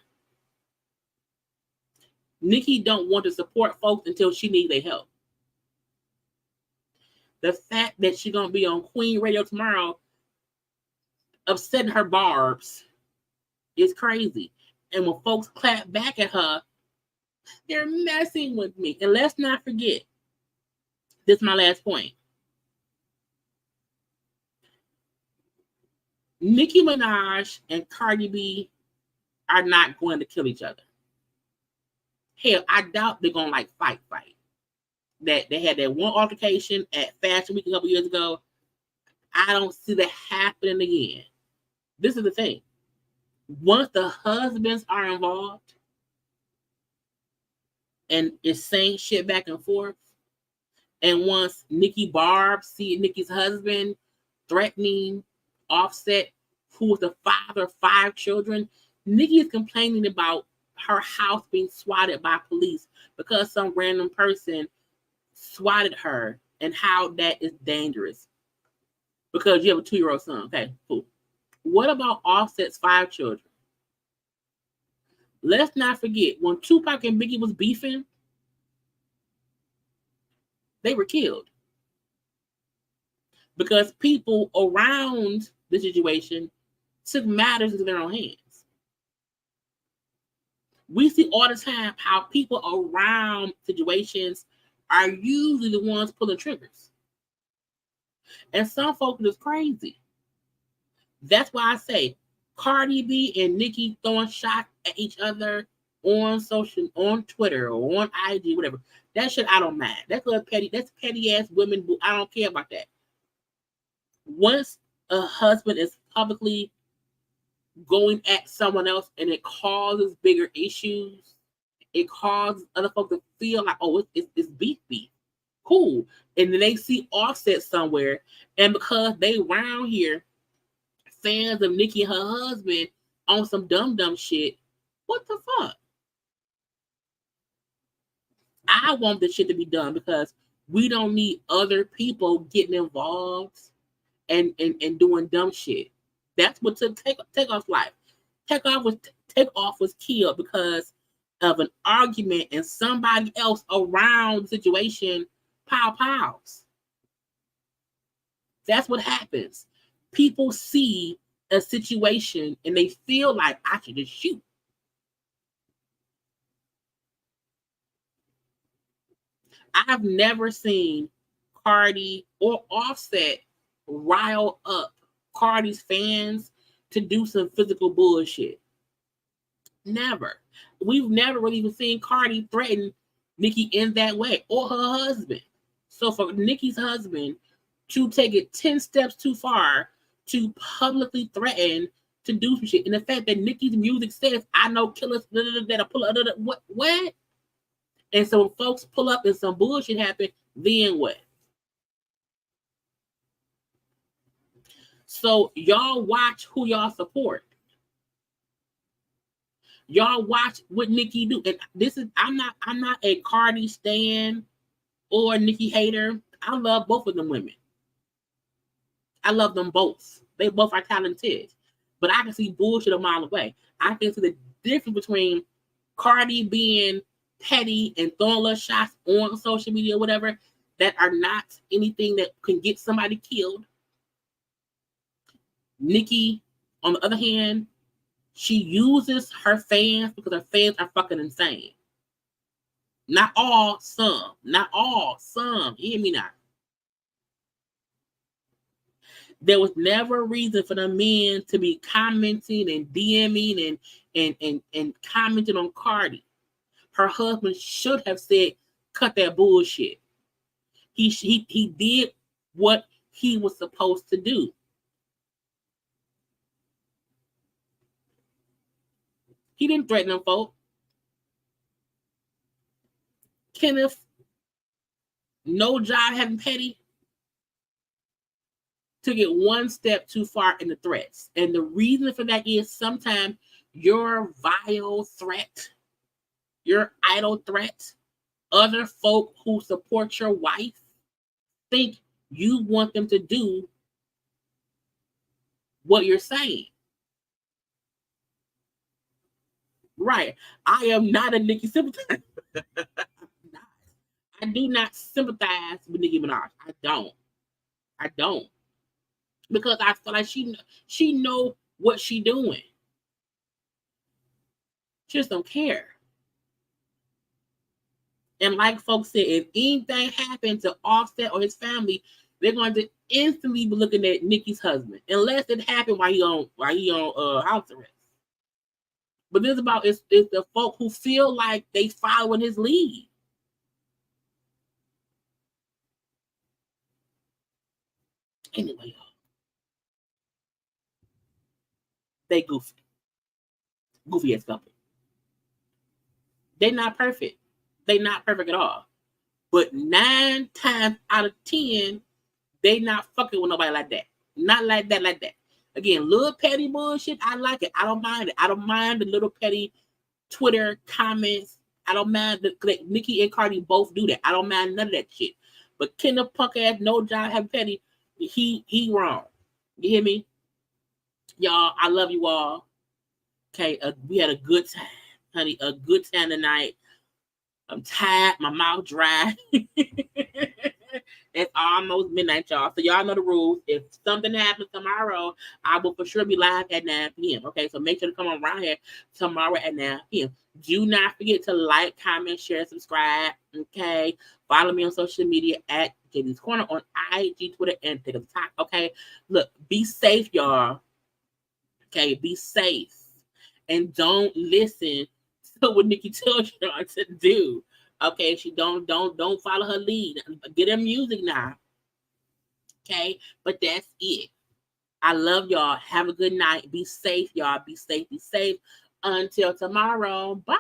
Nicki don't want to support folks until she needs their help. The fact that she's going to be on Queen Radio tomorrow upsetting her barbs is crazy. And when folks clap back at her, they're messing with me. And let's not forget, this is my last point. Nicki Minaj and Cardi B are not going to kill each other. Hell, I doubt they're going to fight. That they had that one altercation at Fashion Week a couple years ago. I don't see that happening again. This is the thing. Once the husbands are involved and is saying shit back and forth, and once Nicki Barb see Nicki's husband threatening Offset, who was the father of 5 children, Nicki is complaining about her house being swatted by police because some random person swatted her, and how that is dangerous because you have a 2-year-old son. Okay, cool. What about Offset's 5 children? Let's not forget, when Tupac and Biggie was beefing, they were killed because people around the situation took matters into their own hands. We see all the time how people around situations are usually the ones pulling triggers. And some folks is crazy. That's why I say Cardi B and Nicki throwing shots at each other on Twitter or on IG, whatever. That shit I don't mind. That's petty ass women. I don't care about that. Once a husband is publicly going at someone else and it causes bigger issues, it causes other folks to feel like, oh, it's beef. Cool. And then they see Offset somewhere, and because they around here fans of Nicki and her husband on some dumb shit, what the fuck? I want this shit to be done because we don't need other people getting involved and doing dumb shit. That's what took Takeoff's life. Takeoff was killed because of an argument and somebody else around the situation pows. That's what happens. People see a situation and they feel like I should just shoot. I've never seen Cardi or Offset rile up Cardi's fans to do some physical bullshit. Never. We've never really even seen Cardi threaten Nicki in that way, or her husband. So for Nicki's husband to take it 10 steps too far to publicly threaten to do some shit, and the fact that Nicki's music says, I know killers that'll pull up, what? And so when folks pull up and some bullshit happen, then what? So y'all watch who y'all support. Y'all watch what Nicki do. And this is I'm not a Cardi stan or Nicki hater. I love both of them women. I love them both. They both are talented. But I can see bullshit a mile away. I can see the difference between Cardi being petty and throwing little shots on social media or whatever that are not anything that can get somebody killed. Nicki, on the other hand, She uses her fans because her fans are fucking insane. Not all, some. Not all, some. You hear me now? There was never a reason for the men to be commenting and DMing and commenting on Cardi. Her husband should have said, cut that bullshit. He did what he was supposed to do. He didn't threaten them folk. Kenneth, no job having petty, took it one step too far in the threats. And the reason for that is sometimes your vile threat, your idle threat, other folk who support your wife think you want them to do what you're saying. Right. I am not a Nicki sympathizer. I do not sympathize with Nicki Minaj. I don't. Because I feel like she know what she doing. She just don't care. And like folks said, if anything happened to Offset or his family, they're going to instantly be looking at Nicki's husband, unless it happened while he on house arrest. But this is about it's the folk who feel like they following his lead. Anyway, y'all, they goofy as couple. They're not perfect. They're not perfect at all. But 9 times out of 10, they not fucking with nobody like that. Not like that. Again, little petty bullshit, I like it. I don't mind it. I don't mind the little petty Twitter comments. I don't mind Nicki and Cardi both do that. I don't mind none of that shit. But Kenneth punk ass, no job having petty, he wrong. You hear me? Y'all, I love you all. Okay, we had a good time, honey. A good time tonight. I'm tired. My mouth dry. It's almost midnight, y'all. So y'all know the rules. If something happens tomorrow, I will for sure be live at 9 p.m. Okay, so make sure to come on around here tomorrow at 9 p.m. Do not forget to like, comment, share, subscribe. Okay, follow me on social media at JayLeesCorner on IG, Twitter, and TikTok. Okay, look, be safe, y'all. Okay, be safe, and don't listen to what Nicki tells you to do. Okay, she don't follow her lead. Get her music now. Okay, but that's it. I love y'all. Have a good night. Be safe, y'all. Be safe. Until tomorrow. Bye.